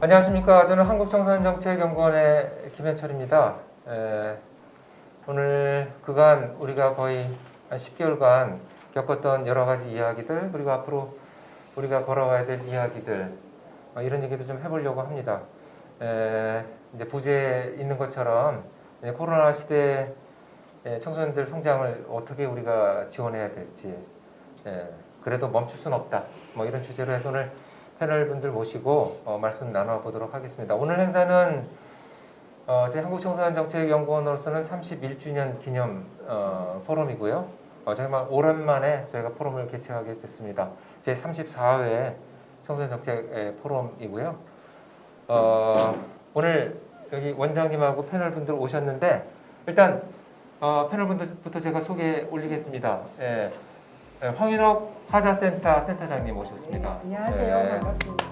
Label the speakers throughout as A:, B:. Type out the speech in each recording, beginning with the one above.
A: 안녕하십니까. 저는 한국청소년정책연구원의 김현철입니다. 오늘 그간 우리가 거의 한 10개월간 겪었던 여러 가지 이야기들, 그리고 앞으로 우리가 걸어가야 될 이야기들, 이런 얘기도 좀 해보려고 합니다. 이제 부재에 있는 것처럼 코로나 시대에 청소년들 성장을 어떻게 우리가 지원해야 될지, 그래도 멈출 수는 없다. 뭐 이런 주제로 해서 오늘 패널 분들 모시고 말씀 나눠보도록 하겠습니다. 오늘 행사는 저희 한국청소년정책연구원으로서는 31주년 기념 포럼이고요. 정말 오랜만에 저희가 포럼을 개최하게 됐습니다. 제 34회 청소년정책 포럼이고요. 오늘 여기 원장님하고 패널 분들 오셨는데 일단 패널 분들부터 제가 소개 올리겠습니다. 황인옥 하자센터 센터장님 오셨습니다.
B: 네, 안녕하세요. 반갑습니다.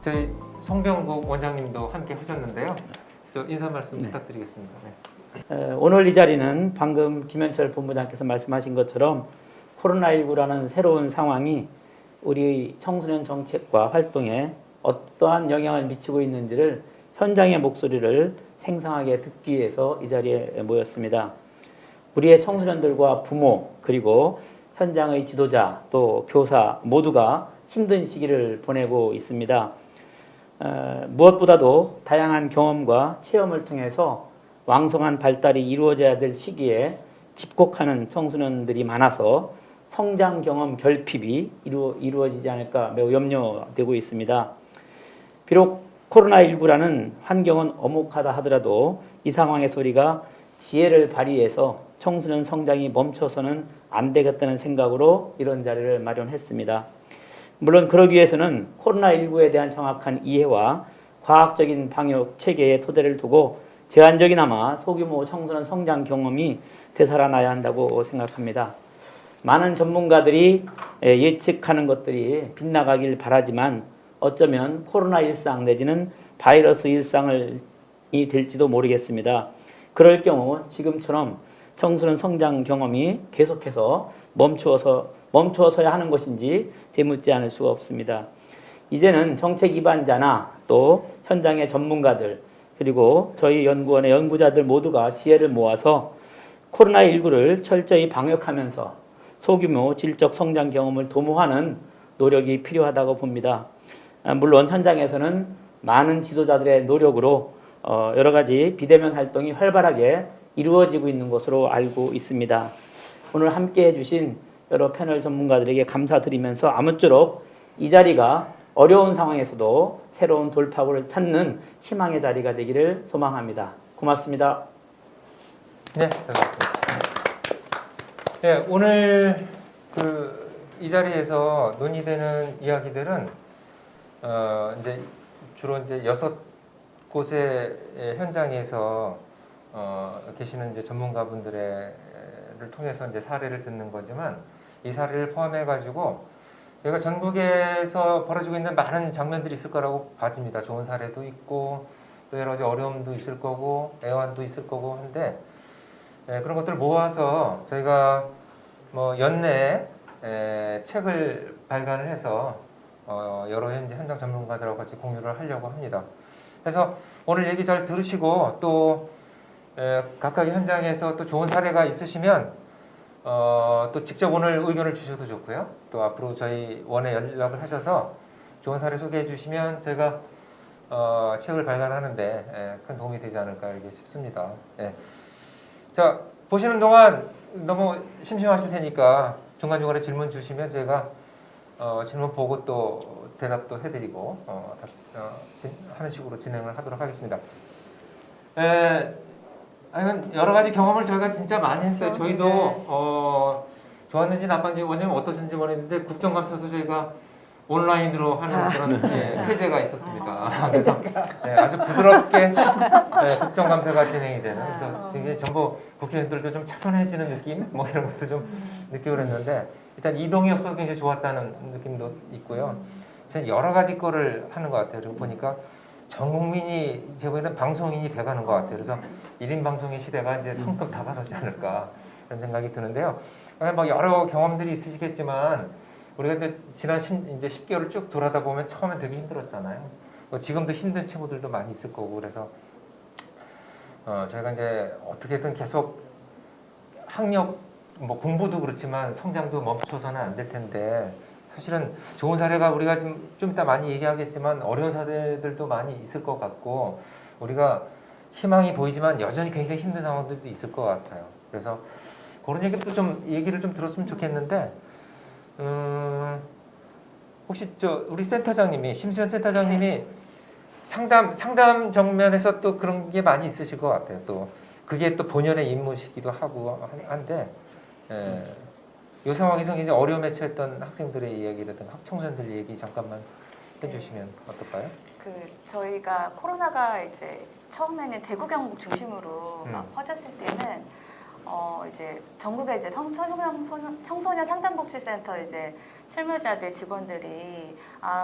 A: 저희 송병국 원장님도 함께 하셨는데요. 저 인사 말씀 부탁드리겠습니다.
C: 오늘 이 자리는 방금 김현철 본부장께서 말씀하신 것처럼 코로나19라는 새로운 상황이 우리 청소년 정책과 활동에 어떠한 영향을 미치고 있는지를 현장의 목소리를 생생하게 듣기 위해서 이 자리에 모였습니다. 우리의 청소년들과 부모 그리고 현장의 지도자 또 교사 모두가 힘든 시기를 보내고 있습니다. 무엇보다도 다양한 경험과 체험을 통해서 왕성한 발달이 이루어져야 될 시기에 집콕하는 청소년들이 많아서 성장 경험 결핍이 이루어지지 않을까 매우 염려되고 있습니다. 비록 코로나19라는 환경은 엄혹하다 하더라도 이 상황에서 우리가 지혜를 발휘해서 청소년 성장이 멈춰서는 안 되겠다는 생각으로 이런 자리를 마련했습니다. 물론 그러기 위해서는 코로나19에 대한 정확한 이해와 과학적인 방역 체계의 토대를 두고 제한적이나마 소규모 청소년 성장 경험이 되살아나야 한다고 생각합니다. 많은 전문가들이 예측하는 것들이 빗나가길 바라지만 어쩌면 코로나 일상 내지는 바이러스 일상이 될지도 모르겠습니다. 그럴 경우 지금처럼 청소년 성장 경험이 계속해서 멈추어서야 하는 것인지 되묻지 않을 수가 없습니다. 이제는 정책 입안자나 또 현장의 전문가들 그리고 저희 연구원의 연구자들 모두가 지혜를 모아서 코로나19를 철저히 방역하면서 소규모 질적 성장 경험을 도모하는 노력이 필요하다고 봅니다. 물론 현장에서는 많은 지도자들의 노력으로 여러 가지 비대면 활동이 활발하게 이루어지고 있는 것으로 알고 있습니다. 오늘 함께 해주신 여러 패널 전문가들에게 감사드리면서 아무쪼록 이 자리가 어려운 상황에서도 새로운 돌파구를 찾는 희망의 자리가 되기를 소망합니다. 고맙습니다.
A: 네, 반갑습니다. 네, 오늘 이 자리에서 논의되는 이야기들은 이제 주로 이제 6곳의 현장에서 계시는 이제 전문가분들을 통해서 이제 사례를 듣는 거지만 이 사례를 포함해 가지고 저희가 전국에서 벌어지고 있는 많은 장면들이 있을 거라고 봐집니다. 좋은 사례도 있고 또 여러 가지 어려움도 있을 거고 애환도 있을 거고 한데 그런 것들을 모아서 저희가 뭐 연내에 책을 발간을 해서 여러 현장 전문가들하고 같이 공유를 하려고 합니다. 그래서 오늘 얘기 잘 들으시고 또 각각의 현장에서 또 좋은 사례가 있으시면 또 직접 오늘 의견을 주셔도 좋고요. 또 앞으로 저희 원에 연락을 하셔서 좋은 사례 소개해 주시면 저희가 책을 발간하는데 큰 도움이 되지 않을까 이렇게 싶습니다. 자, 보시는 동안 너무 심심하실 테니까 중간중간에 질문 주시면 저희가 질문 보고 또 대답도 해드리고 하는 식으로 진행을 하도록 하겠습니다. 여러 가지 경험을 저희가 진짜 많이 했어요. 저희도 좋았는지 나빴는지 원장님 어떠신지 모르겠는데 국정감사도 저희가 온라인으로 하는 그런 폐쇄가 있었습니다. 그래서 아주 부드럽게 국정감사가 진행이 되는 그래서 되게 정부 국회의원들도 좀 차분해지는 느낌 뭐 이런 것도 좀 느끼고 그랬는데 일단 이동이 없어서 굉장히 좋았다는 느낌도 있고요. 저는 여러 가지 거를 하는 것 같아요. 그리고 보니까 전 국민이 이제 보면 방송인이 돼가는 것 같아요. 그래서 1인 방송의 시대가 이제 성큼 다가서지 않을까 그런 생각이 드는데요. 뭐 여러 경험들이 있으시겠지만 우리가 이제 지난 이제 10개월을 쭉 돌아다 보면 처음엔 되게 힘들었잖아요. 뭐 지금도 힘든 친구들도 많이 있을 거고 그래서 저희가 이제 어떻게든 계속 학력 뭐 공부도 그렇지만 성장도 멈춰서는 안 될 텐데 사실은 좋은 사례가 우리가 좀 이따 많이 얘기하겠지만 어려운 사례들도 많이 있을 것 같고 우리가 희망이 보이지만 여전히 굉장히 힘든 상황들도 있을 것 같아요. 그래서 그런 얘기도 좀 얘기를 좀 들었으면 좋겠는데 혹시 우리 센터장님이 심수연 센터장님이 상담 정면에서 또 그런 게 많이 있으실 것 같아요. 또 그게 또 본연의 임무시기도 하고 한데 이 상황에서 이제 어려움에 처했던 학생들의 이야기라든가 청소년들 얘기 잠깐만 해주시면 어떨까요?
D: 저희가 코로나가 이제 처음에는 대구 경북 중심으로 막 퍼졌을 때는 이제 전국에 이제 청소년 상담복지센터 이제 실무자들 직원들이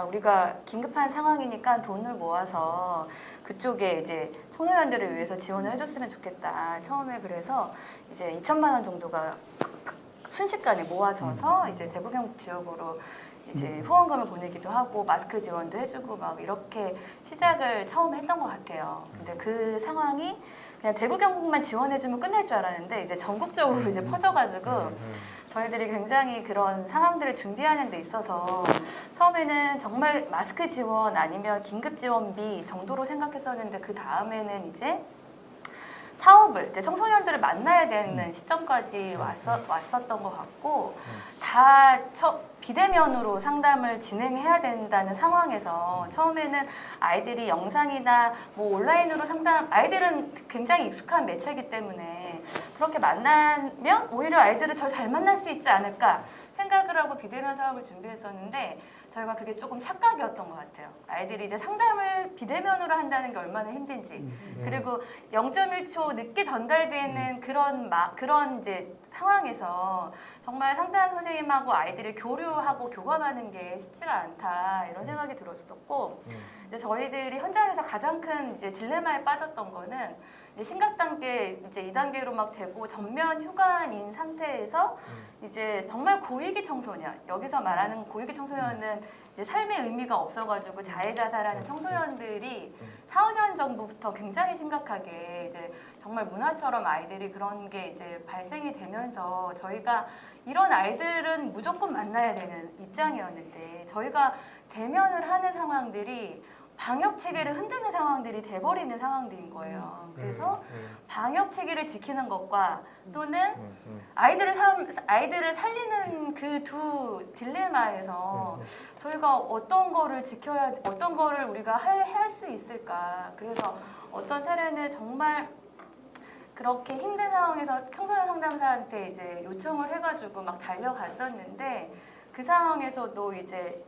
D: 우리가 긴급한 상황이니까 돈을 모아서 그쪽에 이제 청소년들을 위해서 지원을 해줬으면 좋겠다. 처음에 그래서 이제 2천만 원 정도가 순식간에 모아져서 이제 대구 경북 지역으로 이제 후원금을 보내기도 하고 마스크 지원도 해주고 막 이렇게 시작을 처음 했던 것 같아요. 근데 그 상황이 그냥 대구 경북만 지원해주면 끝날 줄 알았는데 이제 전국적으로 이제 퍼져가지고 저희들이 굉장히 그런 상황들을 준비하는 데 있어서 처음에는 정말 마스크 지원 아니면 긴급 지원비 정도로 생각했었는데 그 다음에는 이제 사업을 이제 청소년들을 만나야 되는 시점까지 왔었던 것 같고 다 비대면으로 상담을 진행해야 된다는 상황에서 처음에는 아이들이 영상이나 뭐 온라인으로 아이들은 굉장히 익숙한 매체이기 때문에 그렇게 만나면 오히려 아이들을 더 잘 만날 수 있지 않을까 생각을 하고 비대면 사업을 준비했었는데 저희가 그게 조금 착각이었던 것 같아요. 아이들이 이제 상담을 비대면으로 한다는 게 얼마나 힘든지 그리고 0.1초 늦게 전달되는 그런 이제 상황에서 정말 상담 선생님하고 아이들이 교류하고 교감하는 게 쉽지가 않다 이런 생각이 들었었고 이제 저희들이 현장에서 가장 큰 이제 딜레마에 빠졌던 거는 이제 심각 단계 이제 2단계로 막 되고 전면 휴관인 상태에서 이제 정말 고위기 청소년 여기서 말하는 고위기 청소년은 이제 삶의 의미가 없어가지고 자해자살하는 청소년들이 4, 5년 전부터 굉장히 심각하게 이제 정말 문화처럼 아이들이 그런 게 이제 발생이 되면서 저희가 이런 아이들은 무조건 만나야 되는 입장이었는데 저희가 대면을 하는 상황들이 방역 체계를 흔드는 상황들이 돼버리는 상황들인 거예요. 그래서 방역 체계를 지키는 것과 또는 아이들을 살리는 그 두 딜레마에서 저희가 어떤 거를 어떤 거를 우리가 할 수 있을까. 그래서 어떤 사례는 정말 그렇게 힘든 상황에서 청소년 상담사한테 이제 요청을 해가지고 막 달려갔었는데 그 상황에서도 이제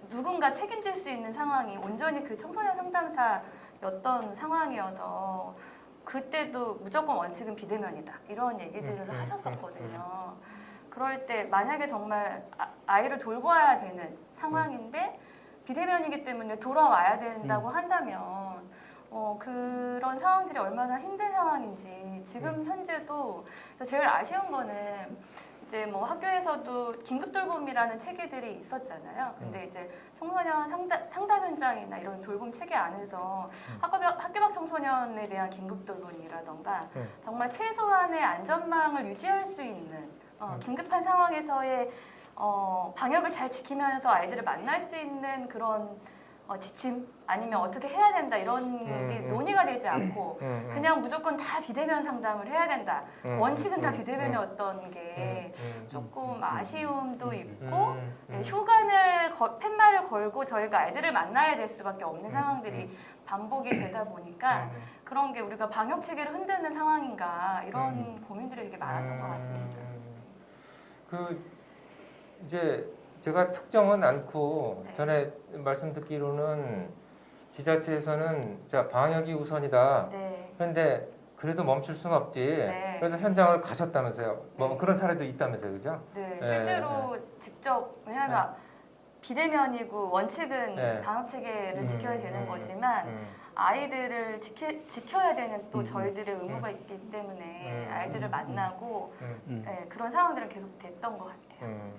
D: 누군가 책임질 수 있는 상황이 온전히 그 청소년 상담사였던 상황이어서 그때도 무조건 원칙은 비대면이다 이런 얘기들을 하셨었거든요. 그럴 때 만약에 정말 아이를 돌봐야 되는 상황인데 비대면이기 때문에 돌아와야 된다고 한다면 그런 상황들이 얼마나 힘든 상황인지 지금 현재도 제일 아쉬운 거는 이제 뭐 학교에서도 긴급 돌봄이라는 체계들이 있었잖아요. 근데 이제 청소년 상담 현장이나 이런 돌봄 체계 안에서 학교 밖 청소년에 대한 긴급 돌봄이라던가 정말 최소한의 안전망을 유지할 수 있는 긴급한 상황에서의 방역을 잘 지키면서 아이들을 만날 수 있는 그런 지침 아니면 어떻게 해야 된다 이런 게 논의가 되지 않고 그냥 무조건 다 비대면 상담을 해야 된다. 원칙은 다 비대면이었던 게 조금 아쉬움도 있고 휴관을 팻말을 걸고 저희가 아이들을 만나야 될 수밖에 없는 상황들이 반복이 되다 보니까 그런 게 우리가 방역 체계를 흔드는 상황인가 이런 고민들이 되게 많았던 것 같습니다.
A: 이제 제가 특정은 않고
D: 네.
A: 전에 말씀 듣기로는 지자체에서는 방역이 우선이다.
D: 네.
A: 그런데 그래도 멈출 수는 없지.
D: 네.
A: 그래서 현장을 가셨다면서요. 뭐
D: 네.
A: 그런 사례도 있다면서요, 그죠?
D: 네. 네, 실제로 직접 왜냐하면 비대면이고 원칙은
A: 네.
D: 방역 체계를 지켜야 되는 거지만
A: 음.
D: 아이들을 지켜야 되는 또 저희들의 의무가 있기 때문에 아이들을 만나고 네, 그런 상황들은 계속 됐던 것 같아요. 네.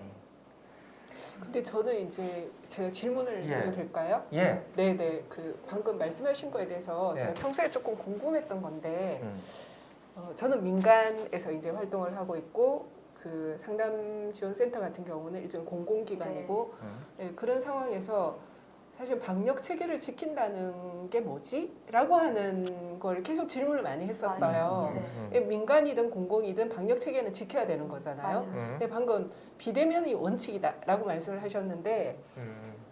B: 근데 저는 이제 제가 질문을
A: 예.
B: 해도 될까요?
A: 예.
B: 네네. 그 방금 말씀하신 거에 대해서
A: 예.
B: 제가 평소에 조금 궁금했던 건데
A: 음.
B: 저는 민간에서 이제 활동을 하고 있고 그 상담 지원 센터 같은 경우는 일종의 공공기관이고 예, 그런 상황에서 사실 방역 체계를 지킨다는 게 뭐지? 라고 하는 걸 계속 질문을 많이 했었어요.
D: 네.
B: 예, 민간이든 공공이든 방역 체계는 지켜야 되는 거잖아요.
D: 맞아요.
B: 네, 방금 비대면이 원칙이다라고 말씀을 하셨는데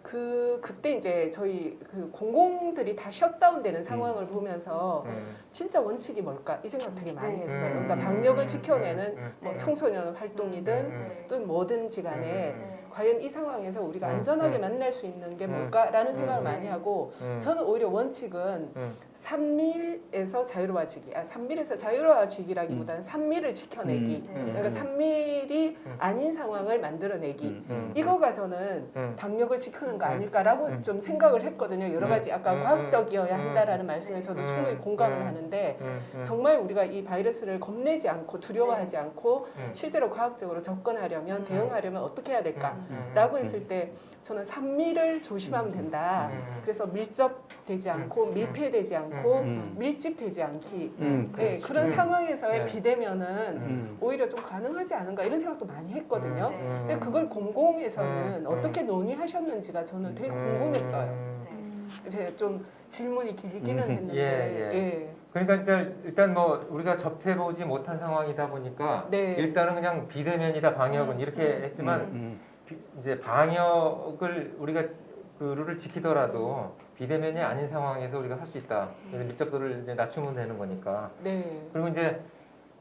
B: 그때 이제 저희 그 공공들이 다 셧다운되는 상황을 보면서 진짜 원칙이 뭘까 이 생각 되게 많이
D: 네.
B: 했어요. 그러니까 방역을 지켜내는 뭐
D: 네.
B: 청소년 활동이든
D: 네.
B: 또 뭐든지 간에
D: 네.
B: 과연 이 상황에서 우리가 안전하게 만날 수 있는 게 뭘까라는 생각을 많이 하고 저는 오히려 원칙은 3밀에서 자유로워지기, 3밀에서 자유로워지기라기보다는 3밀을 지켜내기. 그러니까 3밀이 아닌 상황을 만들어내기. 이거가 저는 방역을 지키는 거 아닐까라고 좀 생각을 했거든요. 여러 가지 아까 과학적이어야 한다라는 말씀에서도 충분히 공감을 하는데 정말 우리가 이 바이러스를 겁내지 않고 두려워하지 않고 실제로 과학적으로 접근하려면 대응하려면 어떻게 해야 될까라고 했을 때 저는 3밀을 조심하면 된다. 그래서 밀접되지 않고 밀폐되지 않고 밀집되지 않기. 네, 그런 상황에서의 비대면은 오히려 좀 가능하지 않은가 이런 생각도 많이 했거든요. 근데 그걸 공공에서는 어떻게 논의하셨는지가 저는 되게 궁금했어요. 제가 좀 질문이 길기는 했는데. 예.
A: 그러니까 이제 일단 뭐 우리가 접해보지 못한 상황이다 보니까
B: 네.
A: 일단은 그냥 비대면이다 방역은 이렇게 했지만 이제 방역을 우리가 그 룰을 지키더라도 비대면이 아닌 상황에서 우리가 할 수 있다. 그래서 밀접도를 이제 낮추면 되는 거니까.
B: 네.
A: 그리고 이제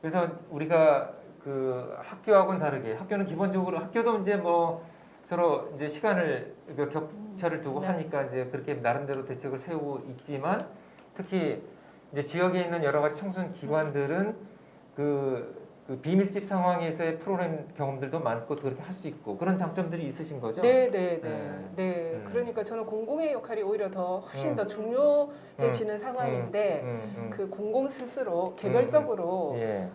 A: 그래서 우리가 그 학교하고는 다르게 학교는 기본적으로 학교도 이제 뭐 서로 이제 시간을 그 격차를 두고 하니까 이제 그렇게 나름대로 대책을 세우고 있지만 특히 이제 지역에 있는 여러 가지 청소년 기관들은 그 비밀집 상황에서의 프로그램 경험들도 많고 또 그렇게 할 수 있고 그런 장점들이 있으신 거죠?
B: 네. 그러니까 저는 공공의 역할이 오히려 더 훨씬 더 중요해지는 상황인데 그 공공 스스로 개별적으로
A: 예.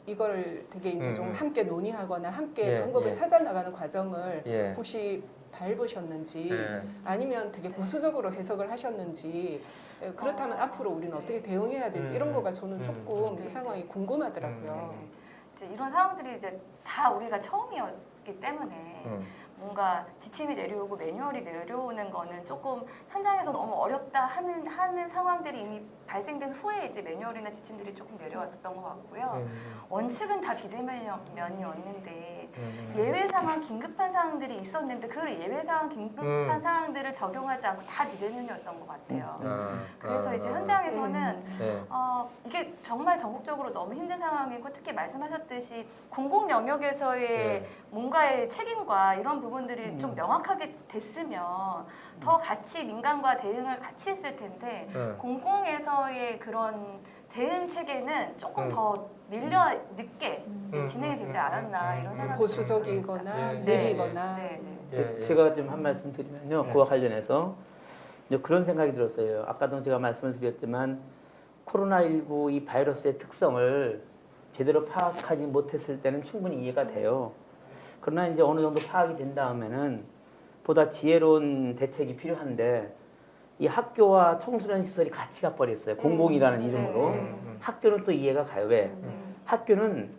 B: 이걸 되게 이제 좀 함께 논의하거나 함께
A: 예,
B: 방법을
A: 예.
B: 찾아 나가는 과정을
A: 예.
B: 혹시 밟으셨는지
A: 예.
B: 아니면 되게 보수적으로 해석을 하셨는지 그렇다면 앞으로 우리는 어떻게 대응해야 될지 이런 거가 저는 조금 이 상황이 궁금하더라고요.
D: 이제 이런 상황들이 이제 다 우리가 처음이었기 때문에 뭔가 지침이 내려오고 매뉴얼이 내려오는 거는 조금 현장에서 너무 어렵다 하는 상황들이 이미 발생된 후에 이제 매뉴얼이나 지침들이 조금 내려왔었던 것 같고요. 원칙은 다 비대면이었는데 예외 상황, 긴급한 상황들이 있었는데 그 예외 상황, 긴급한 상황들을 적용하지 않고 다 비대면이었던 것 같아요. 그래서 이제 현장에서는 이게 정말 전국적으로 너무 힘든 상황이고 특히 말씀하셨듯이 공공 영역에서의 뭔가의 책임과 이런 부분들이 좀 명확하게 됐으면 더 같이 민간과 대응을 같이 했을 텐데 공공에서의 그런 대응 체계는 조금 더 늦게 진행이 되지 않았나 이런 생각이
B: 보수적이거나
A: 네.
B: 느리거나
C: 제가 좀 한 말씀 드리면요. 그와 관련해서 이제 그런 생각이 들었어요. 아까도 제가 말씀을 드렸지만 코로나19 이 바이러스의 특성을 제대로 파악하지 못했을 때는 충분히 이해가 돼요. 그러나 이제 어느 정도 파악이 된 다음에는 보다 지혜로운 대책이 필요한데 이 학교와 청소년 시설이 같이 가버렸어요. 공공이라는 이름으로. 학교는 또 이해가 가요. 왜? 학교는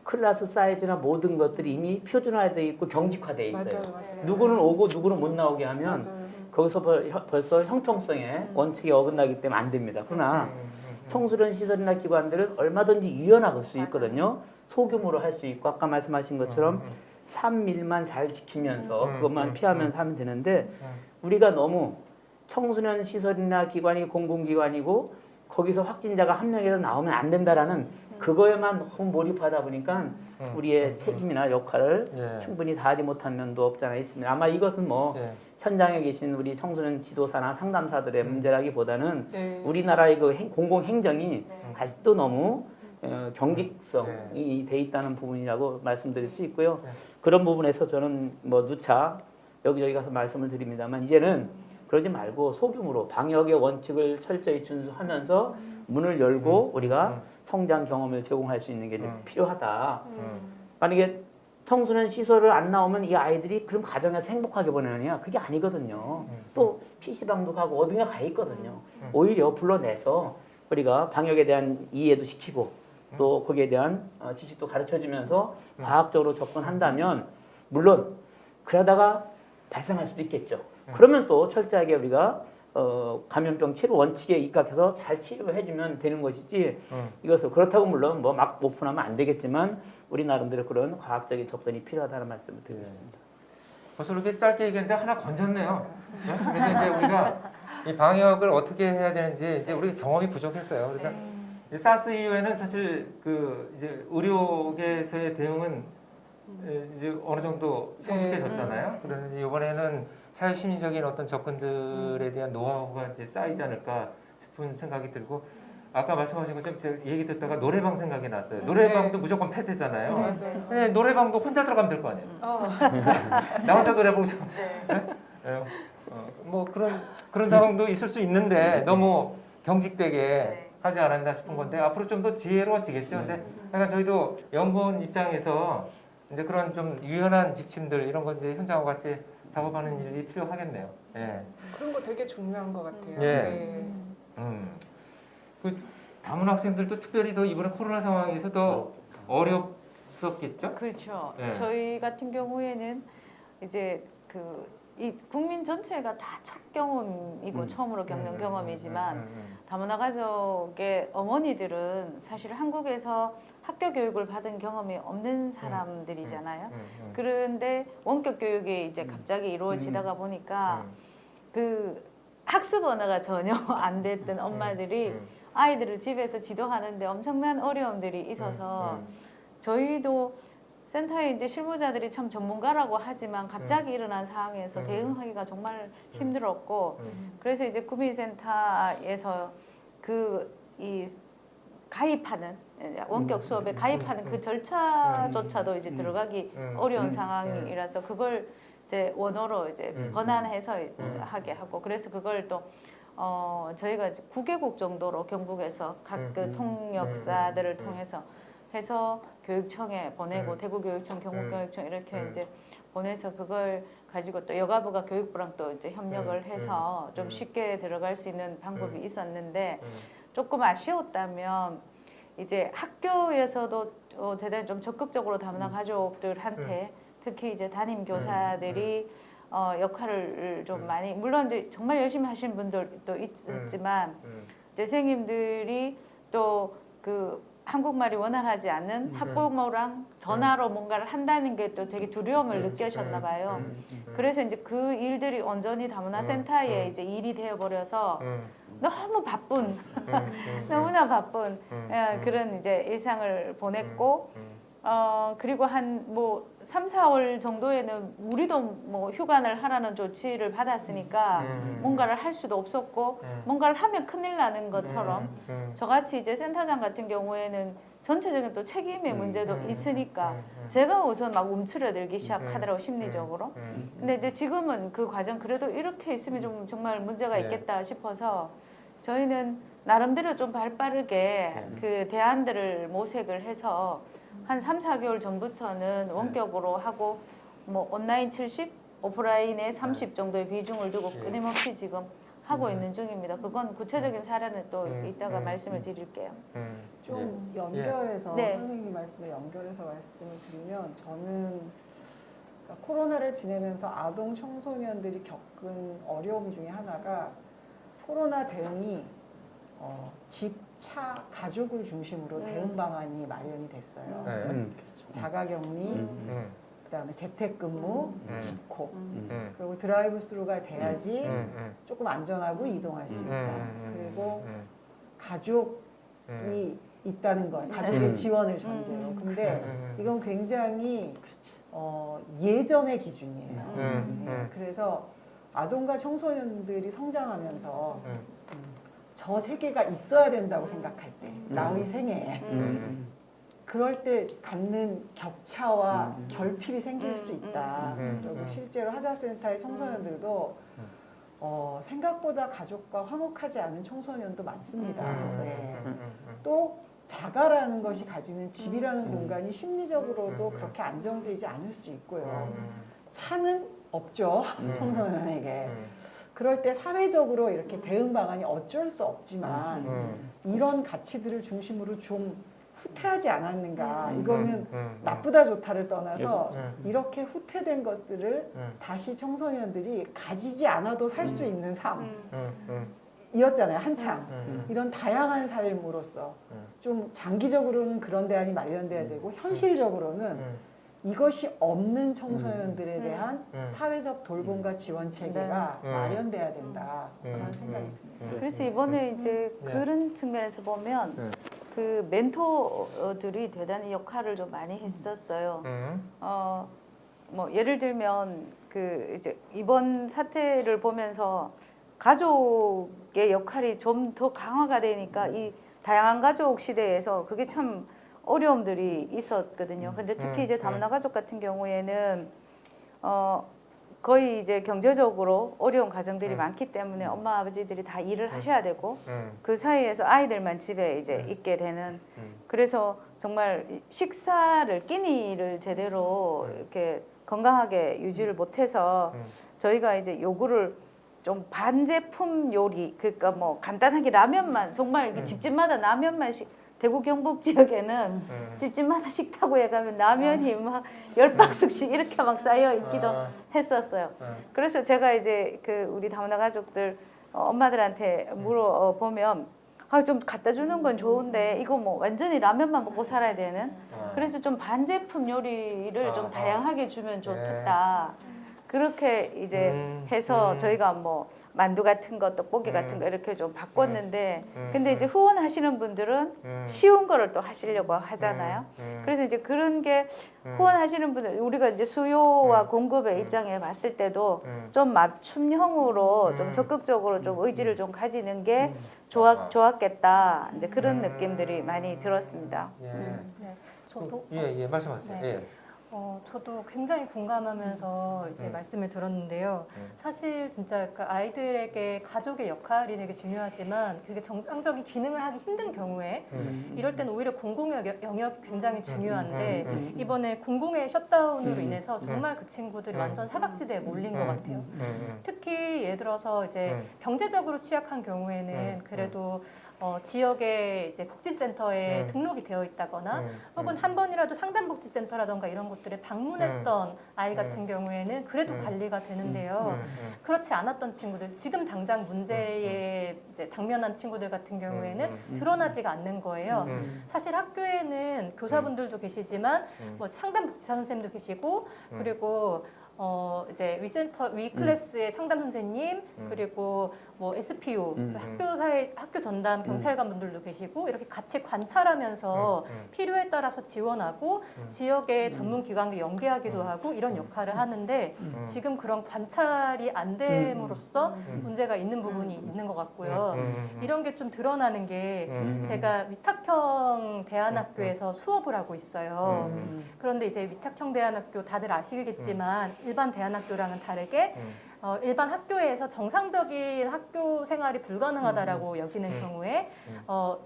C: 클래스 사이즈나 모든 것들이 이미 표준화되어 있고 경직화되어 있어요.
B: 맞아요.
C: 누구는 오고 누구는 못 나오게 하면
B: 맞아요.
C: 거기서 벌써 형평성에 원칙이 어긋나기 때문에 안 됩니다. 그러나 청소년 시설이나 기관들은 얼마든지 유연할 수 있거든요. 소규모로 할 수 있고 아까 말씀하신 것처럼 3밀만 잘 지키면서 그것만 피하면서 하면 되는데 우리가 너무 청소년 시설이나 기관이 공공기관이고 거기서 확진자가 한 명이라도 나오면 안 된다라는 그거에만 너무 몰입하다 보니까 우리의 책임이나 역할을 충분히 다하지 못한 면도 없지 않아 있습니다. 아마 이것은 뭐 현장에 계신 우리 청소년 지도사나 상담사들의 문제라기보다는 우리나라의 그 공공행정이 아직도 너무 경직성이 돼 있다는 부분이라고 말씀드릴 수 있고요.
A: 네.
C: 그런 부분에서 저는 뭐 누차 여기저기 가서 말씀을 드립니다만 이제는 그러지 말고 소규모로 방역의 원칙을 철저히 준수하면서 문을 열고 우리가 성장 경험을 제공할 수 있는 게 이제 필요하다. 만약에 청소년 시설을 안 나오면 이 아이들이 그럼 가정에서 행복하게 보내느냐? 그게 아니거든요. 또 PC방도 가고 어딘가 가 있거든요. 오히려 불러내서 우리가 방역에 대한 이해도 시키고 또 거기에 대한 지식도 가르쳐주면서 과학적으로 접근한다면 물론 그러다가 발생할 수도 있겠죠. 그러면 또 철저하게 우리가 감염병 치료 원칙에 입각해서 잘 치료해주면 되는 것이지 이것을 그렇다고 물론 뭐 막 오픈하면 안 되겠지만 우리 나름대로 그런 과학적인 접근이 필요하다는 말씀을 드리겠습니다.
A: 벌써 이렇게 짧게 얘기했는데 하나 건졌네요. 네? 그래서 이제 우리가 이 방역을 어떻게 해야 되는지 이제 우리 경험이 부족했어요. 그래서 이 사스 이후에는 사실 그 이제 의료계에서의 대응은 이제 어느 정도 성숙해졌잖아요. 그래서 이번에는 사회심리적인 어떤 접근들에 대한 노하우가 이제 쌓이지 않을까 싶은 생각이 들고 아까 말씀하신 것처럼 제가 얘기 듣다가 노래방 생각이 났어요. 노래방도 무조건 폐쇄잖아요.
B: 맞아요.
A: 근데 노래방도 혼자 들어가면 될 거 아니에요. 나 혼자 노래 보고 싶어. 뭐 그런 상황도 있을 수 있는데 너무 경직되게 하지 않았나 싶은 건데 앞으로 좀 더 지혜로워지겠죠. 근데 약간 저희도 연구원 입장에서 이제 그런 좀 유연한 지침들 이런 건 이제 현장과 같이 작업하는 일이 필요하겠네요. 예.
B: 그런 거 되게 중요한 것 같아요.
A: 예. 그 다문 학생들도 특별히 더 이번에 코로나 상황에서 더 어렵었겠죠?
E: 그렇죠.
A: 네.
E: 저희 같은 경우에는 이제 이 국민 전체가 다 첫 경험이고 처음으로 겪는 경험이지만 다문화 가족의 어머니들은 사실 한국에서 학교 교육을 받은 경험이 없는 사람들이잖아요. 그런데 원격 교육이 이제 갑자기 이루어지다가 보니까 그 학습 언어가 전혀 안 됐던 엄마들이 아이들을 집에서 지도하는데 엄청난 어려움들이 있어서 저희도 센터에 이제 실무자들이 참 전문가라고 하지만 갑자기 일어난 상황에서 대응하기가 정말 힘들었고 그래서 이제 구민센터에서 이 가입하는 원격 수업에 가입하는 그 절차조차도 이제 들어가기 어려운 상황이라서 그걸 이제 원어로 이제 번안해서 하게 하고 그래서 그걸 또 저희가 이제 9개국 정도로 경북에서 각 그 통역사들을 통해서 해서 교육청에 보내고 대구교육청, 경북교육청 이렇게 이제 보내서 그걸 가지고 또 여가부가 교육부랑 또 이제 협력을 해서 좀 쉽게 들어갈 수 있는 방법이 있었는데 조금 아쉬웠다면 이제 학교에서도 대단히 좀 적극적으로 다문화 가족들한테 특히 이제 담임 교사들이 역할을 좀 많이 물론 이제 정말 열심히 하시는 분들도 있지만 이제 선생님들이 또 한국말이 원활하지 않는 학부모랑 전화로 뭔가를 한다는 게 또 되게 두려움을 느끼셨나 봐요. 그래서 이제 그 일들이 온전히 다문화 센터에 이제 일이 되어 버려서 너무 바쁜 너무나 바쁜 그런 이제 일상을 보냈고 그리고 한 뭐 3, 4월 정도에는 우리도 뭐 휴관을 하라는 조치를 받았으니까 뭔가를 할 수도 없었고 뭔가를 하면 큰일 나는 것처럼 저같이 이제 센터장 같은 경우에는 전체적인 또 책임의 문제도 있으니까 제가 우선 막 움츠러들기 시작하더라고 심리적으로. 근데 이제 지금은 그 과정 그래도 이렇게 있으면 좀 정말 문제가 있겠다 싶어서 저희는 나름대로 좀 발빠르게 그 대안들을 모색을 해서 한 3, 4개월 전부터는 원격으로 하고 뭐 온라인 70, 오프라인에 30 정도의 비중을 두고 끊임없이 지금 하고 있는 중입니다. 그건 구체적인 사례는 또 이따가 말씀을 드릴게요.
B: 좀 연결해서
E: 네.
B: 선생님 말씀에 연결해서 말씀을 드리면 저는 그러니까 코로나를 지내면서 아동 청소년들이 겪은 어려움 중에 하나가 코로나 대응이 집, 차, 가족을 중심으로 대응 방안이 마련이 됐어요. 자가격리, 그다음에 재택근무, 집콕, 그리고 드라이브 스루가 돼야지 조금 안전하고 이동할 수 있다. 그리고 가족이 있다는 걸, 가족의 지원을 전제로. 근데 이건 굉장히 예전의 기준이에요. 그래서 아동과 청소년들이 성장하면서
F: 저 세계가 있어야 된다고 생각할 때 나의 생애에 그럴 때 갖는 격차와 결핍이 생길 수 있다. 그리고 실제로 하자센터의 청소년들도 생각보다 가족과 화목하지 않은 청소년도 많습니다. 네. 또 자가라는 것이 가지는 집이라는 공간이 심리적으로도 그렇게 안정되지 않을 수 있고요. 차는 없죠. 청소년에게. 그럴 때 사회적으로 이렇게 대응 방안이 어쩔 수 없지만 이런 가치들을 중심으로 좀 후퇴하지 않았는가. 이거는 나쁘다 좋다를 떠나서 이렇게 후퇴된 것들을 다시 청소년들이 가지지 않아도 살 수 있는 삶이었잖아요. 한창. 이런 다양한 삶으로서 좀 장기적으로는 그런 대안이 마련돼야 되고 현실적으로는 이것이 없는 청소년들에 대한 사회적 돌봄과 지원 체계가 마련돼야 된다. 그런 생각이 듭니다.
E: 그래서 이번에 이제 그런 측면에서 보면 그 멘토들이 대단히 역할을 좀 많이 했었어요. 뭐 예를 들면 그 이제 이번 사태를 보면서 가족의 역할이 좀 더 강화가 되니까 이 다양한 가족 시대에서 그게 참 어려움들이 있었거든요. 근데 특히 이제 다문화 가족 같은 경우에는 거의 이제 경제적으로 어려운 가정들이 많기 때문에 엄마 아버지들이 다 일을 하셔야 되고 그 사이에서 아이들만 집에 이제 있게 되는 그래서 정말 식사를 끼니를 제대로 이렇게 건강하게 유지를 못해서 저희가 이제 요구를 좀 반제품 요리 그러니까 뭐 간단하게 라면만 정말 이게 집집마다 라면만 대구 경북 지역에는 집집마다 식탁구에 가면 라면이 막 10박스씩 이렇게 막 쌓여 있기도 했었어요. 그래서 제가 이제 그 우리 다문화 가족들 엄마들한테 물어보면 좀 갖다 주는 건 좋은데 이거 뭐 완전히 라면만 먹고 살아야 되는 그래서 좀 반제품 요리를 좀 다양하게 주면 좋겠다. 그렇게 이제 해서 저희가 뭐 만두 같은 거, 떡볶이 같은 거 이렇게 좀 바꿨는데 근데 이제 후원하시는 분들은 쉬운 거를 또 하시려고 하잖아요. 그래서 이제 그런 게 후원하시는 분들 우리가 이제 수요와 공급의 입장에 봤을 때도 좀 맞춤형으로 좀 적극적으로 좀 의지를 좀 가지는 게 좋았겠다. 이제 그런 느낌들이 많이 들었습니다.
A: 예.
G: 저도
A: 예, 말씀하세요.
G: 네.
A: 예.
G: 저도 굉장히 공감하면서 이제 말씀을 들었는데요. 사실 진짜 그 아이들에게 가족의 역할이 되게 중요하지만 그게 정상적인 기능을 하기 힘든 경우에 이럴 때는 오히려 공공의 영역이 굉장히 중요한데 이번에 공공의 셧다운으로 인해서 정말 그 친구들이 완전 사각지대에 몰린 것 같아요. 특히 예를 들어서 이제 경제적으로 취약한 경우에는 그래도 지역의 이제 복지센터에 등록이 되어 있다거나 혹은 한 번이라도 상담복지센터라던가 이런 곳들에 방문했던 아이 같은 경우에는 그래도 관리가 되는데요. 그렇지 않았던 친구들, 지금 당장 문제에 이제 당면한 친구들 같은 경우에는 드러나지가 않는 거예요. 사실 학교에는 교사분들도 계시지만 뭐 상담복지사 선생님도 계시고 그리고 이제 위클래스의 상담 선생님 그리고 뭐 SPO 학교 전담 경찰관 분들도 계시고 이렇게 같이 관찰하면서 필요에 따라서 지원하고 지역의 전문 기관과 연계하기도 하고 이런 역할을 하는데 지금 그런 관찰이 안 됨으로써 문제가 있는 부분이 있는 것 같고요. 이런 게 좀 드러나는 게 제가 위탁형 대안학교에서 수업을 하고 있어요. 그런데 이제 위탁형 대안학교 다들 아시겠지만 일반 대안학교랑은 다르게 일반 학교에서 정상적인 학교 생활이 불가능하다라고 여기는 경우에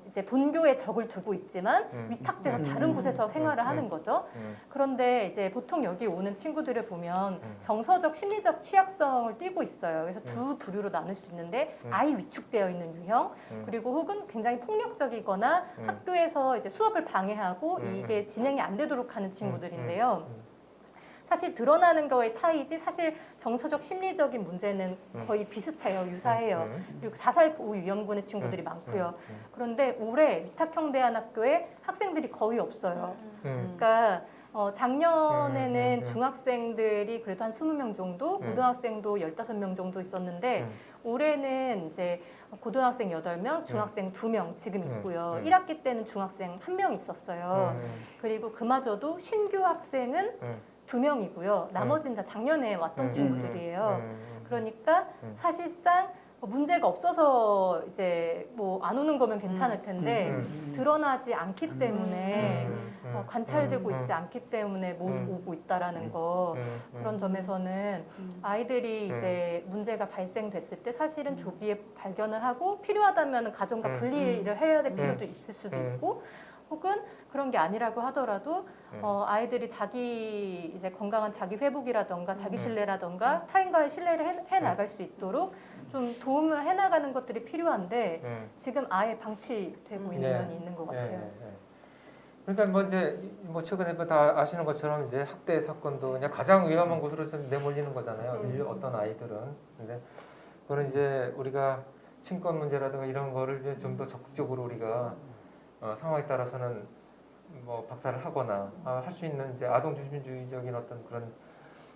G: 이제 본교에 적을 두고 있지만 위탁돼서 다른 곳에서 생활을 하는 거죠. 그런데 이제 보통 여기 오는 친구들을 보면 정서적, 심리적 취약성을 띠고 있어요. 그래서 두 부류로 나눌 수 있는데 아예 위축되어 있는 유형 그리고 혹은 굉장히 폭력적이거나 학교에서 이제 수업을 방해하고 이게 진행이 안 되도록 하는 친구들인데요. 사실 드러나는 거의 차이지 사실 정서적 심리적인 문제는 거의 비슷해요. 유사해요. 그리고 자살 보호 위험군의 친구들이 많고요. 그런데 올해 위탁형 대안학교에 학생들이 거의 없어요. 그러니까 작년에는 중학생들이 그래도 한 20명 정도, 고등학생도 15명 정도 있었는데 올해는 이제 고등학생 8명, 중학생 2명 지금 있고요. 1학기 때는 중학생 1명 있었어요. 그리고 그마저도 신규 학생은 2명이고요. 나머지는 다 작년에 왔던 친구들이에요. 그러니까 사실상 문제가 없어서 이제 뭐 안 오는 거면 괜찮을 텐데 드러나지 않기 때문에 관찰되고 있지 않기 때문에 못 오고 있다라는 거 그런 점에서는 아이들이 이제 문제가 발생됐을 때 사실은 조기에 발견을 하고 필요하다면 가정과 분리를 해야 될 필요도 있을 수도 있고 혹은 그런 게 아니라고 하더라도 아이들이 자기 이제 건강한 자기 회복이라던가 자기 신뢰라던가 타인과의 신뢰를 해 나갈 수 있도록 좀 도움을 해 나가는 것들이 필요한데 지금 아예 방치되고 있는 면이 있는 것 같아요.
A: 그러니까 뭐 이제 뭐 최근에 뭐 다 아시는 것처럼 이제 학대 사건도 그냥 가장 위험한 곳으로 좀 내몰리는 거잖아요. 어떤 아이들은. 근데 그거는 이제 우리가 친권 문제라든가 이런 거를 이제 좀 더 적극적으로 우리가 상황에 따라서는 뭐 박탈을 하거나 할 수 있는 이제 아동 중심주의적인 어떤 그런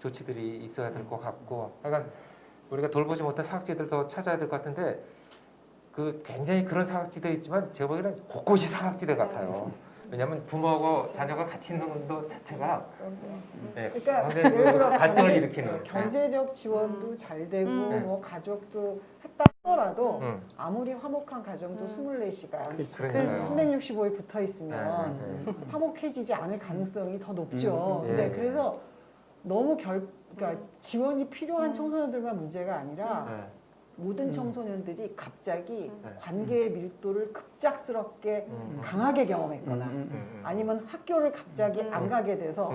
A: 조치들이 있어야 될 것 같고, 그러니까 우리가 돌보지 못한 사각지대를 더 찾아야 될 것 같은데 그 굉장히 그런 사각지대 있지만 제가 보기에는 곳곳이 사각지대 같아요. 왜냐하면 부모하고 자녀가 같이 있는 것 자체가
F: 그러니까 예를 들어
A: 갈등을 일으키는
F: 경제적 지원도 잘 되고 뭐 가족도 했다 하더라도 아무리 화목한 가정도 24시간 365일 붙어 있으면 화목해지지 않을 가능성이 더 높죠. 근데 그래서 너무 그러니까 지원이 필요한 청소년들만 문제가 아니라 모든 청소년들이 갑자기 관계의 밀도를 급작스럽게 강하게 경험했거나 아니면 학교를 갑자기 안 가게 돼서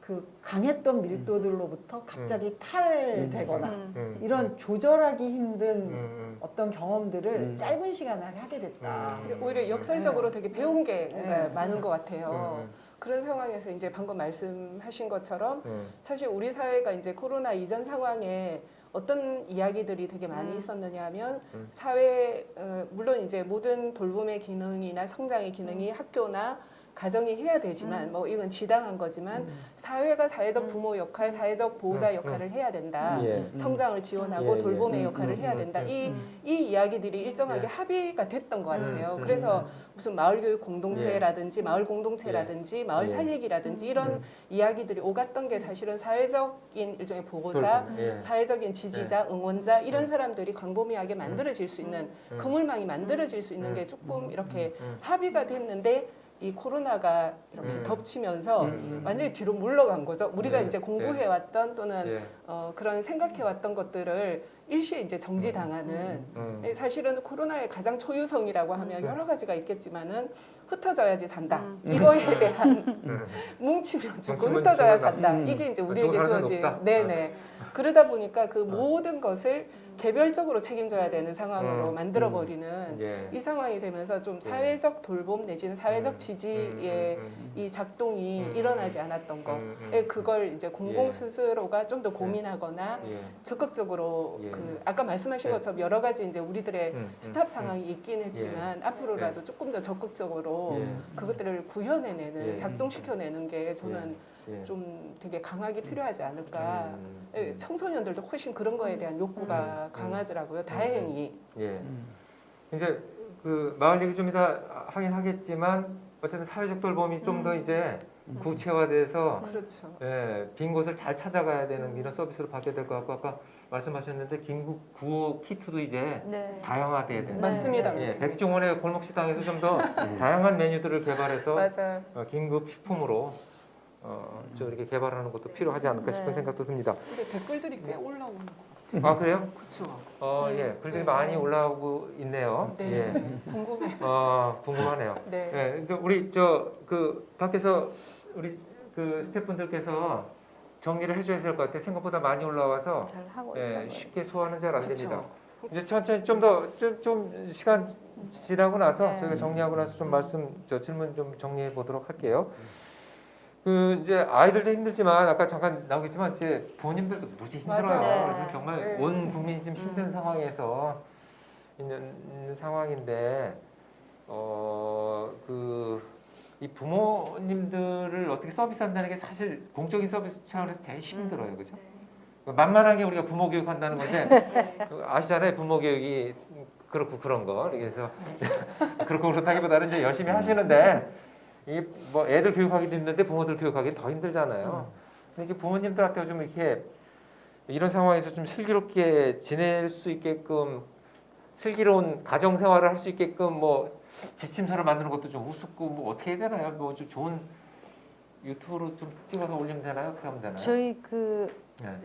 F: 그 강했던 밀도들로부터 갑자기 탈되거나 이런 조절하기 힘든 어떤 경험들을 짧은 시간에 하게 됐다.
B: 오히려 역설적으로 되게 배운 게 뭔가 많은 것 같아요. 그런 상황에서 이제 방금 말씀하신 것처럼 사실 우리 사회가 이제 코로나 이전 상황에 어떤 이야기들이 되게 많이 있었느냐 하면 사회 물론 이제 모든 돌봄의 기능이나 성장의 기능이 학교나 가정이 해야 되지만 뭐 이건 지당한 거지만 사회가 사회적 부모 역할, 사회적 보호자 역할을 해야 된다. 성장을 지원하고 돌봄의 역할을 해야 된다. 이 이야기들이 일정하게 합의가 됐던 것 같아요. 그래서 무슨 마을교육 공동체라든지 마을 공동체라든지 마을 살리기라든지 이런 이야기들이 오갔던 게 사실은 사회적인 일종의 보호자, 사회적인 지지자, 응원자 이런 사람들이 광범위하게 만들어질 수 있는 그물망이 만들어질 수 있는 게 조금 이렇게 합의가 됐는데 이 코로나가 이렇게 덮치면서 완전히 뒤로 물러간 거죠. 우리가 이제 공부해왔던 또는 그런 생각해왔던 것들을 일시에 이제 정지당하는 사실은 코로나의 가장 초유성이라고 하면 여러 가지가 있겠지만은 흩어져야지 산다. 이거에 대한 뭉치면 죽고 흩어져야 산다. 이게 이제 우리에게 주어진 네네. 그러다 보니까 그 모든 것을 개별적으로 책임져야 되는 상황으로 만들어버리는 이 상황이 되면서 좀 사회적 돌봄 내지는 사회적 지지의 이 작동이 일어나지 않았던 거 그걸 이제 공공 스스로가 좀 더 고민하거나 적극적으로 그 아까 말씀하신 것처럼 여러 가지 이제 우리들의 스탑 상황이 있긴 했지만 앞으로라도 조금 더 적극적으로 그것들을 구현해내는 작동시켜내는 게 저는 좀 되게 강하게 필요하지 않을까. 청소년들도 훨씬 그런 거에 대한 욕구가 강하더라고요. 다행히.
A: 이제 그 마을 얘기 좀 이따 하긴 하겠지만 어쨌든 사회적 돌봄이 좀 더 이제 구체화돼서
B: 그렇죠.
A: 빈 곳을 잘 찾아가야 되는 이런 서비스로 바뀌어야 될 것 같고 아까 말씀하셨는데 긴급 구호 키트도 이제 다양화돼야 되는.
B: 맞습니다.
A: 백종원의 골목식당에서 좀 더 다양한 메뉴들을 개발해서
B: 맞아.
A: 긴급 식품으로 좀 이렇게 개발하는 것도 필요하지 않을까 싶은 생각도 듭니다.
B: 근데 댓글들이 꽤 올라오는 거.
A: 아 그래요?
B: 그렇죠.
A: 글들이 많이 올라오고 있네요.
B: 네. 궁금해.
A: 궁금하네요.
B: 네.
A: 우리 그 밖에서 우리 그 스태프분들께서 정리를 해줘야 될 것 같아요. 생각보다 많이 올라와서
E: 잘 하고 있어요.
A: 쉽게 소화는 잘 안 됩니다.
B: 그쵸.
A: 이제 천천히 좀 시간 지나고 나서 저희가 정리하고 나서 좀 질문 좀 정리해 보도록 할게요. 그 이제 아이들도 힘들지만 아까 잠깐 나오겠지만 이제 부모님들도 무지 힘들어요.
B: 맞아요.
A: 그래서 정말 온 국민이 좀 힘든 상황에서 있는 상황인데 이 부모님들을 어떻게 서비스한다는 게 사실 공적인 서비스 차원에서 되게 힘들어요, 그죠? 만만하게 우리가 부모 교육한다는 건데 아시잖아요, 부모 교육이 그렇고 그런 거. 그래서 그렇고 그렇다기보다는 이제 열심히 하시는데. 이 뭐 애들 교육하기도 힘든데 부모들 교육하기 더 힘들잖아요. 근데 이제 부모님들한테 좀 이렇게 이런 상황에서 좀 슬기롭게 지낼 수 있게끔 슬기로운 가정 생활을 할 수 있게끔 뭐 지침서를 만드는 것도 좀 우습고 뭐 어떻게 해야 되나요? 뭐 좀 좋은 유튜브로 좀 찍어서 올리면 되나요? 어떻게 하면 되나요?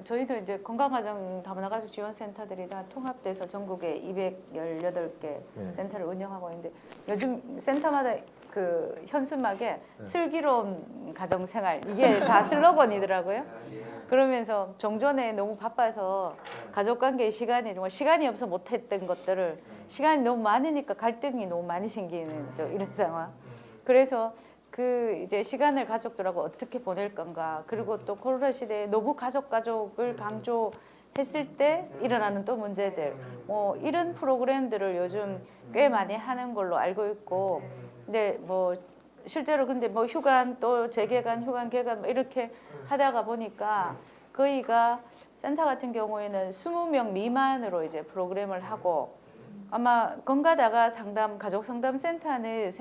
E: 저희도 이제 건강가정 다문화 가족 지원센터들이 다 통합돼서 전국에 218개 센터를 운영하고 있는데 요즘 센터마다 그 현수막에 슬기로운 가정생활 이게 다 슬로건이더라고요. 그러면서 정전에 너무 바빠서 가족관계 시간이 정말 시간이 없어 못했던 것들을 시간이 너무 많으니까 갈등이 너무 많이 생기는 이런 상황. 그래서 그 이제 시간을 가족들하고 어떻게 보낼 건가, 그리고 또 코로나 시대에 너무 가족을 강조했을 때 일어나는 또 문제들, 뭐 이런 프로그램들을 요즘 꽤 많이 하는 걸로 알고 있고, 근데 뭐 실제로 근데 뭐 휴관 또 재개관, 휴관 개관 뭐 이렇게 하다가 보니까 거의가 센터 같은 경우에는 20명 미만으로 이제 프로그램을 하고, 아마 건가다가 가족 상담 센터는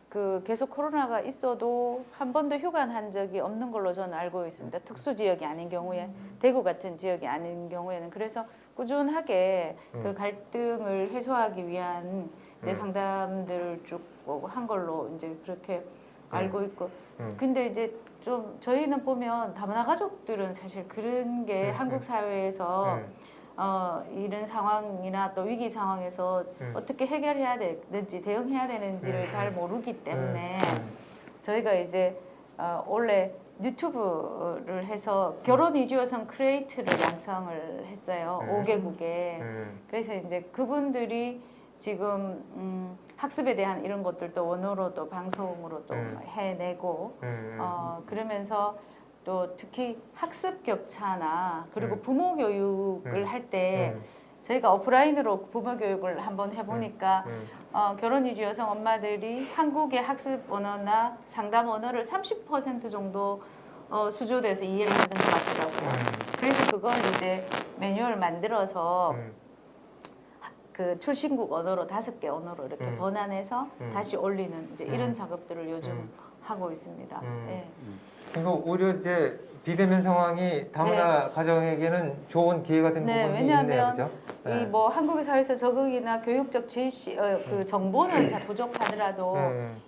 E: 그 계속 코로나가 있어도 한 번도 휴관한 적이 없는 걸로 저는 알고 있습니다. 특수 지역이 아닌 경우에, 대구 같은 지역이 아닌 경우에는. 그래서 꾸준하게 그 갈등을 해소하기 위한 이제 상담들을 쭉 한 걸로 이제 그렇게 알고 있고. 근데 이제 좀 저희는 보면 다문화 가족들은 사실 그런 게 한국 사회에서 이런 상황이나 또 위기 상황에서 어떻게 해결해야 되는지, 대응해야 되는지를 잘 모르기 때문에 저희가 이제 원래 유튜브를 해서 결혼 이주 여성 크리에이트를 양성을 했어요. 5개국에. 그래서 이제 그분들이 지금 학습에 대한 이런 것들도 원어로 또 방송으로 또 해내고 그러면서 또 특히 학습 격차나 그리고 부모 교육을 할 때 저희가 오프라인으로 부모 교육을 한번 해보니까 결혼 이주 여성 엄마들이 한국의 학습 언어나 상담 언어를 30% 정도 수준에서 이해를 하는 것 같더라고요. 그래서 그걸 이제 매뉴얼 만들어서 그 출신국 언어로 5개 언어로 이렇게 번안해서 다시 올리는 이제 이런 작업들을 요즘 하고 있습니다. 네.
A: 그러니까 오히려 이제 비대면 상황이 다문화 가정에게는 좋은 기회가 된 부분이
E: 왜냐하면
A: 있네요, 그죠?
E: 이 뭐 한국 사회에서 적응이나 교육적 지시, 그 정보는 잘 부족하더라도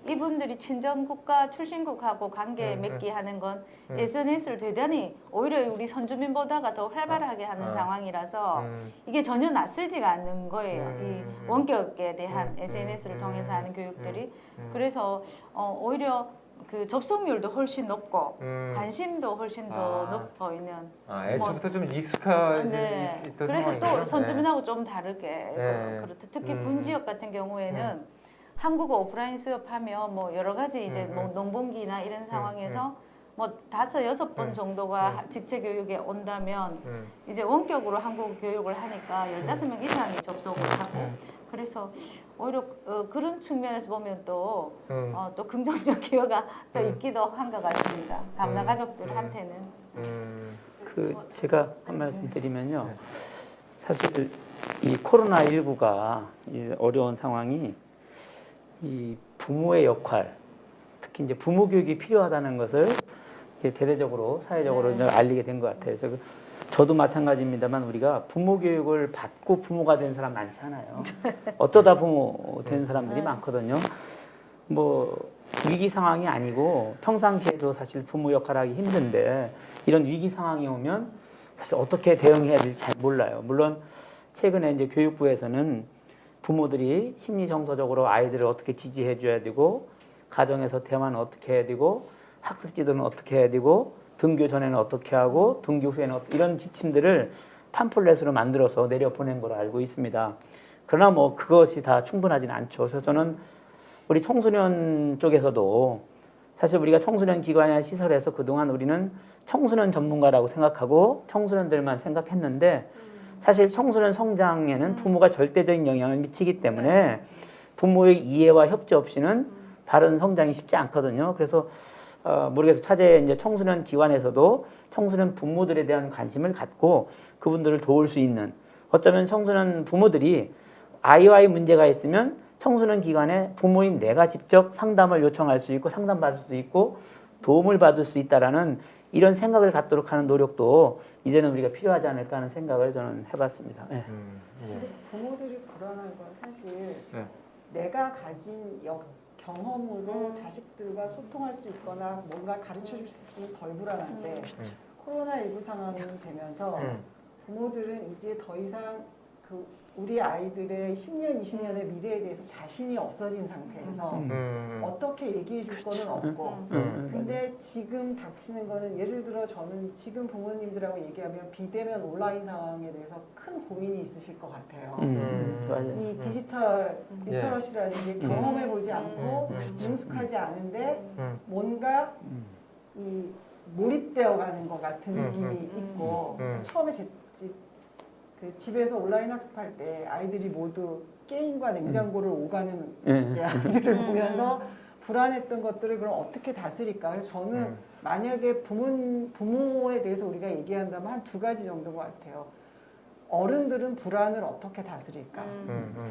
E: 이분들이 친정국가 출신국하고 관계 맺기 하는 건 SNS를 대단히 오히려 우리 선주민보다가 더 활발하게 하는 상황이라서 이게 전혀 낯설지가 않는 거예요. 이 원격에 대한 SNS를 통해서 하는 교육들이. 그래서 오히려 그 접속률도 훨씬 높고 관심도 훨씬 더 높아 있는.
A: 애초부터 좀 익숙해진
E: 네.
A: 있던
E: 그래서
A: 상황이군요.
E: 또 선주민하고 좀 다르게 그렇다. 특히 군 지역 같은 경우에는 한국어 오프라인 수업하면 뭐 여러 가지 이제 뭐 농번기나 이런 상황에서 뭐 5-6번 정도가 직체 교육에 온다면 이제 원격으로 한국어 교육을 하니까 15명 이상이 접속을 하고, 그래서 오히려 그런 측면에서 보면 또 긍정적 기여가 더 있기도 한 것 같습니다. 다문화 가족들한테는.
C: 그 제가 한 말씀 드리면요, 사실 이 코로나19가 어려운 상황이 이 부모의 역할, 특히 이제 부모 교육이 필요하다는 것을 대대적으로 사회적으로 알리게 된 것 같아요. 그래서 저도 마찬가지입니다만 우리가 부모 교육을 받고 부모가 된 사람 많지 않아요. 어쩌다 부모 된 사람들이 많거든요. 뭐 위기 상황이 아니고 평상시에도 사실 부모 역할하기 힘든데 이런 위기 상황이 오면 사실 어떻게 대응해야 될지 잘 몰라요. 물론 최근에 이제 교육부에서는 부모들이 심리 정서적으로 아이들을 어떻게 지지해 줘야 되고, 가정에서 대화는 어떻게 해야 되고, 학습 지도는 어떻게 해야 되고, 등교 전에는 어떻게 하고 등교 후에는 이런 지침들을 팜플렛으로 만들어서 내려보낸 걸로 알고 있습니다. 그러나 뭐 그것이 다 충분하지는 않죠. 그래서 저는 우리 청소년 쪽에서도 사실 우리가 청소년 기관이나 시설에서 그동안 우리는 청소년 전문가라고 생각하고 청소년들만 생각했는데, 사실 청소년 성장에는 부모가 절대적인 영향을 미치기 때문에 부모의 이해와 협조 없이는 바른 성장이 쉽지 않거든요. 그래서 모르겠어요. 차제 이제 청소년 기관에서도 청소년 부모들에 대한 관심을 갖고 그분들을 도울 수 있는, 어쩌면 청소년 부모들이 아이와의 문제가 있으면 청소년 기관에 부모인 내가 직접 상담을 요청할 수 있고 상담받을 수도 있고 도움을 받을 수 있다라는 이런 생각을 갖도록 하는 노력도 이제는 우리가 필요하지 않을까 하는 생각을 저는 해봤습니다. 네.
F: 근데 부모들이 불안한 건 사실
A: 네.
F: 내가 가진 경험으로 자식들과 소통할 수 있거나 뭔가 가르쳐 줄 수 있으면 덜 불안한데 코로나19 상황이 되면서 부모들은 이제 더 이상 그 우리 아이들의 10년, 20년의 미래에 대해서 자신이 없어진 상태에서 어떻게 얘기해 줄 거는 없고 근데 지금 닥치는 거는 예를 들어 저는 지금 부모님들하고 얘기하면 비대면 온라인 상황에 대해서 큰 고민이 있으실 것 같아요. 이 디지털 리터러시라는 게 경험해 보지 않고 능숙하지 않은데 뭔가 이 몰입되어 가는 것 같은 느낌이 있고 처음에 그 집에서 온라인 학습할 때 아이들이 모두 게임과 냉장고를 오가는 이제 아이들을 보면서 불안했던 것들을 그럼 어떻게 다스릴까? 그래서 저는 만약에 부모에 대해서 우리가 얘기한다면 한 두 가지 정도인 것 같아요. 어른들은 불안을 어떻게 다스릴까?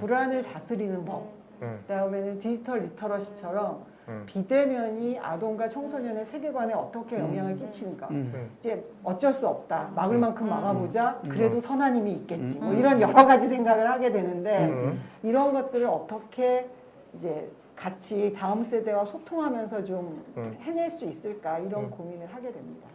F: 불안을 다스리는 법. 그다음에는 디지털 리터러시처럼 비대면이 아동과 청소년의 세계관에 어떻게 영향을 끼치는가. 이제 어쩔 수 없다. 막을 만큼 막아보자. 그래도 선한 힘이 있겠지. 뭐 이런 여러 가지 생각을 하게 되는데 이런 것들을 어떻게 이제 같이 다음 세대와 소통하면서 좀 해낼 수 있을까 이런 고민을 하게 됩니다.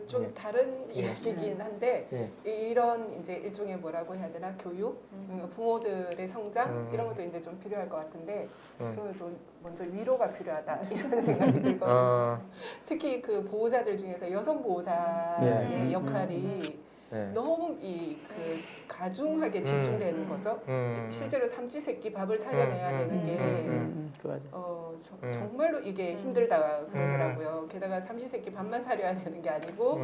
B: 좀 다른 이야기이긴 한데 이런 이제 일종의 뭐라고 해야 되나 교육, 부모들의 성장 이런 것도 이제 좀 필요할 것 같은데 저는 좀 먼저 위로가 필요하다 이런 생각이 들거든요. 특히 그 보호자들 중에서 여성 보호자의 역할이 너무 그 가중하게 집중되는 거죠. 실제로 삼시세끼 밥을 차려내야 되는 게 정말로 이게 힘들다 그러더라고요. 게다가 삼시세끼 밥만 차려야 되는 게 아니고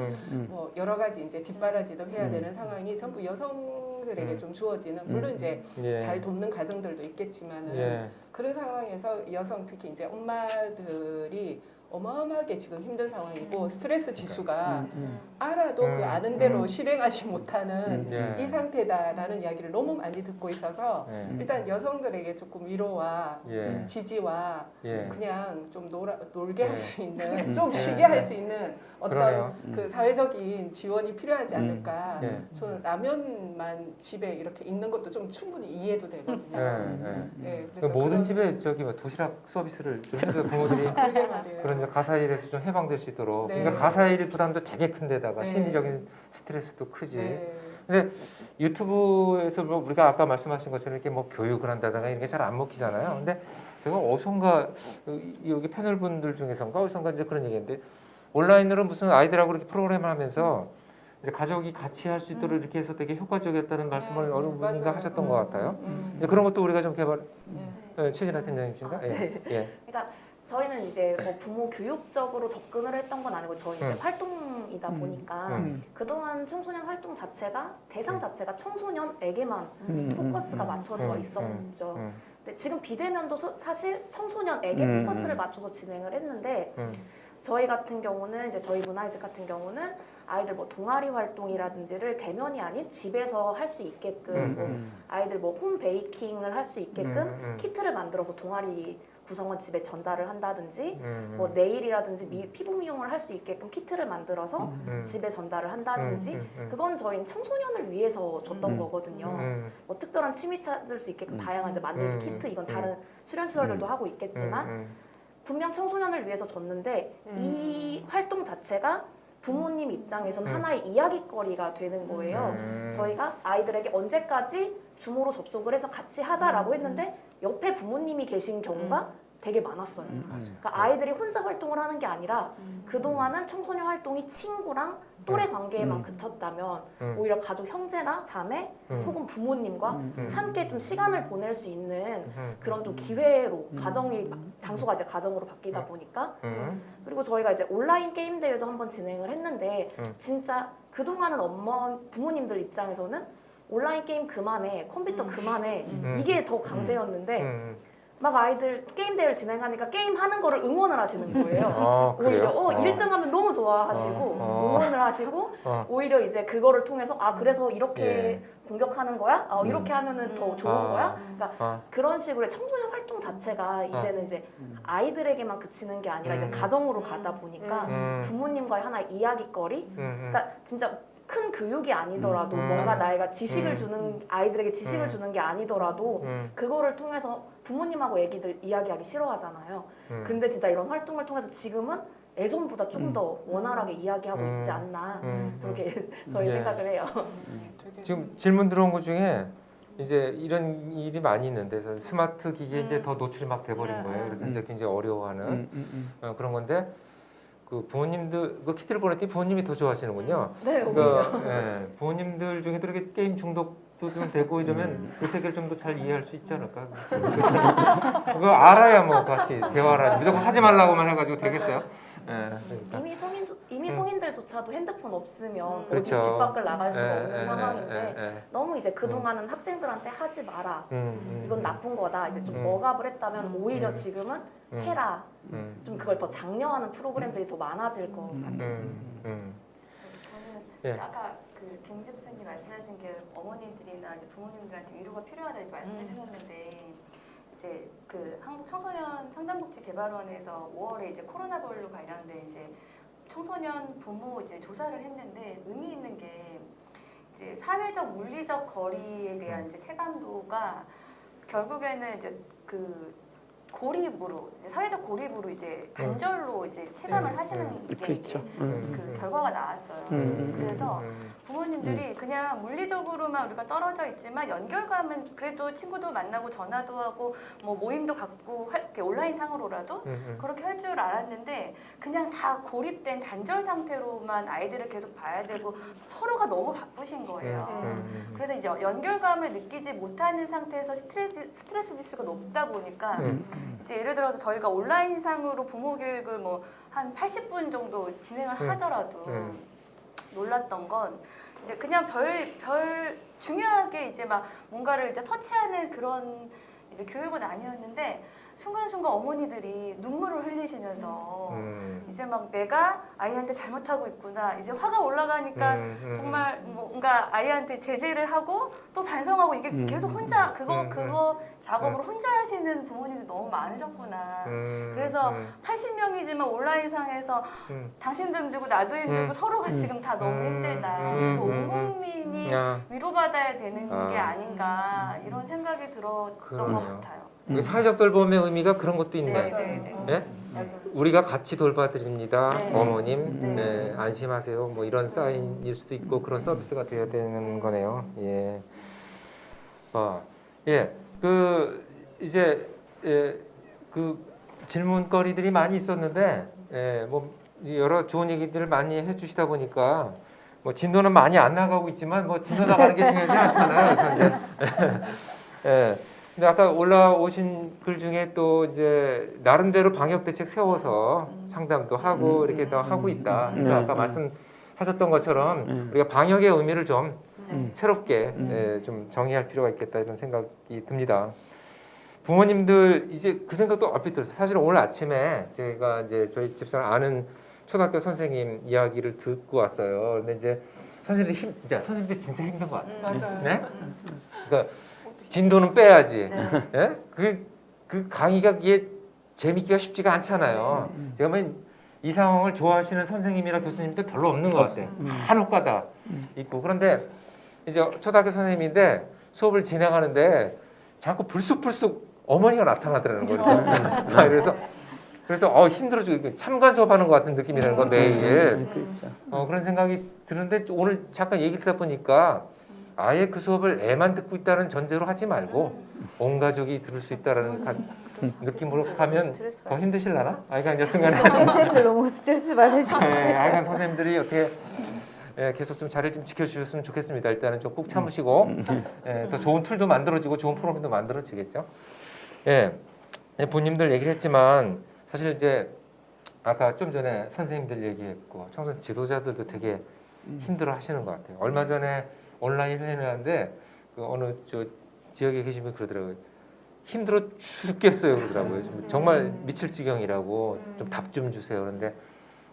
B: 뭐 여러 가지 이제 뒷바라지도 해야 되는 상황이 전부 여성들에게 좀 주어지는 물론 이제 잘 돕는 가정들도 있겠지만은 그런 상황에서 여성 특히 이제 엄마들이 어마어마하게 지금 힘든 상황이고 스트레스 지수가 알아도 그 아는 대로 실행하지 못하는 이 상태다라는 이야기를 너무 많이 듣고 있어서 일단 여성들에게 조금 위로와 지지와 그냥 좀 놀게 할 수 있는 좀 쉬게 할 수 있는 어떤 그 사회적인 지원이 필요하지 않을까. 저는 라면만 집에 이렇게 있는 것도 좀 충분히 이해도 되거든요.
A: 그래서 모든 집에 저기 뭐 도시락 서비스를 좀 해서 부모들이
B: 그러게 말이에요.
A: 그런 가사일에서 좀 해방될 수 있도록.
B: 네.
A: 그러니까 가사일 부담도 되게 큰데다가
B: 네.
A: 심리적인 스트레스도 크지.
B: 네.
A: 근데 유튜브에서 뭐 우리가 아까 말씀하신 것처럼 이렇게 뭐 교육을 한다든가 이런 게 잘 안 먹히잖아요. 근데 제가 어선가 여기 패널 분들 중에선가 어선가 이제 그런 얘기했는데 온라인으로 무슨 아이들하고 이렇게 프로그램을 하면서 이제 가족이 같이 할 수 있도록 이렇게 해서 되게 효과적이었다는 말씀을 어느 분인가
B: 맞아요.
A: 하셨던 것 같아요. 이제 그런 것도 우리가 좀 개발. 최진아 팀장님이신가?
D: 그러니까 저희는 이제 뭐 부모 교육적으로 접근을 했던 건 아니고 저희 이제 활동이다 보니까 그동안 청소년 활동 자체가 대상 자체가 청소년에게만 포커스가 맞춰져 있었죠. 근데 지금 비대면도 사실 청소년에게 포커스를 맞춰서 진행을 했는데 저희 같은 경우는 이제 저희 문화예술 같은 경우는 아이들 뭐 동아리 활동이라든지를 대면이 아닌 집에서 할 수 있게끔 뭐 아이들 뭐 홈 베이킹을 할 수 있게끔 키트를 만들어서 동아리 구성원 집에 전달을 한다든지 뭐 네일이라든지 피부 미용을 할 수 있게끔 키트를 만들어서 집에 전달을 한다든지 그건 저희는 청소년을 위해서 줬던 거거든요. 뭐 특별한 취미 찾을 수 있게끔 다양한 이제 만들기 키트 이건 다른 수련시설들도 하고 있겠지만 분명 청소년을 위해서 줬는데 이 활동 자체가 부모님 입장에선 하나의 이야기거리가 되는 거예요. 저희가 아이들에게 언제까지 줌으로 접속을 해서 같이 하자라고 했는데 옆에 부모님이 계신 경우가 되게 많았어요. 그러니까 아이들이 혼자 활동을 하는 게 아니라 그동안은 청소년 활동이 친구랑 또래 관계에만 그쳤다면 오히려 가족 형제나 자매 혹은 부모님과 함께 좀 시간을 보낼 수 있는 그런 좀 기회로 가정이 장소가 이제 가정으로 바뀌다 보니까 그리고 저희가 이제 온라인 게임 대회도 한번 진행을 했는데 진짜 그동안은 부모님들 입장에서는 온라인 게임 그만해 컴퓨터 그만해 이게 더 강세였는데
H: 막 아이들 게임 대회를 진행하니까 게임 하는 거를 응원을 하시는 거예요.
A: 그래요?
H: 오히려 1등 하면 너무 좋아하시고 응원을 하시고 오히려 이제 그거를 통해서 그래서 이렇게 공격하는 거야? 이렇게 하면은 더 좋은 거야? 그러니까 그런 식으로 청소년 활동 자체가 이제는 이제 아이들에게만 그치는 게 아니라 이제 가정으로 가다 보니까 부모님과의 하나의 이야깃거리? 그러니까 진짜 큰 교육이 아니더라도 뭔가 나이가 지식을 주는 아이들에게 지식을 주는 게 아니더라도 그거를 통해서 부모님하고 애기들 이야기하기 싫어하잖아요. 근데 진짜 이런 활동을 통해서 지금은 예전보다 조금 더 원활하게 이야기하고 있지 않나 그렇게 저희 생각을 해요.
A: 지금 질문 들어온 것 중에 이제 이런 일이 많이 있는데 스마트 기기에 이제 더 노출이 막 돼버린 거예요. 그래서 이제 굉장히 어려워하는 그런 건데 그 부모님들 그 키트를 보냈더니 부모님이 더 좋아하시는군요.
H: 네, 오히려.
A: 부모님들 중에도 이렇게 게임 중독도 좀 되고 이러면 그 세계를 좀 더 잘 이해할 수 있지 않을까? 그거 알아야 뭐 같이 대화를 무조건 하지 말라고만 해가지고 되겠어요? 그러니까.
H: 이미 성인들조차도 핸드폰 없으면
A: 그렇죠.
H: 어디 집 밖을 나갈 수가 없는 상황인데 너무 이제 그동안은 학생들한테 하지 마라 이건 나쁜 거다 이제 좀 억압을 했다면 오히려 지금은 해라 좀 그걸 더 장려하는 프로그램들이 더 많아질 것 같아요.
D: 저는 아까 그 김 대표님 말씀하신 게 어머니들이나 이제 부모님들한테 위로가 필요하다 이렇게 말씀해 주셨는데 이제 그 한국 청소년 상담복지 개발원에서 5월에 이제 코로나19로 관련된 이제 청소년 부모 이제 조사를 했는데 의미 있는 게 이제 사회적 물리적 거리에 대한 이제 체감도가 결국에는 이제 그 고립으로 이제 사회적 고립으로 이제 단절로 이제 체감을 하시는 게
C: 그렇죠.
D: 그 결과가 나왔어요. 그래서 부모님들이 그냥 물리적으로만 우리가 떨어져 있지만 연결감은 그래도 친구도 만나고 전화도 하고 뭐 모임도 갖고 이렇게 온라인 상으로라도 그렇게 할 줄 알았는데 그냥 다 고립된 단절 상태로만 아이들을 계속 봐야 되고 서로가 너무 바쁘신 거예요. 그래서 이제 연결감을 느끼지 못하는 상태에서 스트레스 지수가 높다 보니까 이제 예를 들어서 저희가 온라인상으로 부모 교육을 뭐 한 80분 정도 진행을 하더라도 놀랐던 건 이제 그냥 별 중요하게 이제 막 뭔가를 이제 터치하는 그런 이제 교육은 아니었는데 순간순간 어머니들이 눈물을 흘리시면서 이제 막 내가 아이한테 잘못하고 있구나 이제 화가 올라가니까 정말 뭔가 아이한테 제재를 하고 또 반성하고 이게 계속 혼자 그거 작업을 혼자 하시는 부모님들 너무 많으셨구나. 그래서 80명이지만 온라인상에서 당신도 힘들고 나도 힘들고 서로가 지금 다 너무 힘들다. 그래서 온 국민이 위로받아야 되는 게 아닌가 이런 생각이 들었던 것 같아요.
A: 사회적 돌봄의 의미가 그런 것도 있네.
H: 네?
A: 우리가 같이 돌봐드립니다.
H: 네.
A: 어머님
H: 네.
A: 안심하세요. 뭐 이런 사인일 수도 있고 그런 서비스가 되어야 되는 거네요. 예. 그 이제 그 질문거리들이 많이 있었는데 뭐 여러 좋은 얘기들을 많이 해주시다 보니까 뭐 진도는 많이 안 나가고 있지만 뭐 진도 나가는 게 중요하지 않잖아요. 그래서 이제 근데 아까 올라오신 글 중에 또 이제 나름대로 방역 대책 세워서 상담도 하고 이렇게 더 하고 있다. 그래서 아까 말씀하셨던 것처럼 우리가 방역의 의미를 좀 새롭게 좀 정의할 필요가 있겠다 이런 생각이 듭니다. 부모님들 이제 그 생각도 얼핏 들었어요. 사실 오늘 아침에 제가 이제 저희 집사람 아는 초등학교 선생님 이야기를 듣고 왔어요. 근데 이제 선생님들 진짜 힘든 것 같아요.
B: 맞아요.
A: 네? 그러니까 진도는 빼야지. 예? 그 강의가 이게 재밌기가 쉽지가 않잖아요. 제가 보면 이 상황을 좋아하시는 선생님이나 교수님들 별로 없는 것 같아요. 다 효과다 있고. 그런데 이제 초등학교 선생님인데 수업을 진행하는데 자꾸 불쑥불쑥 어머니가 나타나더라는 거예요. 그래서 힘들어 죽겠고 참관 수업하는 것 같은 느낌이라는 거 매일. 그런 생각이 드는데 오늘 잠깐 얘기 듣다 보니까 아예 그 수업을 애만 듣고 있다는 전제로 하지 말고 온 가족이 들을 수 있다는 느낌으로 하면 더 힘드실라나? 아이가 여튼간에
E: 선생님들 너무 스트레스 받으시지.
A: 아이가 선생님들이 어떻게 계속 좀 자리를 좀 지켜주셨으면 좋겠습니다. 일단은 좀 꾹 참으시고 더 좋은 툴도 만들어지고 좋은 프로그램도 만들어지겠죠. 본인들 얘기를 했지만 사실 이제 아까 좀 전에 선생님들 얘기했고 청소년 지도자들도 되게 힘들어하시는 것 같아요. 얼마 전에 온라인 회의를 하는데 그 어느 저 지역에 계신 분 그러더라고요. 힘들어 죽겠어요 그러더라고요. 정말 미칠 지경이라고 좀 답 좀 주세요. 그런데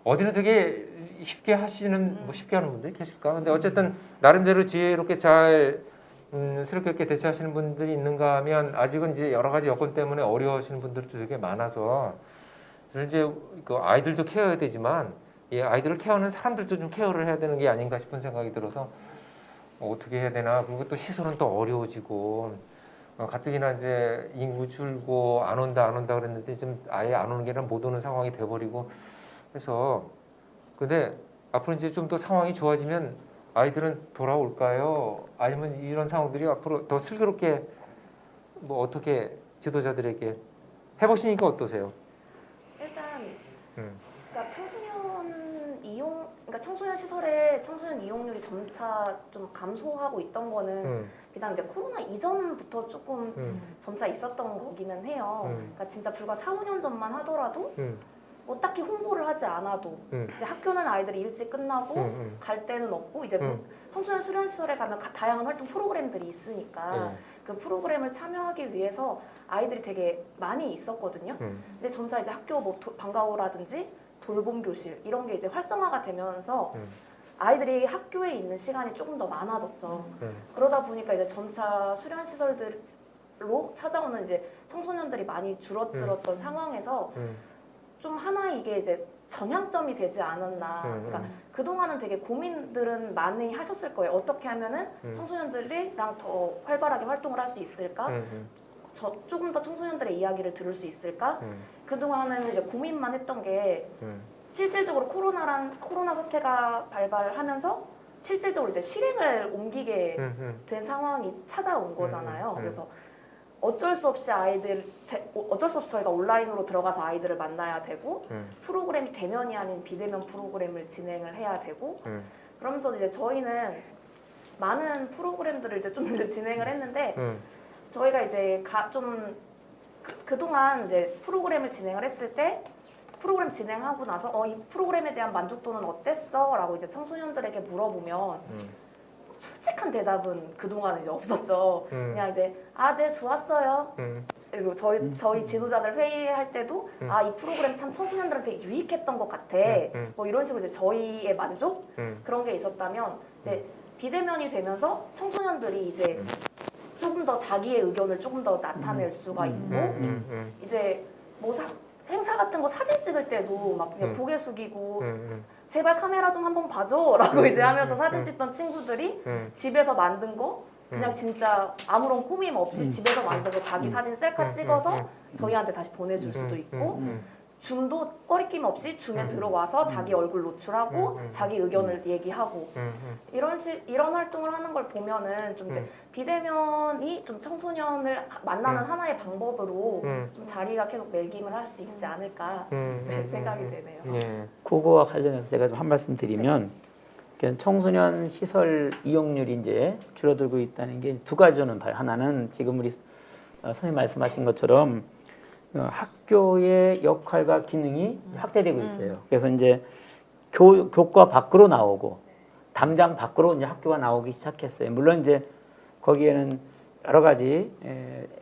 A: 어디는 되게 쉽게 하시는 뭐 쉽게 하는 분들이 계실까? 근데 어쨌든 나름대로 지혜롭게 잘 스럽게 대처하시는 분들이 있는가 하면 아직은 이제 여러 가지 여건 때문에 어려워하시는 분들도 되게 많아서 이제 그 아이들도 케어해야 되지만 이 아이들을 케어하는 사람들도 좀 케어를 해야 되는 게 아닌가 싶은 생각이 들어서 어떻게 해야 되나. 그리고 또 시설은 또 어려워지고 가뜩이나 이제 인구 줄고 안 온다 그랬는데 지금 아예 안 오는 게 아니라 못 오는 상황이 돼버리고 해서 근데 앞으로 이제 좀 더 상황이 좋아지면 아이들은 돌아올까요? 아니면 이런 상황들이 앞으로 더 슬기롭게 뭐 어떻게 지도자들에게 해보시니까 어떠세요?
H: 일단 그러니까 청소년 시설의 청소년 이용률이 점차 좀 감소하고 있던 거는 그냥 이제 코로나 이전부터 조금 점차 있었던 거기는 해요. 그러니까 진짜 불과 4, 5년 전만 하더라도 뭐 딱히 홍보를 하지 않아도 이제 학교는 아이들이 일찍 끝나고 갈 데는 없고 이제 청소년 수련 시설에 가면 다양한 활동 프로그램들이 있으니까 그 프로그램을 참여하기 위해서 아이들이 되게 많이 있었거든요. 근데 점차 이제 학교 뭐 방과후라든지 돌봄 교실 이런 게 이제 활성화가 되면서 아이들이 학교에 있는 시간이 조금 더 많아졌죠. 그러다 보니까 이제 점차 수련 시설들로 찾아오는 이제 청소년들이 많이 줄어들었던 상황에서 좀 하나 이게 이제 전향점이 되지 않았나. 그러니까 그동안은 되게 고민들은 많이 하셨을 거예요. 어떻게 하면은 청소년들이랑 더 활발하게 활동을 할 수 있을까? 조금 더 청소년들의 이야기를 들을 수 있을까? 그동안은 이제 고민만 했던 게 실질적으로 코로나 사태가 발발하면서 실질적으로 이제 실행을 옮기게 된 상황이 찾아온 거잖아요. 그래서 어쩔 수 없이 저희가 온라인으로 들어가서 아이들을 만나야 되고 프로그램이 대면이 아닌 비대면 프로그램을 진행을 해야 되고 그러면서 이제 저희는 많은 프로그램들을 이제 좀 진행을 했는데 저희가 이제 그동안 이제 프로그램을 진행을 했을 때 프로그램 진행하고 나서 이 프로그램에 대한 만족도는 어땠어? 라고 이제 청소년들에게 물어보면 솔직한 대답은 그동안은 이제 없었죠. 그냥 이제 네 좋았어요. 그리고 저희 지도자들 회의할 때도 이 프로그램 참 청소년들한테 유익했던 것 같아. 뭐 이런 식으로 이제 저희의 만족 그런 게 있었다면 이제 비대면이 되면서 청소년들이 이제 조금 더 자기의 의견을 조금 더 나타낼 수가 있고 이제 뭐 행사 같은 거 사진 찍을 때도 막 그냥 고개 숙이고 제발 카메라 좀 한번 봐줘 라고 이제 하면서 사진 찍던 친구들이 집에서 만든 거 그냥 진짜 아무런 꾸밈 없이 집에서 만든 거 자기 사진 셀카 찍어서 저희한테 다시 보내줄 수도 있고 줌도 꺼리낌 없이 줌에 들어와서 자기 얼굴 노출하고 자기 의견을 얘기하고 이런 활동을 하는 걸 보면은 좀 이제 비대면이 좀 청소년을 만나는 하나의 방법으로 좀 자리가 계속 매김을 할 수 있지 않을까 생각이 되네요.
A: 예.
C: 그거와 관련해서 제가 좀 한 말씀 드리면 청소년 시설 이용률이 이제 줄어들고 있다는 게 두 가지 저는 봐요. 하나는 지금 우리 선생님 말씀하신 것처럼 학교의 역할과 기능이 확대되고 있어요. 그래서 이제 교과 밖으로 나오고 담장 밖으로 이제 학교가 나오기 시작했어요. 물론 이제 거기에는 여러 가지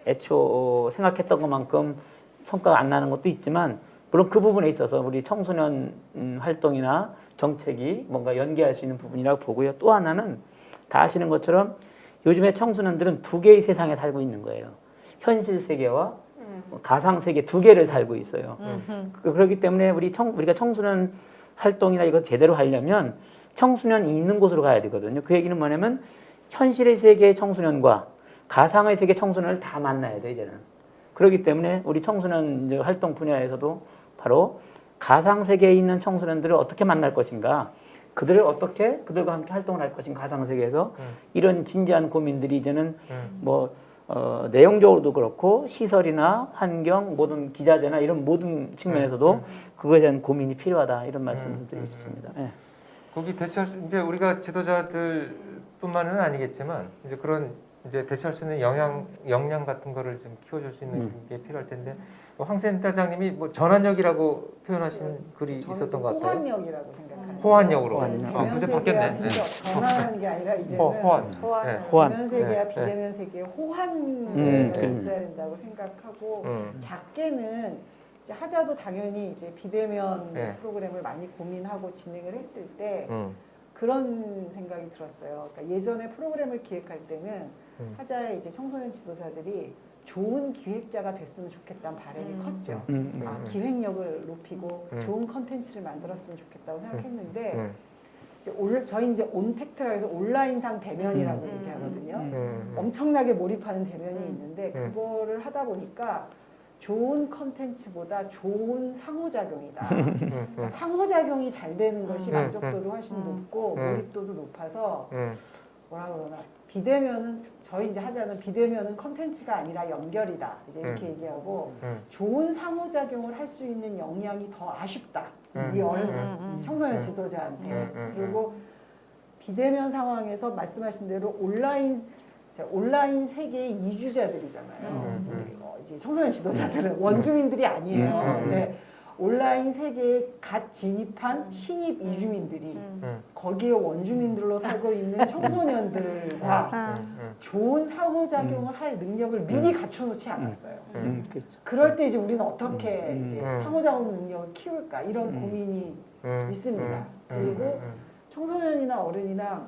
C: 애초 생각했던 것만큼 성과가 안 나는 것도 있지만 물론 그 부분에 있어서 우리 청소년 활동이나 정책이 뭔가 연계할 수 있는 부분이라고 보고요. 또 하나는 다 아시는 것처럼 요즘에 청소년들은 두 개의 세상에 살고 있는 거예요. 현실 세계와 가상 세계 두 개를 살고 있어요. 그렇기 때문에 우리가 청소년 활동이나 이거 제대로 하려면 청소년이 있는 곳으로 가야 되거든요. 그 얘기는 뭐냐면 현실의 세계의 청소년과 가상의 세계 청소년을 다 만나야 돼 이제는. 그렇기 때문에 우리 청소년 활동 분야에서도 바로 가상 세계에 있는 청소년들을 어떻게 만날 것인가, 그들과 함께 활동을 할 것인가 가상 세계에서 이런 진지한 고민들이 이제는 내용적으로도 그렇고 시설이나 환경, 모든 기자재나 이런 모든 측면에서도 그거에 대한 고민이 필요하다 이런 말씀을 드리고 싶습니다. 네.
A: 거기 이제 우리가 지도자들뿐만은 아니겠지만 이제 그런 이제 대처할 수 있는 역량 같은 거를 좀 키워줄 수 있는 게 필요할 텐데 황 센터장님이 뭐 전환력이라고 표현하신 글이 있었던 것 같아요.
F: 호환력이라고 생각하는.
A: 호환역으로.
F: 대면
A: 그제
F: 세계와
A: 바뀌었네.
F: 비교, 전환하는 게 아니라 이제는
A: 호환.
D: 호환.
A: 네.
C: 호환.
F: 대면 세계와
A: 네.
F: 비대면 세계의 호환이
C: 그래.
F: 있어야 된다고 생각하고
A: 음.
F: 작게는 이제 하자도 당연히 이제 비대면
A: 네.
F: 프로그램을 많이 고민하고 진행을 했을 때
A: 음.
F: 그런 생각이 들었어요. 그러니까 예전에 프로그램을 기획할 때는
A: 음.
F: 하자의 이제 청소년 지도사들이 좋은 기획자가 됐으면 좋겠다는 바람이 컸죠. 기획력을 높이고 좋은 컨텐츠를 만들었으면 좋겠다고 생각했는데 이제 저희 이제 온택트라 해서 온라인상 대면이라고 얘기하거든요. 엄청나게 몰입하는 대면이 있는데 그거를 하다 보니까 좋은 컨텐츠보다 좋은 상호작용이다. 그러니까 상호작용이 잘 되는 것이 만족도도 훨씬 높고 몰입도도 높아서 뭐라 그러나 비대면은 저희 이제 하자는 비대면은 컨텐츠가 아니라 연결이다. 이제 이렇게 얘기하고 좋은 상호작용을 할 수 있는 역량이 더 아쉽다. 우리 청소년 지도자한테. 그리고 비대면 상황에서 말씀하신 대로 온라인 세계의 이주자들이잖아요. 이제 청소년 지도자들은 원주민들이 아니에요. 네. 온라인 세계에 갓 진입한 신입 이주민들이 거기에 원주민들로 살고 있는 청소년들과 좋은 상호작용을 할 능력을 미리 갖춰놓지 않았어요.
C: 그렇죠.
F: 그럴 때 이제 우리는 어떻게 이제 상호작용 능력을 키울까 이런 고민이 있습니다. 그리고 청소년이나 어른이나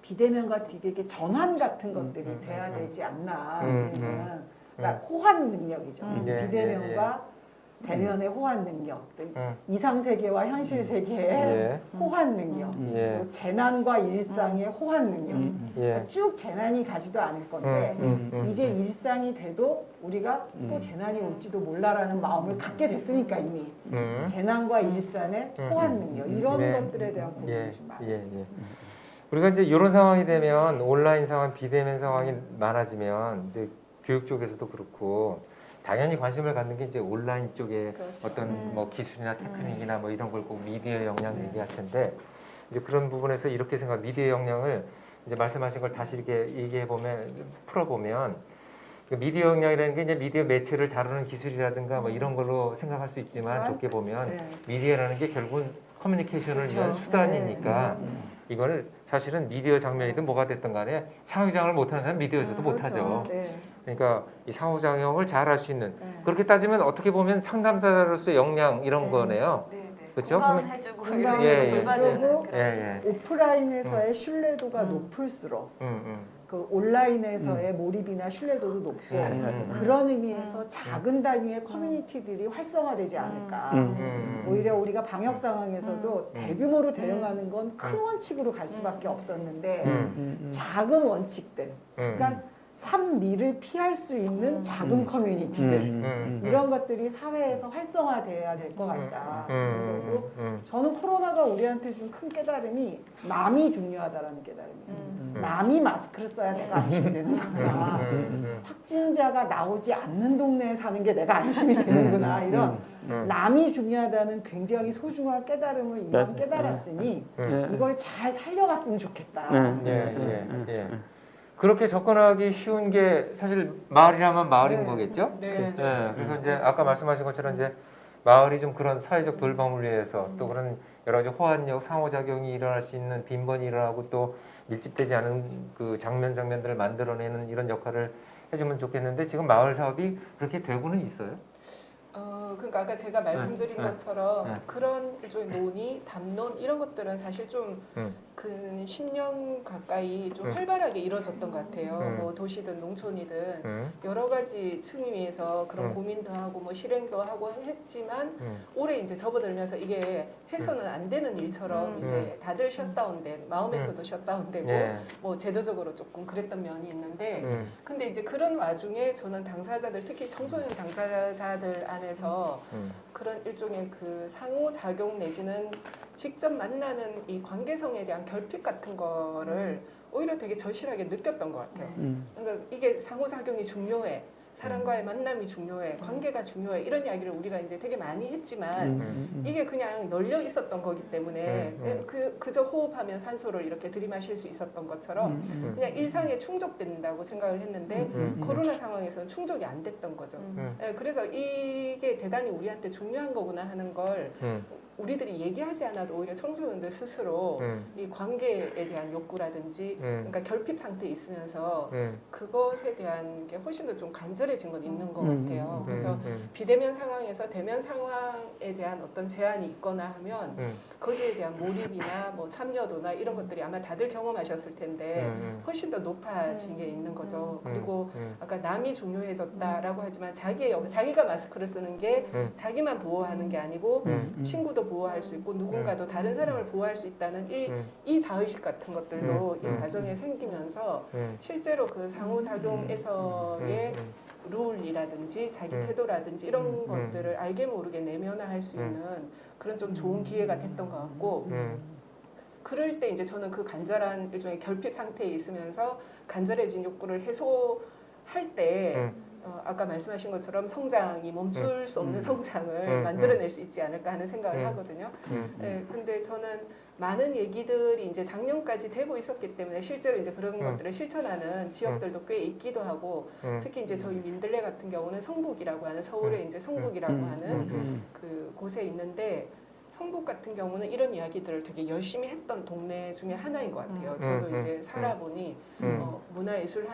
F: 비대면과 되게 전환 같은 것들이 돼야 되지 않나 이제는. 그러니까 호환 능력이죠. 비대면과 대면의 호환 능력, 이상 세계와 현실 세계의 호환 능력, 그리고 재난과 일상의 호환 능력. 그러니까 쭉 재난이 가지도 않을 건데 이제 일상이 돼도 우리가 또 재난이 올지도 몰라라는 마음을 갖게 됐으니까 이미 재난과 일상의 호환 능력 이런 것들에 대한 고민이 좀 많아요.
A: 우리가 이제 이런 상황이 되면 온라인 상황, 비대면 상황이 많아지면 이제 교육 쪽에서도 그렇고. 당연히 관심을 갖는 게 이제 온라인 쪽에
B: 그렇죠.
A: 어떤 뭐 기술이나 테크닉이나 뭐 이런 걸 꼭 미디어 역량 얘기할 텐데 이제 그런 부분에서 이렇게 미디어 역량을 이제 말씀하신 걸 다시 이렇게 얘기해 보면 풀어보면 미디어 역량이라는 게 이제 미디어 매체를 다루는 기술이라든가 뭐 이런 걸로 생각할 수 있지만 좋게 보면 미디어라는 게 결국은 커뮤니케이션을 위한 수단이니까 이거를 사실은 미디어 장면이든 뭐가 됐든 간에 상호작용을 못하는 사람은 미디어에서도 못하죠. 그러니까 이 상호작용을 잘 할 수 있는 그렇게 따지면 어떻게 보면 상담사로서의 역량 이런 거네요. 그렇죠?
D: 공감해주고
F: 그리고
D: 돌봐주는
F: 오프라인에서의 신뢰도가 높을수록 그 온라인에서의 몰입이나 신뢰도도 높고 그런 의미에서 작은 단위의 커뮤니티들이 활성화되지 않을까. 오히려 우리가 방역 상황에서도 대규모로 대응하는 건 큰 원칙으로 갈 수밖에 없었는데 작은 원칙들, 그러니까 산미를 피할 수 있는 작은 커뮤니티들 이런 것들이 사회에서 활성화돼야 될 것 같다. 그리고 저는 코로나가 우리한테 준 큰 깨달음이 남이 중요하다라는 깨달음이에요. 남이 마스크를 써야 내가 안심이 되는 거구나. 확진자가 나오지 않는 동네에 사는 게 내가 안심이 되는구나. 이런 남이 중요하다는 굉장히 소중한 깨달음을 이만 깨달았으니 이걸 잘 살려갔으면 좋겠다.
A: 그렇게 접근하기 쉬운 게 사실 마을이라면 마을인 거겠죠? 그래서 이제 아까 말씀하신 것처럼 이제 마을이 좀 그런 사회적 돌봄을 위해서 또 그런 여러 가지 호환력, 상호작용이 일어날 수 있는 빈번히 일어나고 또 밀집되지 않은 그 장면들을 만들어내는 이런 역할을 해주면 좋겠는데 지금 마을 사업이 그렇게 되고는 있어요?
B: 그러니까 아까 제가 말씀드린 것처럼 그런 일종의 논의, 담론 이런 것들은 사실 좀 근 10년 가까이 좀 활발하게 이루어졌던 것 같아요. 뭐 도시든 농촌이든 여러 가지 측면에서 그런 고민도 하고 뭐 실행도 하고 했지만 올해 이제 접어들면서 이게 해서는 안 되는 일처럼 이제 다들 셧다운된 마음에서도 셧다운되고 뭐 제도적으로 조금 그랬던 면이 있는데 근데 이제 그런 와중에 저는 당사자들 특히 청소년 당사자들 안에서 그런 일종의 그 상호작용 내지는 직접 만나는 이 관계성에 대한 결핍 같은 거를 오히려 되게 절실하게 느꼈던 것 같아요. 그러니까 이게 상호작용이 중요해. 사람과의 만남이 중요해, 관계가 중요해 이런 이야기를 우리가 이제 되게 많이 했지만 이게 그냥 널려 있었던 거기 때문에 그저 호흡하면 산소를 이렇게 들이마실 수 있었던 것처럼 그냥 일상에 충족된다고 생각을 했는데 코로나 상황에서는 충족이 안 됐던 거죠. 예, 그래서 이게 대단히 우리한테 중요한 거구나 하는 걸 우리들이 얘기하지 않아도 오히려 청소년들 스스로 이 관계에 대한 욕구라든지 그러니까 결핍 상태에 있으면서 그것에 대한 게 훨씬 더 좀 간절해진 건 있는 것 같아요. 그래서 비대면 상황에서 대면 상황에 대한 어떤 제한이 있거나 하면 거기에 대한 몰입이나 뭐 참여도나 이런 것들이 아마 다들 경험하셨을 텐데 훨씬 더 높아진 게 있는 거죠. 그리고 아까 남이 중요해졌다라고 하지만 자기가 마스크를 쓰는 게 자기만 보호하는 게 아니고 친구도 보호할 수 있고 누군가도 다른 사람을 보호할 수 있다는 이 자의식 같은 것들도 이 과정에 생기면서 실제로 그 상호작용에서의 룰이라든지 자기 태도라든지 이런 것들을 알게 모르게 내면화할 수 있는 그런 좀 좋은 기회가 됐던 것 같고 그럴 때 이제 저는 그 간절한 일종의 결핍 상태에 있으면서 간절해진 욕구를 해소할 때 아까 말씀하신 것처럼 성장이 멈출 수 없는 성장을 만들어낼 수 있지 않을까 하는 생각을 하거든요. 네, 근데 저는 많은 얘기들이 이제 작년까지 되고 있었기 때문에 실제로 이제 그런 것들을 실천하는 지역들도 꽤 있기도 하고 특히 이제 저희 민들레 같은 경우는 성북이라고 하는 서울의 이제 성북이라고 하는 그 곳에 있는데 성북 같은 경우는 이런 이야기들을 되게 열심히 했던 동네 중에 하나인 것 같아요. 저도 이제 살아보니 문화예술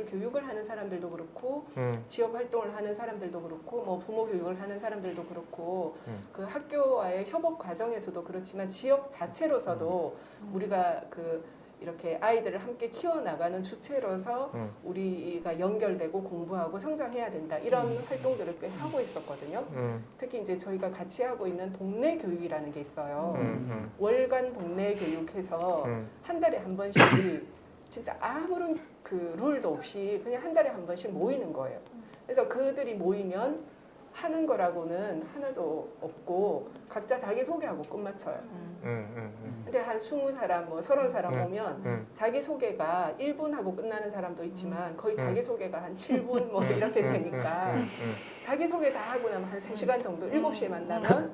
B: 교육을 하는 사람들도 그렇고 지역 활동을 하는 사람들도 그렇고 뭐 부모 교육을 하는 사람들도 그렇고 그 학교와의 협업 과정에서도 그렇지만 지역 자체로서도 우리가 그 이렇게 아이들을 함께 키워나가는 주체로서 우리가 연결되고 공부하고 성장해야 된다 이런 활동들을 꽤 하고 있었거든요. 특히 이제 저희가 같이 하고 있는 동네 교육이라는 게 있어요. 월간 동네 교육해서 한 달에 한 번씩 진짜 아무런 그 룰도 없이 그냥 한 달에 한 번씩 모이는 거예요. 그래서 그들이 모이면 하는 거라고는 하나도 없고 각자 자기 소개하고 끝마쳐요. 근데 한 20사람, 뭐 30사람 오면 자기 소개가 1분 하고 끝나는 사람도 있지만 거의 자기 소개가 한 7분 뭐 이렇게 되니까 자기 소개 다 하고 나면 한 3시간 정도 7시에 만나면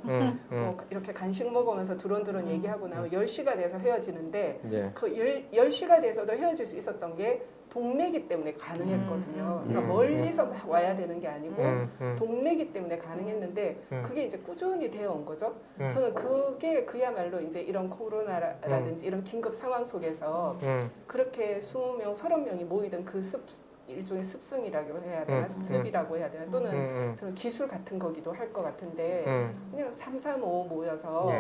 B: 뭐 이렇게 간식 먹으면서 두런두런 얘기하고 나면 10시가 돼서 헤어지는데 그 10시가 돼서도 헤어질 수 있었던 게 동네기 때문에 가능했거든요. 그러니까 멀리서 막 와야 되는 게 아니고 동네기 때문에 가능했는데 그게 이제 꾸준히 되어 온 거죠. 저는 그게 그야말로 이제 이런 코로나라든지 이런 긴급 상황 속에서 그렇게 20명, 30명이 모이던 그 일종의 습성이라고 해야 되나 습이라고 해야 되나 또는 저는 기술 같은 거기도 할 것 같은데 그냥 3, 3, 5 모여서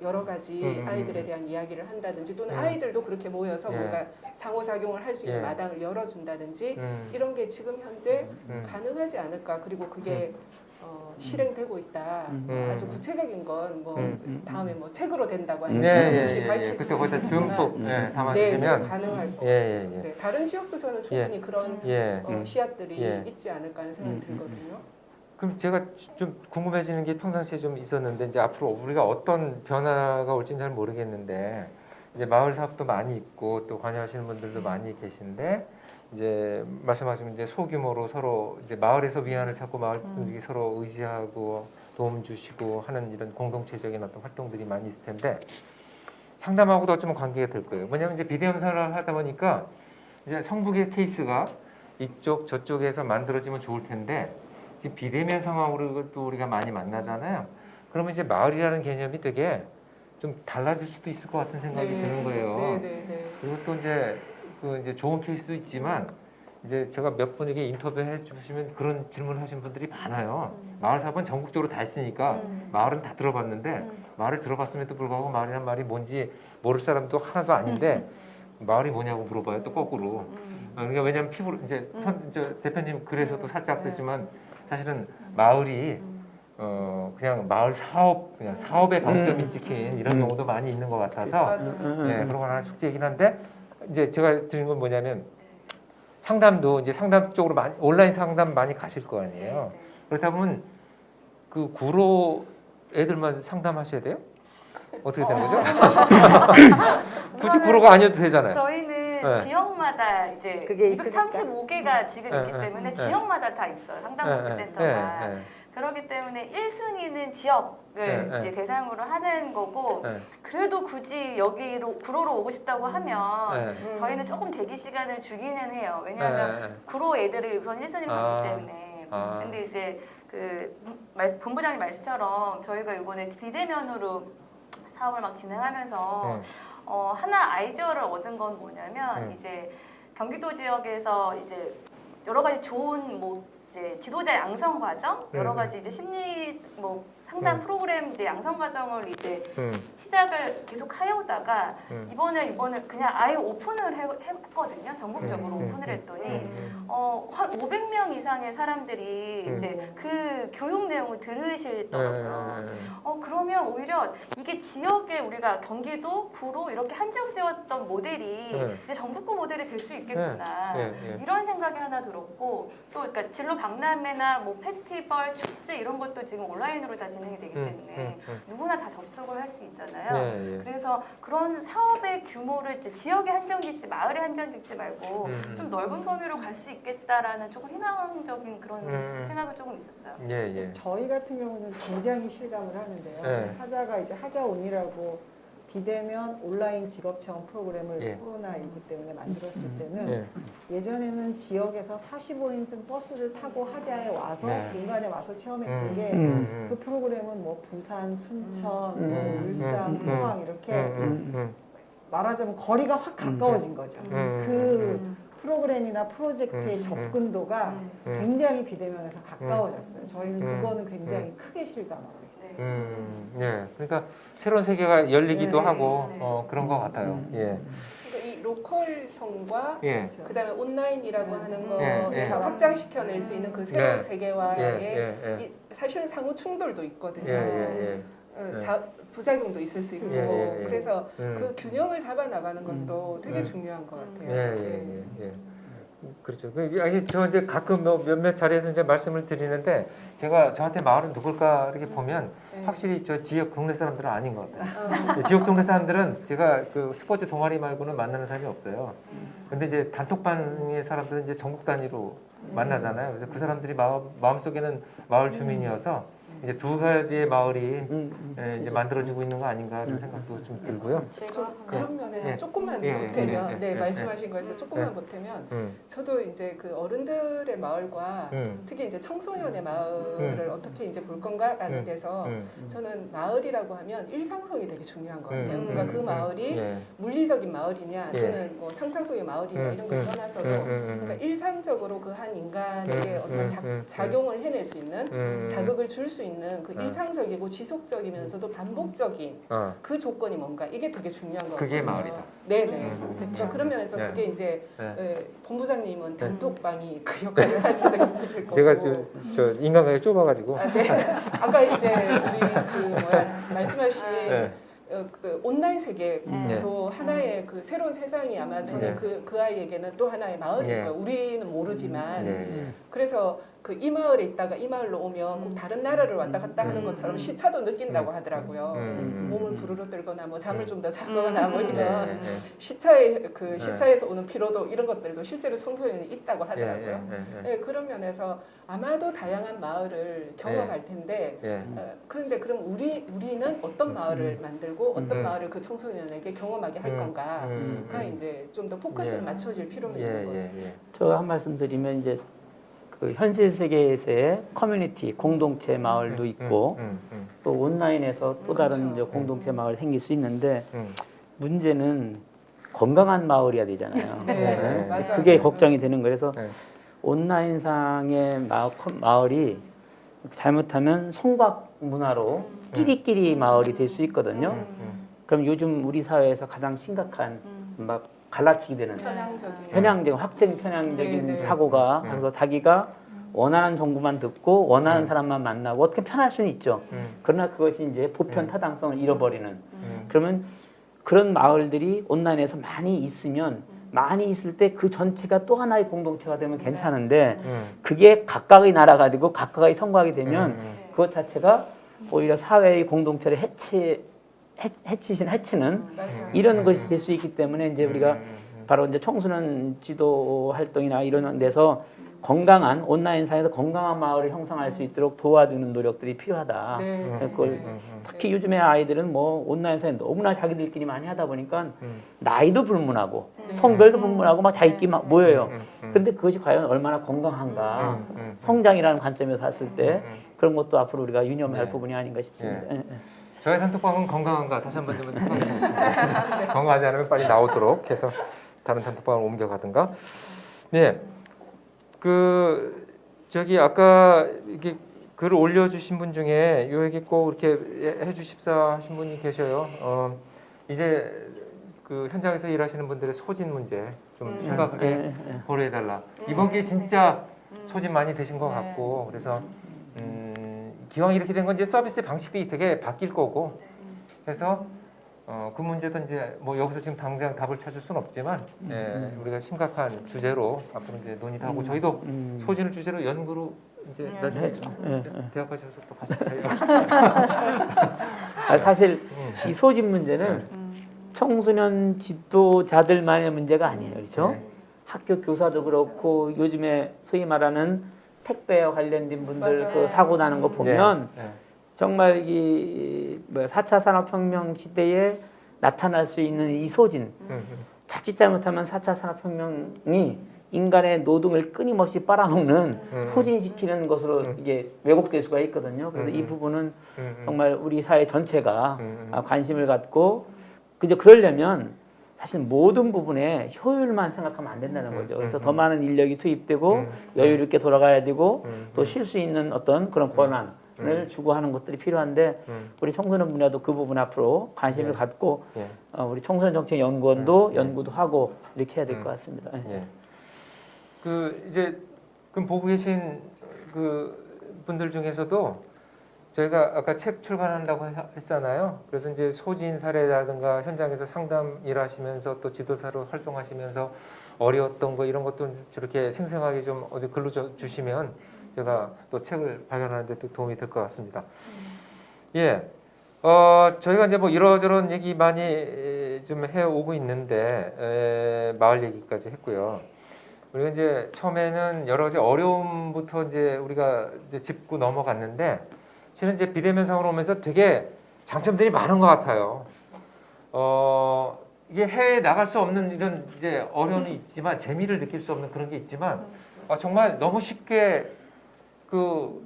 B: 여러 가지 아이들에 대한 이야기를 한다든지 또는 아이들도 그렇게 모여서 뭔가 상호작용을 할 수 있는 마당을 열어준다든지 이런 게 지금 현재 가능하지 않을까. 그리고 그게 실행되고 있다. 아주 구체적인 건 뭐 다음에 뭐 책으로 된다고 하니까 혹시 밝힐 수 있는
A: 듬뿍 담아주시면
B: 가능할 것 같아요. 네, 다른 지역도 저는 충분히 그런 씨앗들이 있지 않을까 하는 생각이 들거든요.
A: 그럼 제가 좀 궁금해지는 게 평상시에 좀 있었는데 이제 앞으로 우리가 어떤 변화가 올지는 잘 모르겠는데 이제 마을 사업도 많이 있고 또 관여하시는 분들도 많이 계신데 이제 말씀하시면 이제 소규모로 서로 이제 마을에서 위안을 찾고 마을 분들이 서로 의지하고 도움 주시고 하는 이런 공동체적인 어떤 활동들이 많이 있을 텐데 상담하고도 어쩌면 관계가 될 거예요. 뭐냐면 이제 비대면 생활을 하다 보니까 이제 성북의 케이스가 이쪽 저쪽에서 만들어지면 좋을 텐데 지금 비대면 상황으로 또 우리가 많이 만나잖아요. 그러면 이제 마을이라는 개념이 되게 좀 달라질 수도 있을 것 같은 생각이 드는 거예요. 그리고 또 이제 그 이제 좋은 케이스도 있지만 이제 제가 몇 분에게 인터뷰해 주시면 그런 질문을 하신 분들이 많아요. 마을 사업은 전국적으로 다 있으니까 마을은 다 들어봤는데 마을을 들어봤음에도 불구하고 마을이란 말이 뭔지 모를 사람도 하나도 아닌데 마을이 뭐냐고 물어봐요. 또 거꾸로. 그러니까 왜냐하면 피부로 이제 대표님 글에서도 살짝 되지만 사실은 마을이 그냥 마을 사업 그냥 사업의 방점이 찍힌 이런 경우도 많이 있는 것 같아서 그런 건 하나 숙제이긴 한데 이제 제가 드린 건 뭐냐면 상담도 이제 상담 쪽으로 많이 온라인 상담 많이 가실 거 아니에요. 그렇다 보면 그 구로 애들만 상담하셔야 돼요? 어떻게 되는 거죠? 굳이 구로가 아니어도 되잖아요.
D: 저희는
A: 네.
D: 지역마다 이제
E: 그게
D: 235개가 지금
A: 네,
D: 있기
A: 네,
D: 때문에
A: 네.
D: 지역마다 다 있어요. 상담복지센터가.
A: 네, 네,
D: 그렇기 때문에 1순위는 지역을
A: 네,
D: 이제 대상으로 하는 거고
A: 네.
D: 그래도 굳이 여기로 구로로 오고 싶다고 하면
A: 네.
D: 저희는 조금 대기 시간을 주기는 해요. 왜냐하면
A: 네.
D: 구로 애들을 우선 1순위로
A: 아.
D: 봤기 때문에.
A: 아.
D: 근데 이제 그 본부장님 말씀처럼 저희가 이번에 비대면으로 사업을 막 진행하면서 하나 아이디어를 얻은 건 뭐냐면 이제 경기도 지역에서 이제 여러 가지 좋은 뭐 이제 지도자 양성 과정 여러 가지 이제 심리 뭐 상담 프로그램 이제 양성 과정을 이제 시작을 계속 해오다가 이번을 그냥 아예 오픈을 했거든요. 전국적으로 오픈을 했더니 한 500명 이상의 사람들이 이제 그 교육 내용을 들으시더라고요. 그러면 오히려 이게 지역에 우리가 경기도, 구로 이렇게 한정지었던 모델이 이제 전국구 모델이 될 수 있겠구나. 이런 생각이 하나 들었고 또 그러니까 진로 박람회나 뭐 페스티벌, 축제 이런 것도 지금 온라인으로 다 진행이 되기 때문에 누구나 다 접속을 할 수 있잖아요. 그래서 그런 사업의 규모를 이제 지역에 한정짓지 마을에 한정짓지 말고 좀 넓은 범위로 갈 수 있겠다라는 조금 희망적인 그런 생각은 조금 있었어요.
F: 저희 같은 경우는 굉장히 실감을 하는데요.
A: 네.
F: 하자가 이제 하자온이라고 비대면 온라인 직업체험 프로그램을 코로나19 때문에 만들었을 때는 예전에는 지역에서 45인승 버스를 타고 하자에 와서 공간에 와서 체험했던 게 그 프로그램은 뭐 부산, 순천, 뭐 울산, 포항 이렇게 말하자면 거리가 확 가까워진 거죠. 그 프로그램이나 프로젝트의 접근도가 굉장히 비대면에서 가까워졌어요. 저희는 그거는 굉장히 크게 실감하고 있어요.
A: 그러니까 새로운 세계가 열리기도 하고 그런 것 같아요.
B: 그러니까 이 로컬성과
A: 그렇죠.
B: 그다음에 온라인이라고 하는
A: 예,
B: 거에서 확장시켜낼 수 있는 그 새로운 세계와의
A: 예.
B: 사실은 상호 충돌도 있거든요.
A: 예.
B: 부작용도 있을 수 있고 그래서
A: 음.
B: 그 균형을 잡아 나가는 것도 되게 중요한 것 같아요.
A: 그렇죠. 아니 저 이제 가끔 몇몇 자리에서 이제 말씀을 드리는데 제가 저한테 마을은 누굴까 이렇게 보면 확실히 저 지역 동네 사람들은 아닌 것 같아요. 지역 동네 사람들은 제가 그 스포츠 동아리 말고는 만나는 사람이 없어요. 근데 이제 단톡방의 사람들은 이제 전국 단위로 만나잖아요. 그래서 그 사람들이 마음속에는 마을 주민이어서 이제 두 가지의 마을이 이제 만들어지고 있는 거 아닌가 하는 생각도 좀 들고요.
B: 그런 면에서 조금만 보태면, 말씀하신 거에서 조금만 보태면, 저도 이제 그 어른들의 마을과 특히 이제 청소년의 마을을 어떻게 이제 볼 건가라는 데서 저는 마을이라고 하면 일상성이 되게 중요한 것 같아요. 그러니까 그 마을이 물리적인 마을이냐, 또는 뭐 상상 속의 마을이냐 이런 걸 떠나서도, 그러니까 일상적으로 그 한 인간에게 어떤 작용을 해낼 수 있는, 자극을 줄 수 있는 그 일상적이고 지속적이면서도 반복적인 그 조건이 뭔가 이게 되게 중요한 것 같아요.
A: 그게 마을이다.
B: 네네. 그렇죠. 그런 면에서 그게 이제 본부장님은 단톡방이 그 역할을 하시는 게 있으실 거고.
A: 제가 저 인간관계 좁아가지고.
B: 아까 이제 우리 말씀하신 그 온라인 세계도 하나의 그 새로운 세상이 아마 저는 그 아이에게는 또 하나의 마을일 거예요. 우리는 모르지만 그래서 그 이 마을에 있다가 이 마을로 오면 꼭 다른 나라를 왔다 갔다 하는 것처럼 시차도 느낀다고 하더라고요. 몸을 부르르 떨거나 뭐 잠을 좀 더 자거나 뭐 이런 시차에서 오는 피로도 이런 것들도 실제로 청소년이 있다고 하더라고요. 그런 면에서 아마도 다양한 마을을 경험할 텐데 그런데 그럼 우리는 어떤 마을을 만들고 어떤 마을을 그 청소년에게 경험하게 할 건가가 이제 좀 더 포커스를 맞춰질 필요가 있는 거죠.
C: 저 한 말씀 드리면 이제 그 현실 세계에서의 커뮤니티 공동체 마을도 있고 또 온라인에서 또 다른 이제 공동체 마을 생길 수 있는데 문제는 건강한 마을이어야 되잖아요.
B: 맞아요.
C: 그게 걱정이 되는 거예요. 그래서 온라인상의 마을이 잘못하면 성곽 문화로 끼리끼리 마을이 될 수 있거든요. 그럼 요즘 우리 사회에서 가장 심각한 막 갈라치기 되는 편향적인 확증 편향적인 사고가 그래서 자기가 원하는 정보만 듣고 원하는 사람만 만나고 어떻게 편할 수는 있죠. 그러나 그것이 이제 보편 타당성을 잃어버리는 그러면 그런 마을들이 온라인에서 많이 있으면 많이 있을 때 그 전체가 또 하나의 공동체가 되면 괜찮은데 그게 각각의 나라가 되고 각각의 성곽이 되면 그것 자체가 오히려 사회의 공동체를 해치는 이런 것이 될 수 있기 때문에 이제 우리가 바로 이제 청소년 지도 활동이나 이런 데서 건강한 온라인상에서 건강한 마을을 형성할 수 있도록 도와주는 노력들이 필요하다.
B: 네.
C: 그걸 특히 요즘의 아이들은 뭐 온라인상에 너무나 자기들끼리 많이 하다 보니까 나이도 불문하고 성별도 불문하고 막 자기끼리 막 모여요. 그런데 그것이 과연 얼마나 건강한가. 성장이라는 관점에서 봤을 때 그런 것도 앞으로 우리가 유념할 부분이 아닌가 싶습니다.
A: 저희 단톡방은 건강한가 다시 한번 좀 생각해 보겠습니다. 건강하지 않으면 빨리 나오도록 해서 다른 단톡방으로 옮겨가든가. 네, 그 저기 아까 이게 글을 올려주신 분 중에 요 얘기 꼭 이렇게 해주십사 하신 분이 계셔요. 이제 그 현장에서 일하시는 분들의 소진 문제 좀 심각하게 고려해달라. 이번 기회에 진짜 소진 많이 되신 것 같고 그래서 기왕 이렇게 된 건 이제 서비스의 방식이 되게 바뀔 거고 해서 그 문제도 이제 뭐 여기서 지금 당장 답을 찾을 수는 없지만 우리가 심각한 주제로 앞으로 이제 논의도 하고 저희도 소진을 주제로 연구로 이제 나중에 대학 가셔서 또 같이 저희가
C: 사실 이 소진 문제는 청소년 지도자들만의 문제가 아니에요, 그렇죠? 학교 교사도 그렇고 요즘에 소위 말하는 택배와 관련된 분들 그 사고 나는 거 보면 정말 이 4차 산업혁명 시대에 나타날 수 있는 이 소진 자칫 잘못하면 4차 산업혁명이 인간의 노동을 끊임없이 빨아먹는 소진시키는 것으로 이게 왜곡될 수가 있거든요. 그래서 이 부분은 정말 우리 사회 전체가 관심을 갖고 그저 그러려면 사실 모든 부분에 효율만 생각하면 안 된다는 거죠. 그래서 더 많은 인력이 투입되고 여유 있게 돌아가야 되고 또 쉴 수 있는 어떤 그런 권한을 주고 하는 것들이 필요한데 우리 청소년 분야도 그 부분 앞으로 관심을 갖고 우리 청소년 정책 연구원도 연구도 하고 이렇게 해야 될 것 같습니다.
A: 그 이제 그럼 보고 계신 그 분들 중에서도 저희가 아까 책 출간한다고 했잖아요. 그래서 이제 소진 사례라든가 현장에서 상담 일하시면서 또 지도사로 활동하시면서 어려웠던 거 이런 것도 저렇게 생생하게 좀 어디 글로 주시면 제가 또 책을 발견하는 데 또 도움이 될 것 같습니다. 저희가 이제 뭐 이러저런 얘기 많이 좀 해오고 있는데 마을 얘기까지 했고요. 우리가 이제 처음에는 여러 가지 어려움부터 이제 우리가 이제 짚고 넘어갔는데 실은 이제 비대면상으로 오면서 되게 장점들이 많은 것 같아요. 이게 해외에 나갈 수 없는 이런 이제 어려움이 있지만 재미를 느낄 수 없는 그런 게 있지만 정말 너무 쉽게 그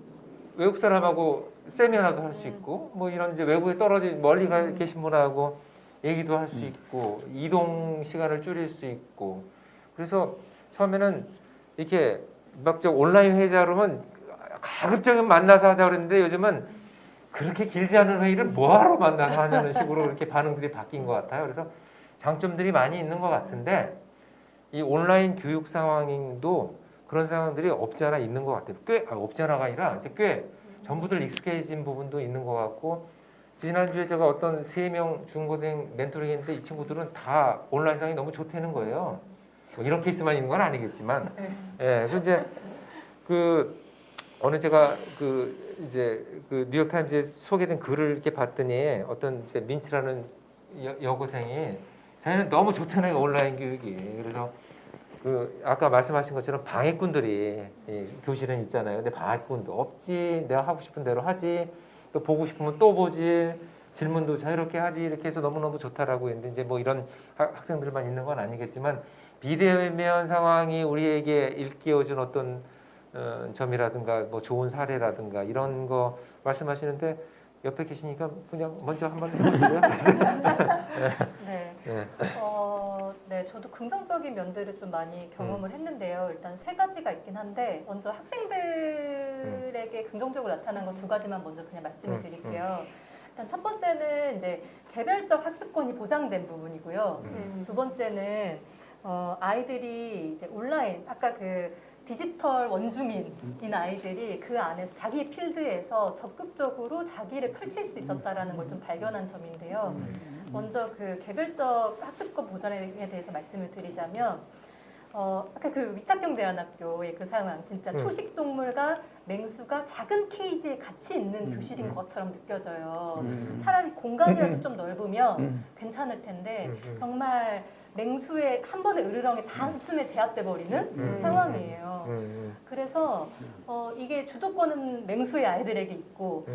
A: 외국 사람하고 세미나도 할 수 있고 뭐 이런 이제 외국에 떨어진 멀리 계신 분하고 얘기도 할 수 있고 이동 시간을 줄일 수 있고 그래서 처음에는 이렇게 막 저 온라인 회의자로는 가급적이면 만나서 하자 그랬는데 요즘은 그렇게 길지 않은 회의를 뭐하러 만나서 하냐는 식으로 이렇게 반응들이 바뀐 것 같아요. 그래서 장점들이 많이 있는 것 같은데 이 온라인 교육 상황도 그런 상황들이 없지 않아 있는 것 같아요. 꽤 없지 않아가 아니라 이제 꽤 전부들 익숙해진 부분도 있는 것 같고 지난주에 제가 어떤 3명 중고생 멘토링 했는데 이 친구들은 다 온라인상이 너무 좋다는 거예요. 뭐 이런 케이스만 있는 건 아니겠지만 그 이제 어느 제가 이제 뉴욕 타임즈에 소개된 글을 이렇게 봤더니 어떤 이제 민치라는 여고생이 자기는 너무 좋잖아요 온라인 교육이. 그래서 아까 말씀하신 것처럼 방해꾼들이 교실은 있잖아요. 근데 방해꾼도 없지. 내가 하고 싶은 대로 하지. 또 보고 싶으면 또 보지. 질문도 자유롭게 하지. 이렇게 해서 너무너무 좋다라고 했는데 이제 뭐 이런 학생들만 있는 건 아니겠지만 비대면 상황이 우리에게 일깨워준 어떤 점이라든가 뭐 좋은 사례라든가 이런 거 말씀하시는데 옆에 계시니까 그냥 먼저 한번 해보실래요?
G: 네, 저도 긍정적인 면들을 좀 많이 경험을 했는데요. 일단 3가지가 있긴 한데 먼저 학생들에게 긍정적으로 나타난 거 2가지만 먼저 그냥 말씀을 드릴게요. 일단 첫 번째는 이제 개별적 학습권이 보장된 부분이고요. 2번째는 아이들이 이제 온라인 아까 디지털 원주민인 아이들이 그 안에서 자기 필드에서 적극적으로 자기를 펼칠 수 있었다라는 걸 좀 발견한 점인데요. 먼저 개별적 학습권 보장에 대해서 말씀을 드리자면 아까 위탁경대안학교의 그 상황 진짜 초식동물과 맹수가 작은 케이지에 같이 있는 교실인 것처럼 느껴져요. 차라리 공간이라도 좀 넓으면 괜찮을 텐데 정말 맹수에 한 번에 으르렁에 단숨에 제압돼 버리는 상황이에요. 그래서 이게 주도권은 맹수의 아이들에게 있고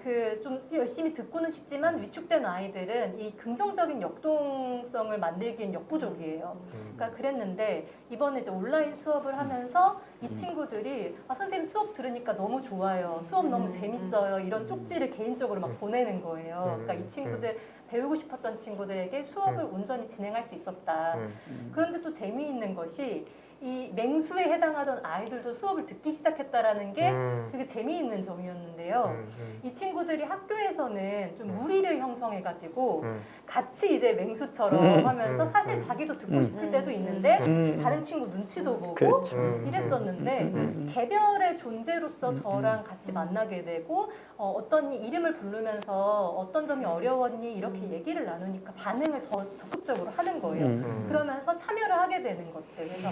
G: 그 좀 열심히 듣고는 싶지만 위축된 아이들은 이 긍정적인 역동성을 만들기엔 역부족이에요. 그러니까 그랬는데 이번에 이제 온라인 수업을 하면서 이 친구들이 선생님 수업 들으니까 너무 좋아요. 수업 너무 재밌어요. 이런 쪽지를 개인적으로 막 보내는 거예요. 그러니까 이 친구들 배우고 싶었던 친구들에게 수업을 온전히 진행할 수 있었다. 그런데 또 재미있는 것이 이 맹수에 해당하던 아이들도 수업을 듣기 시작했다라는 게 되게 재미있는 점이었는데요. 이 친구들이 학교에서는 좀 무리를 형성해가지고 같이 이제 맹수처럼 하면서 사실 자기도 듣고 싶을 때도 있는데 다른 친구 눈치도 보고
C: 그렇죠.
G: 이랬었는데 개별의 존재로서 저랑 같이 만나게 되고 어떤 이름을 부르면서 어떤 점이 어려웠니 이렇게 얘기를 나누니까 반응을 더 적극적으로 하는 거예요. 그러면서 참여를 하게 되는 것들. 그래서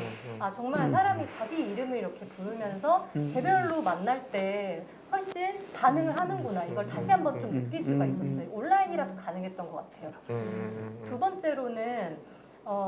G: 정말 사람이 자기 이름을 이렇게 부르면서 개별로 만날 때 훨씬 반응을 하는구나. 이걸 다시 한번 좀 느낄 수가 있었어요. 온라인이라서 가능했던 것 같아요. 두 번째로는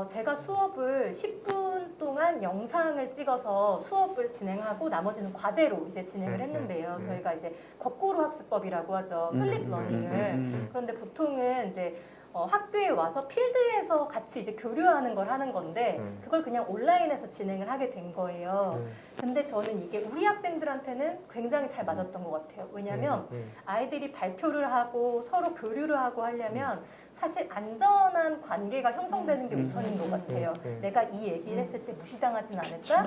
G: 제가 수업을 10분 동안 영상을 찍어서 수업을 진행하고 나머지는 과제로 이제 진행을 했는데요. 저희가 이제 거꾸로 학습법이라고 하죠. 플립 러닝을. 그런데 보통은 이제 학교에 와서 필드에서 같이 이제 교류하는 걸 하는 건데 그걸 그냥 온라인에서 진행을 하게 된 거예요. 근데 저는 이게 우리 학생들한테는 굉장히 잘 맞았던 것 같아요. 왜냐하면 아이들이 발표를 하고 서로 교류를 하고 하려면 사실 안전한 관계가 형성되는 게 우선인 것 같아요. 내가 이 얘기를 했을 때 무시당하진 않을까?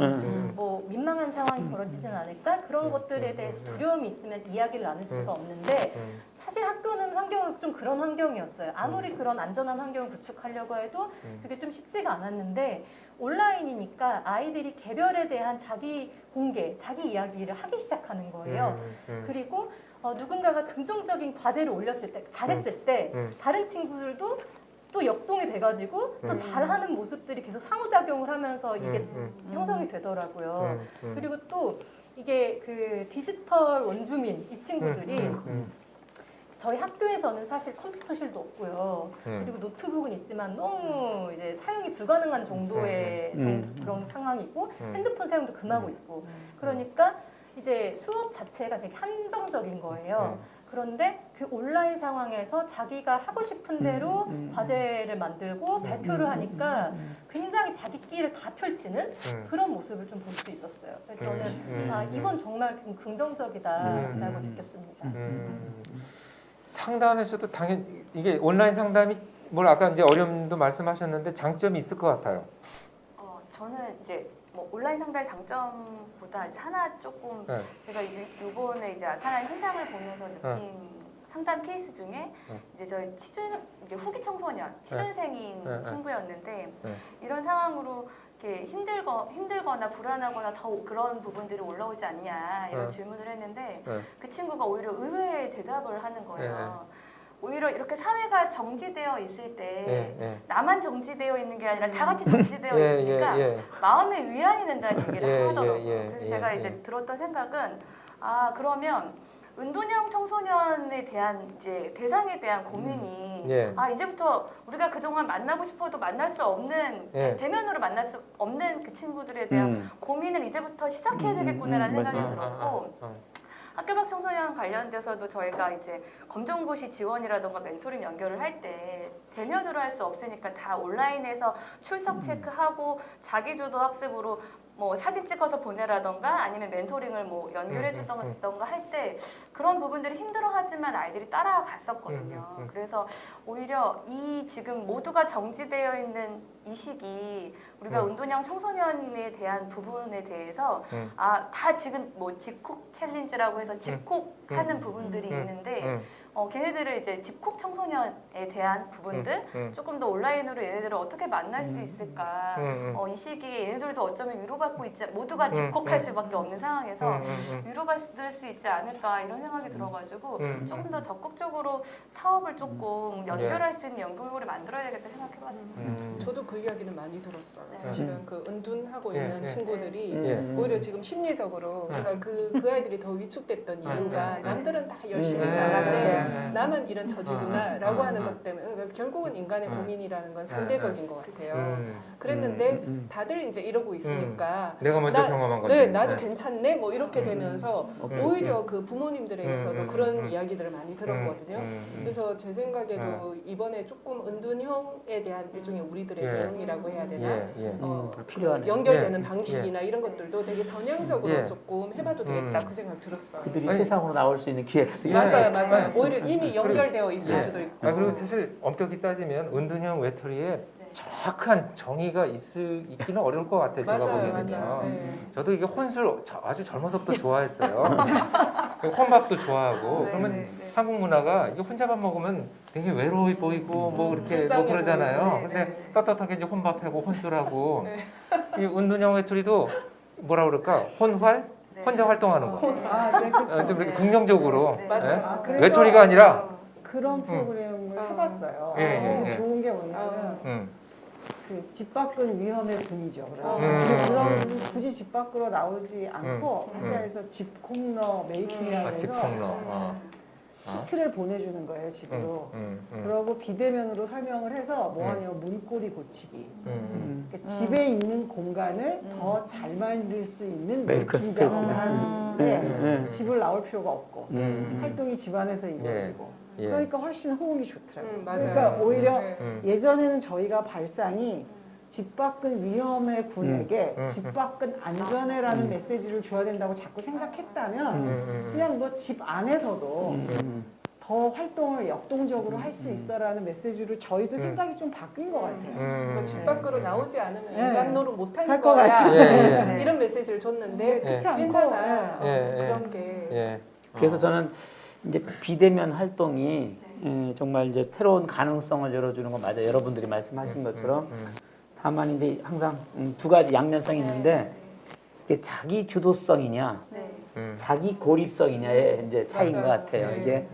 G: 뭐 민망한 상황이 벌어지진 않을까? 그런 것들에 대해서 두려움이 있으면 이야기를 나눌 수가 없는데 사실 학교는 환경은 좀 그런 환경이었어요. 아무리 그런 안전한 환경을 구축하려고 해도 그게 좀 쉽지가 않았는데 온라인이니까 아이들이 개별에 대한 자기 공개, 자기 이야기를 하기 시작하는 거예요. 그리고 누군가가 긍정적인 과제를 올렸을 때, 잘했을 때 다른 친구들도 또 역동이 돼가지고 또 잘하는 모습들이 계속 상호작용을 하면서 이게 형성이 되더라고요. 그리고 또 이게 그 디지털 원주민 이 친구들이 저희 학교에서는 사실 컴퓨터실도 없고요. 그리고 노트북은 있지만 너무 이제 사용이 불가능한 정도의 그런 상황이고 핸드폰 사용도 금하고 있고 그러니까 이제 수업 자체가 되게 한정적인 거예요. 그런데 그 온라인 상황에서 자기가 하고 싶은 대로 과제를 만들고 발표를 하니까 굉장히 자기끼를 다 펼치는 그런 모습을 좀 볼 수 있었어요. 그래서 저는 이건 정말 긍정적이다라고 느꼈습니다.
A: 상담에서도 당연히 이게 온라인 상담이 뭘 아까 이제 어려움도 말씀하셨는데 장점이 있을 것 같아요.
D: 저는 이제 뭐 온라인 상담의 장점보다 이제 하나 조금 제가 이번에 이제 나타난 현상을 보면서 느낀 상담 케이스 중에 이제 저희 이제 후기 청소년 취준생인 친구였는데 이런 상황으로 이렇게 힘들거나 불안하거나 더 그런 부분들이 올라오지 않냐 이런 질문을 했는데 그 친구가 오히려 의외의 대답을 하는 거예요. 오히려 이렇게 사회가 정지되어 있을 때 나만 정지되어 있는 게 아니라 다 같이 정지되어 있으니까 마음의 위안이 된다는 얘기를 하더라고요. 그래서 제가 이제 들었던 생각은 그러면 은둔형 청소년에 대한 이제 대상에 대한 고민이 이제부터 우리가 그동안 만나고 싶어도 만날 수 없는 대면으로 만날 수 없는 그 친구들에 대한 고민을 이제부터 시작해야 되겠구나라는 생각이 들었고 학교 밖 청소년 관련돼서도 저희가 이제 검정고시 지원이라던가 멘토링 연결을 할 때 대면으로 할 수 없으니까 다 온라인에서 출석 체크하고 자기주도 학습으로 뭐 사진 찍어서 보내라던가 아니면 멘토링을 뭐 연결해 주던가 할 때 그런 부분들이 힘들어하지만 아이들이 따라갔었거든요. 그래서 오히려 이 지금 모두가 정지되어 있는 이 시기 우리가 은둔형 청소년에 대한 부분에 대해서 다 지금 뭐 집콕 챌린지라고 해서 집콕하는 부분들이 있는데 걔네들을 이제 집콕 청소년에 대한 부분들 조금 더 온라인으로 얘네들을 어떻게 만날 수 있을까 이 시기에 얘네들도 어쩌면 위로받고 있지 모두가 집콕할 수밖에 없는 상황에서 위로받을 수 있지 않을까 이런 생각이 들어가지고 조금 더 적극적으로 사업을 조금 연결할 수 있는 연구를 만들어야 되겠다 생각해봤습니다.
B: 저도 그 이야기는 많이 들었어요. 사실은 그 은둔하고 있는 친구들이 오히려 지금 심리적으로 제가 그 아이들이 더 위축됐던 이유가 남들은 다 열심히 사는데 나만 이런 처지구나라고 하는 것 때문에 결국은 인간의 고민이라는 건 상대적인 것 같아요. 그랬는데 다들 이제 이러고 있으니까
A: 내가 먼저 경험한 건데.
B: 네, 나도 괜찮네 뭐 이렇게 되면서 오히려 그 부모님들에게서도 그런 이야기들을 많이 들었거든요. 그래서 제 생각에도 이번에 조금 은둔형에 대한 일종의 우리들의 대응이라고 해야 되나
C: 필요하네.
B: 연결되는 방식이나 이런 것들도 되게 전향적으로 조금 해봐도 되겠다 그 생각 들었어요.
C: 그들이 세상으로 나올 수 있는 기회가
B: 맞아요. 오히려 이미 연결되어 있을 수도 있고.
A: 그리고 사실 엄격히 따지면 은둔형 외톨이에 정확한 정의가 있기는 어려울 것 같아요. 제가 보기에는요. 저도 이게 혼술 아주 젊어서부터 좋아했어요. 혼밥도 좋아하고 그러면 한국 문화가 이게 혼자 밥 먹으면 되게 외로워 보이고 뭐 이렇게 뭐 그러잖아요. 근데 떳떳하게 이제 혼밥하고 혼술하고 이 은둔형 외톨이도 뭐라 그럴까 혼활? 혼자 활동하는 거.
F: 네, 그렇죠.
A: 좀 이렇게 긍정적으로
B: 맞아요.
F: 그래서
A: 외톨이가 아니라
F: 그런 프로그램을 해봤어요. 좋은 게 뭐냐면 그 집 밖은 위험의 분이죠. 그럼 굳이 집 밖으로 나오지 않고 회사에서 집 콩러 메이킹이라고
A: 집
F: 해서
A: 콩러.
F: 키트를 보내주는 거예요, 집으로. 그러고 비대면으로 설명을 해서 뭐하냐면 문고리 고치기. 그러니까 집에 있는 공간을 더 잘 만들 수 있는
C: 메이커
F: 메이킹 작업을
C: 스페이스네.
F: 하는데 집을 나올 필요가 없고 활동이 집 안에서 이루어지고 그러니까 훨씬 호응이 좋더라고요. 그러니까 오히려 예전에는 저희가 발상이 집 밖은 위험의 군에게 집 밖은 안전해라는 메시지를 줘야 된다고 자꾸 생각했다면 그냥 뭐 집 안에서도 더 활동을 역동적으로 할 수 있어라는 메시지로 저희도 생각이 좀 바뀐 것 같아요.
B: 집 밖으로 나오지 않으면 인간 노릇 못하는
F: 할 것
B: 거야. 이런 메시지를 줬는데 괜찮아. 그런 게.
C: 그래서 저는 이제 비대면 활동이 정말 이제 새로운 가능성을 열어주는 건 맞아요. 여러분들이 말씀하신 것처럼. 다만 이제 항상 두 가지 양면성이 있는데 이게 자기 주도성이냐, 자기 고립성이냐의 이제 차이인 것 같아요. 이게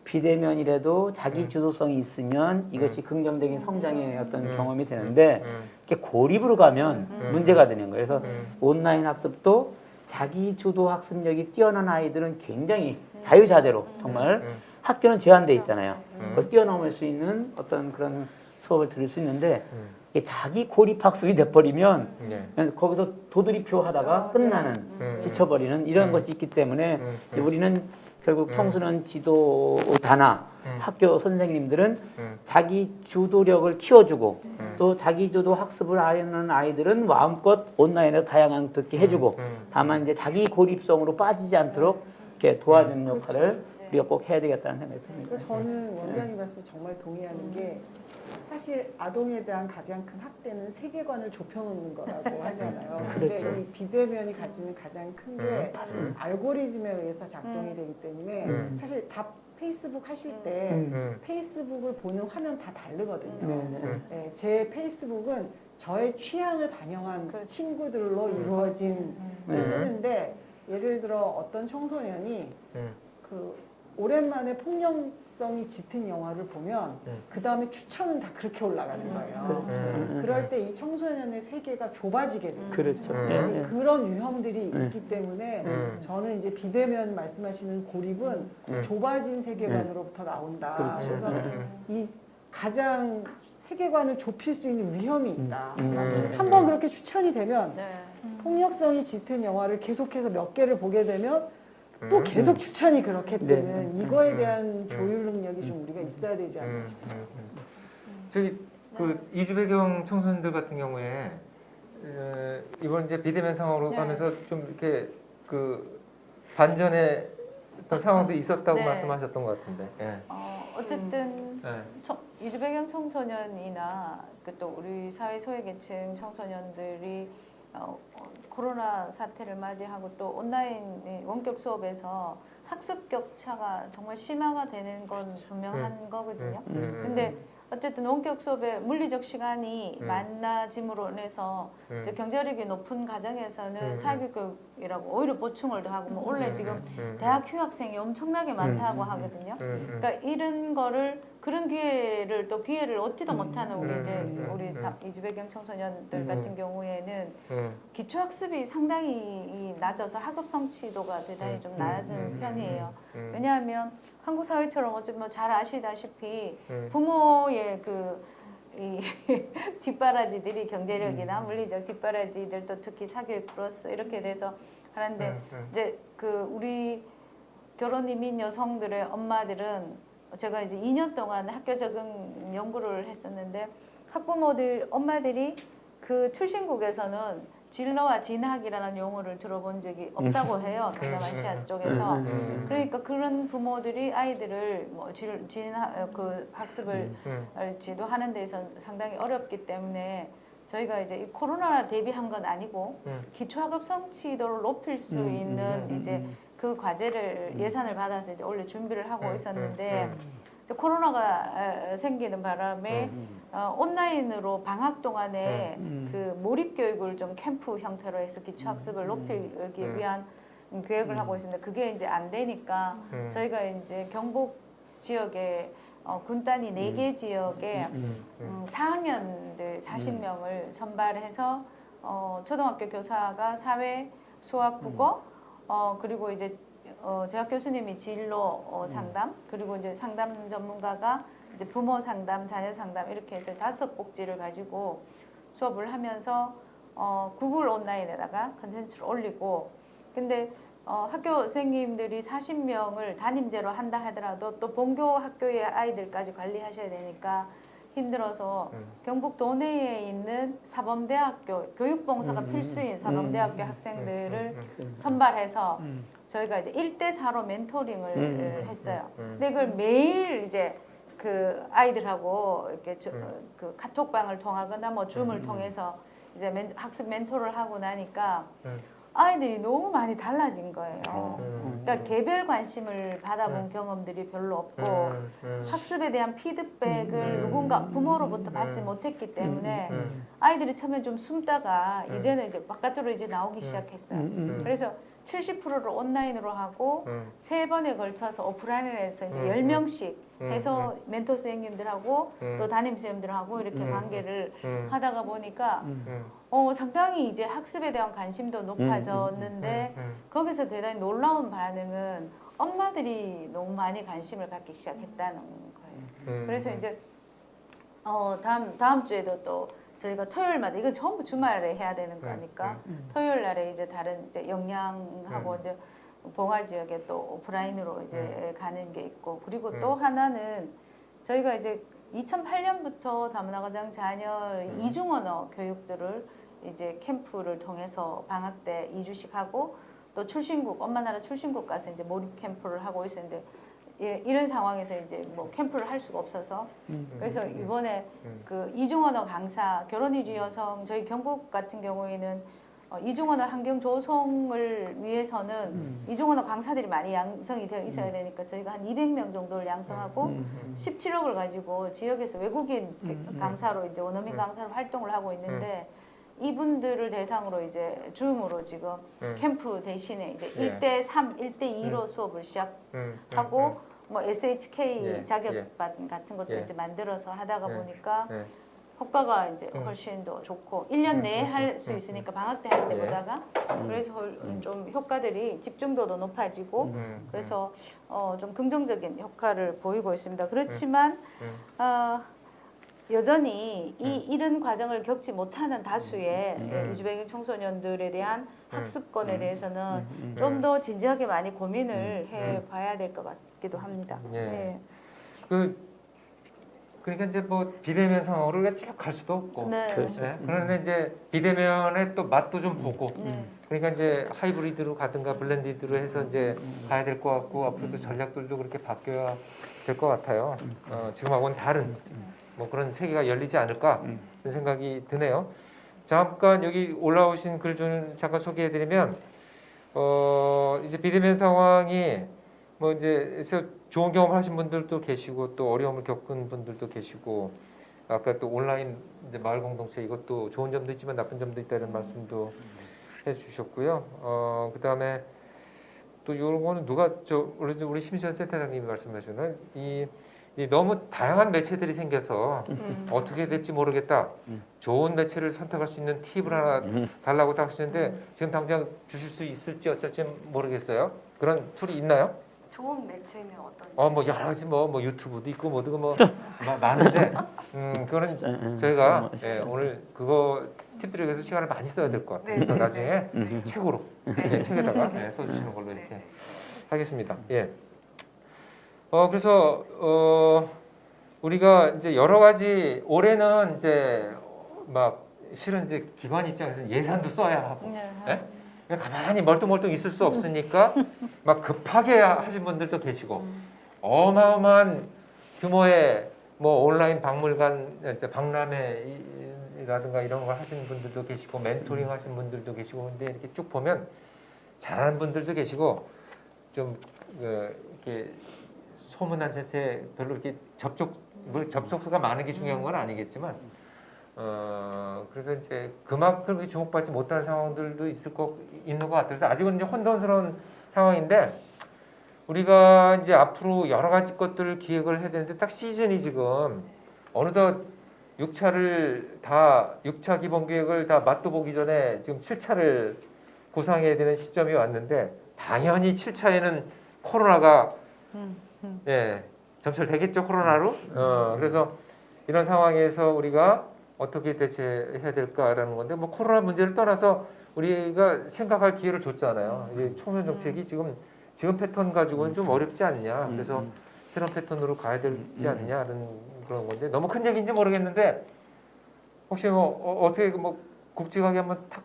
C: 비대면이라도 자기 주도성이 있으면 이것이 긍정적인 성장의 어떤 경험이 되는데 이게 고립으로 가면 문제가 되는 거예요. 그래서 온라인 학습도 자기 주도 학습력이 뛰어난 아이들은 굉장히 자유자재로 정말 학교는 제한돼 있잖아요. 그걸 뛰어넘을 수 있는 어떤 그런 수업을 들을 수 있는데 이게 자기 고립 학습이 돼버리면 그냥 거기서 도드리표 하다가 끝나는 지쳐버리는 이런 것이 있기 때문에 우리는 결국 청소년 지도자나 학교 선생님들은 자기 주도력을 키워주고 또 자기 주도 학습을 하는 아이들은 마음껏 온라인에서 다양한 듣게 해주고 다만 이제 자기 고립성으로 빠지지 않도록 이렇게 도와주는 역할을 우리가 꼭 해야 되겠다는 생각이 듭니다.
F: 저는 원장님 말씀에 정말 동의하는 게 사실 아동에 대한 가장 큰 학대는 세계관을 좁혀놓는 거라고 하잖아요. 근데 이 비대면이 가지는 가장 큰 게 알고리즘에 의해서 작동이 되기 때문에 사실 다 페이스북 하실 때 페이스북을 보는 화면 다 다르거든요. 제 페이스북은 저의 취향을 반영한 친구들로 이루어진 뜨는데 예를 들어 어떤 청소년이 그 오랜만에 폭력성이 짙은 영화를 보면 그 다음에 추천은 다 그렇게 올라가는 거예요. 그럴 때 이 청소년의 세계가 좁아지게 돼요.
C: 그렇죠.
F: 그런 위험들이 있기 때문에 저는 이제 비대면 말씀하시는 고립은 좁아진 세계관으로부터 나온다. 그래서 이 가장 세계관을 좁힐 수 있는 위험이 있다. 한번 그렇게 추천이 되면 폭력성이 짙은 영화를 계속해서 몇 개를 보게 되면 또 계속 추천이 그렇게 되는 이거에 대한 조율 능력이 좀 우리가 있어야 되지 않나 싶어요.
A: 저기 그 이주 배경 청소년들 같은 경우에 이번 이제 비대면 상황으로 가면서 좀 이렇게 그 반전의 어떤 상황도 있었다고 말씀하셨던 것 같은데.
E: 어쨌든 이주 배경 청소년이나 또 우리 사회 소외계층 청소년들이 코로나 사태를 맞이하고 또 온라인 원격 수업에서 학습 격차가 정말 심화가 되는 건 분명한 거거든요. 근데 어쨌든 원격 수업의 물리적 시간이 많아짐으로 인해서 이제 경제력이 높은 가정에서는 사교육이라고 오히려 보충을 더하고 뭐 원래 지금 대학 휴학생이 엄청나게 많다고 하거든요. 그러니까 이런 거를 그런 기회를 또 기회를 얻지도 못하는 우리 이주배경 청소년들 같은 경우에는 기초 학습이 상당히 낮아서 학업 성취도가 대단히 좀 낮은 편이에요. 왜냐하면 한국 사회처럼 어쩌면 뭐 잘 아시다시피 부모의 이 뒷바라지들이 경제력이나 물리적 뒷바라지들도 특히 사교육 플러스 이렇게 돼서 하는데 이제 우리 결혼 이민 여성들의 엄마들은 제가 이제 2년 동안 학교 적응 연구를 했었는데 학부모들 엄마들이 그 출신국에서는 진로와 진학이라는 용어를 들어본 적이 없다고 해요. 동남아시아 쪽에서. 그러니까 그런 부모들이 아이들을 뭐 학습을 지도하는 데서 상당히 어렵기 때문에 저희가 이제 이 코로나 대비한 건 아니고 기초학업 성취도를 높일 수 있는 이제 그 과제를 예산을 받아서 이제 원래 준비를 하고 있었는데 코로나가 생기는 바람에 온라인으로 방학 동안에 그 몰입 교육을 좀 캠프 형태로 해서 기초학습을 높이기 위한 계획을 하고 있습니다. 그게 이제 안 되니까 저희가 이제 경북 지역에 군단위 4개 지역에 4학년들 40명을 선발해서 초등학교 교사가 사회, 수학, 국어 그리고 이제 대학 교수님이 진로 상담 그리고 이제 상담 전문가가 이제 부모 상담, 자녀 상담 이렇게 해서 5꼭지를 가지고 수업을 하면서 구글 온라인에다가 컨텐츠를 올리고 근데 학교 선생님들이 40명을 담임제로 한다 하더라도 또 본교 학교의 아이들까지 관리하셔야 되니까 힘들어서 경북 도내에 있는 사범대학교 교육봉사가 필수인 사범대학교 학생들을 선발해서 저희가 이제 1대4로 멘토링을 했어요. 근데 그걸 매일 이제 그 아이들하고 이렇게 그 카톡방을 통하거나 뭐 줌을 통해서 이제 학습 멘토를 하고 나니까 아이들이 너무 많이 달라진 거예요. 그러니까 개별 관심을 받아본 경험들이 별로 없고 학습에 대한 피드백을 누군가 부모로부터 받지 못했기 때문에 아이들이 처음에 좀 숨다가 이제는 이제 바깥으로 이제 나오기 시작했어요. 그래서 70%를 온라인으로 하고 3번에 걸쳐서 오프라인에서 이제 10명씩 해서 멘토 선생님들하고 또 담임 선생님들하고 이렇게 관계를 하다가 보니까 상당히 이제 학습에 대한 관심도 높아졌는데 거기서 대단히 놀라운 반응은 엄마들이 너무 많이 관심을 갖기 시작했다는 거예요. 그래서 이제 다음 주에도 또 저희가 토요일마다 이건 전부 주말에 해야 되는 거니까 토요일 날에 이제 다른 이제 영양하고 이제 봉화 지역에 또 오프라인으로 이제 가는 게 있고 그리고 또 하나는 저희가 이제 2008년부터 다문화가정 자녀 이중언어 교육들을 이제 캠프를 통해서 방학 때 2주씩 하고 또 출신국 엄마 나라 출신국 가서 이제 몰입 캠프를 하고 있었는데 이런 상황에서 이제 뭐 캠프를 할 수가 없어서 그래서 이번에 그 이중언어 강사 결혼 이주 여성 저희 경북 같은 경우에는 이중언어 환경 조성을 위해서는 이중언어 강사들이 많이 양성이 되어 있어야 되니까 저희가 한 200명 정도를 양성하고 17억을 가지고 지역에서 외국인 강사로 이제 원어민 강사로 활동을 하고 있는데 이분들을 대상으로 이제 줌으로 지금 캠프 대신에 이제 1대3, 1대2로 수업을 시작하고 뭐 SHK 자격반 같은 것도 이제 만들어서 하다가 보니까 효과가 이제 훨씬 더 좋고 1년 내에 할 수 있으니까 방학 때 할 때보다가 그래서 좀 효과들이 집중도도 높아지고 그래서 좀 긍정적인 효과를 보이고 있습니다. 그렇지만 여전히 이런 과정을 겪지 못하는 다수의 이주배경 청소년들에 대한 학습권에 대해서는 좀 더 진지하게 많이 고민을 해봐야 될 것 같기도 합니다. 네.
A: 그러니까 이제 뭐 비대면 상황으로 쭉 갈 수도 없고, 그런데 이제 비대면의 또 맛도 좀 보고, 그러니까 이제 하이브리드로 가든가 블렌디드로 해서 이제 가야 될 것 같고 앞으로도 전략들도 그렇게 바뀌어야 될 것 같아요. 지금하고는 다른 뭐 그런 세계가 열리지 않을까 그런 생각이 드네요. 잠깐 여기 올라오신 글 좀 잠깐 소개해드리면 이제 비대면 상황이 뭐 이제 좋은 경험을 하신 분들도 계시고 또 어려움을 겪은 분들도 계시고 아까 또 온라인 이제 마을 공동체 이것도 좋은 점도 있지만 나쁜 점도 있다는 말씀도 해주셨고요. 그다음에 또 요거는 누가 우리 심시현 센터장님이 말씀하시는 이 너무 다양한 매체들이 생겨서 어떻게 될지 모르겠다. 좋은 매체를 선택할 수 있는 팁을 하나 달라고 딱 하시는데 지금 당장 주실 수 있을지 어쩔지 모르겠어요. 그런 툴이 있나요?
D: 좋은 매체면 어떤?
A: 뭐 여러 가지 뭐 유튜브도 있고 뭐도 뭐 많은데 그거는 저희가 오늘 그거 팁들에 대해서 시간을 많이 써야 될 것 같아요. 그래서 나중에 책으로 책에다가 써주시는 걸로 이렇게 하겠습니다. 예. 그래서 우리가 이제 여러 가지 올해는 이제 막 실은 이제 기관 입장에서 예산도 써야 하고, 예? 그냥 가만히 멀뚱멀뚱 있을 수 없으니까 막 급하게 하신 분들도 계시고, 어마어마한 규모의 뭐 온라인 박물관, 이제 박람회라든가 이런 걸 하시는 분들도 계시고, 멘토링 하신 분들도 계시고, 근데 이렇게 쭉 보면 잘하는 분들도 계시고, 좀 이렇게 소문난 자체 별로 이렇게 접속수가 많은 게 중요한 건 아니겠지만, 그래서 이제 그만큼 주목받지 못하는 상황들도 있는 것 같아요. 그래서 아직은 이제 혼돈스러운 상황인데, 우리가 이제 앞으로 여러 가지 것들을 기획을 해야 되는데, 딱 시즌이 지금 어느덧 6차 기본 계획을 다 맛도 보기 전에 지금 7차를 구상해야 되는 시점이 왔는데, 당연히 7차에는 코로나가 점철되겠죠, 코로나로. 그래서 이런 상황에서 우리가 어떻게 대처해야 될까라는 건데, 뭐 코로나 문제를 떠나서 우리가 생각할 기회를 줬잖아요. 이 총선 정책이 지금 패턴 가지고는 좀 어렵지 않냐. 그래서 새로운 패턴으로 가야 되지 않냐는 그런 건데, 너무 큰 얘기인지 모르겠는데 혹시 뭐 어떻게 뭐 굵직하게 한번 탁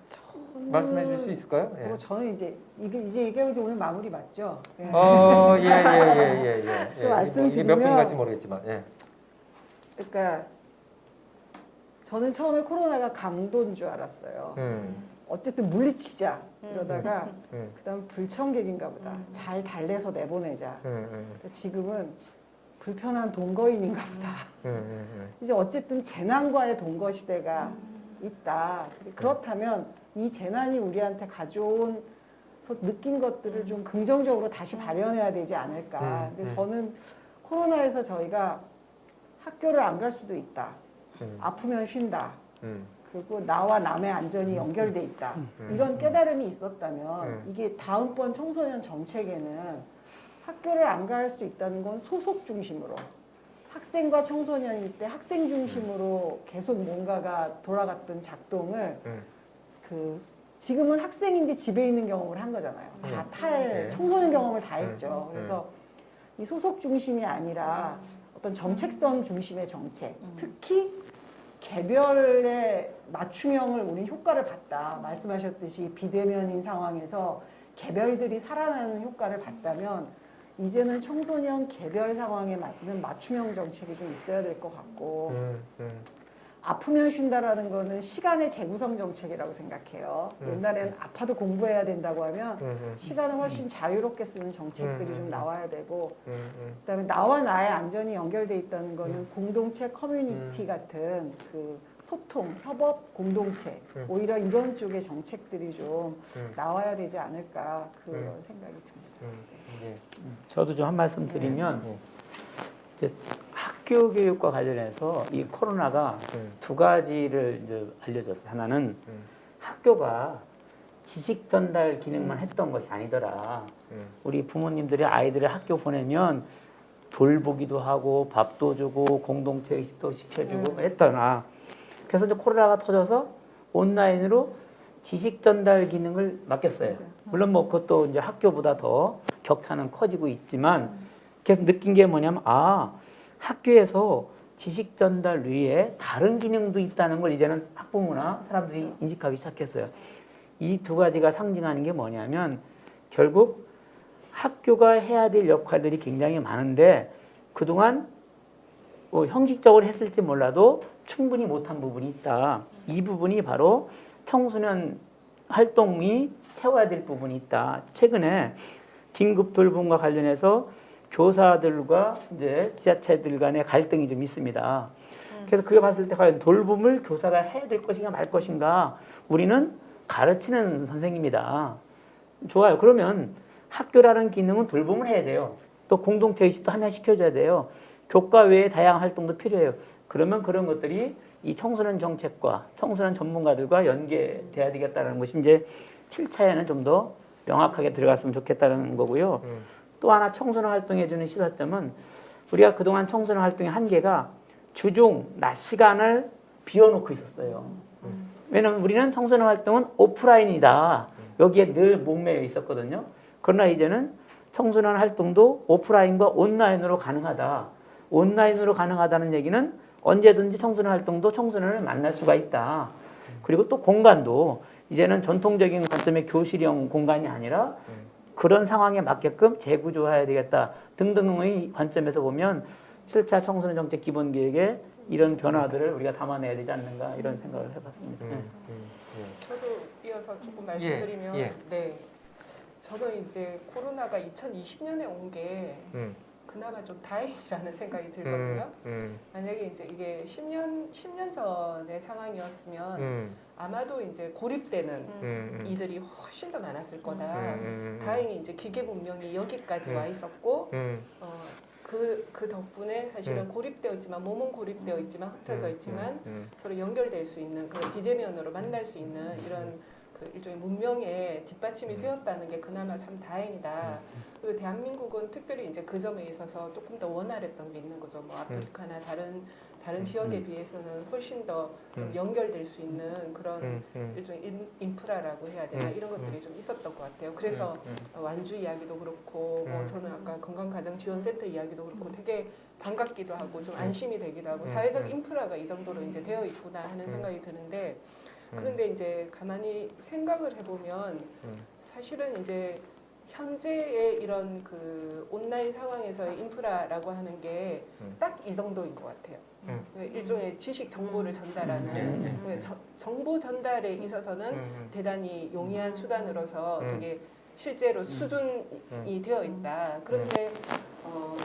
A: 말씀해 주실 수 있을까요? 예.
F: 저는 이제 얘기하면서 오늘 마무리 맞죠? 예.
A: 예.
F: 좀 말씀드리면
A: 이게 몇 분이 갈지 모르겠지만, 예.
F: 그러니까 저는 처음에 코로나가 강도인 줄 알았어요. 어쨌든 물리치자 이러다가 그다음 불청객인가 보다. 잘 달래서 내보내자. 지금은 불편한 동거인인가 보다. 이제 어쨌든 재난과의 동거 시대가 있다. 그렇다면 이 재난이 우리한테 가져온 느낀 것들을 좀 긍정적으로 다시 발현해야 되지 않을까. 근데 저는 코로나에서 저희가 학교를 안 갈 수도 있다. 아프면 쉰다. 그리고 나와 남의 안전이 연결돼 있다. 이런 깨달음이 있었다면 이게 다음번 청소년 정책에는 학교를 안 갈 수 있다는 건 소속 중심으로, 학생과 청소년일 때 학생 중심으로 계속 뭔가가 돌아갔던 작동을 지금은 학생인데 집에 있는 경험을 한 거잖아요. 청소년 경험을 다 했죠. 그래서 이 소속 중심이 아니라 어떤 정책성 중심의 정책, 특히 개별의 맞춤형을 우리는 효과를 봤다. 말씀하셨듯이 비대면인 상황에서 개별들이 살아나는 효과를 봤다면 이제는 청소년 개별 상황에 맞는 맞춤형 정책이 좀 있어야 될 것 같고, 아프면 쉰다라는 거는 시간의 재구성 정책이라고 생각해요. 옛날에는 아파도 공부해야 된다고 하면 시간을 훨씬 자유롭게 쓰는 정책들이 좀 나와야 되고, 그다음에 나와 나의 안전이 연결돼 있다는 거는 공동체 커뮤니티 같은 그 소통, 협업 공동체, 오히려 이런 쪽의 정책들이 좀 나와야 되지 않을까 그런 생각이 듭니다.
C: 저도 좀 한 말씀 드리면, 이제 학교 교육과 관련해서 이 코로나가 두 가지를 이제 알려줬어요. 하나는 학교가 지식 전달 기능만 했던 것이 아니더라. 우리 부모님들이 아이들을 학교 보내면 돌보기도 하고 밥도 주고 공동체 의식도 시켜주고 했더라. 그래서 이제 코로나가 터져서 온라인으로 지식 전달 기능을 맡겼어요. 물론 뭐 그것도 이제 학교보다 더 격차는 커지고 있지만, 그래서 느낀 게 뭐냐면, 학교에서 지식 전달 위에 다른 기능도 있다는 걸 이제는 학부모나 사람들이 인식하기 시작했어요. 이 두 가지가 상징하는 게 뭐냐면, 결국 학교가 해야 될 역할들이 굉장히 많은데 그동안 형식적으로 했을지 몰라도 충분히 못한 부분이 있다. 이 부분이 바로 청소년 활동이 채워야 될 부분이 있다. 최근에 긴급 돌봄과 관련해서 교사들과 이제 지자체들 간의 갈등이 좀 있습니다. 그래서 그게 봤을 때 과연 돌봄을 교사가 해야 될 것인가 말 것인가, 우리는 가르치는 선생님이다. 좋아요. 그러면 학교라는 기능은 돌봄을 해야 돼요. 또 공동체 의식도 하나 시켜줘야 돼요. 교과 외에 다양한 활동도 필요해요. 그러면 그런 것들이 이 청소년 정책과 청소년 전문가들과 연계돼야 되겠다는 것이 이제 7차에는 좀 더 명확하게 들어갔으면 좋겠다는 거고요. 또 하나 청소년 활동해주는 시사점은 우리가 그동안 청소년 활동의 한계가 주중, 낮 시간을 비워놓고 있었어요. 왜냐면 우리는 청소년 활동은 오프라인이다. 여기에 늘 목매여 있었거든요. 그러나 이제는 청소년 활동도 오프라인과 온라인으로 가능하다. 온라인으로 가능하다는 얘기는 언제든지 청소년 활동도 청소년을 만날 수가 있다. 그리고 또 공간도 이제는 전통적인 관점의 교실형 공간이 아니라 그런 상황에 맞게끔 재구조해야 되겠다 등등의 관점에서 보면 7차 청소년 정책 기본 계획에 이런 변화들을 우리가 담아내야 되지 않는가 이런 생각을 해봤습니다.
B: 저도 이어서 조금 말씀드리면 네, 저는 이제 코로나가 2020년에 온 게 그나마 좀 다행이라는 생각이 들거든요. 만약에 이제 이게 10년 전의 상황이었으면 아마도 이제 고립되는 이들이 훨씬 더 많았을 거다. 다행히 이제 기계 문명이 여기까지 와 있었고 그 덕분에 사실은 고립되어 있지만 몸은 고립되어 있지만 흩어져 있지만 서로 연결될 수 있는 그런 비대면으로 만날 수 있는 이런 그 일종의 문명의 뒷받침이 되었다는 게 그나마 참 다행이다. 그리고 대한민국은 특별히 이제 그 점에 있어서 조금 더 원활했던 게 있는 거죠. 뭐 아프리카나 다른 지역에 비해서는 훨씬 더 연결될 수 있는 그런 일종의 인프라라고 해야 되나 이런 것들이 좀 있었던 것 같아요. 그래서 완주 이야기도 그렇고 뭐 저는 아까 건강가정지원센터 이야기도 그렇고 되게 반갑기도 하고 좀 안심이 되기도 하고 사회적 인프라가 이 정도로 이제 되어 있구나 하는 생각이 드는데 그런데 이제 가만히 생각을 해보면 사실은 이제 현재의 이런 그 온라인 상황에서의 인프라라고 하는 게 딱 이 정도인 것 같아요. 일종의 지식 정보를 전달하는 정보 전달에 있어서는 대단히 용이한 수단으로서 되게 실제로 수준이 되어 있다. 그런데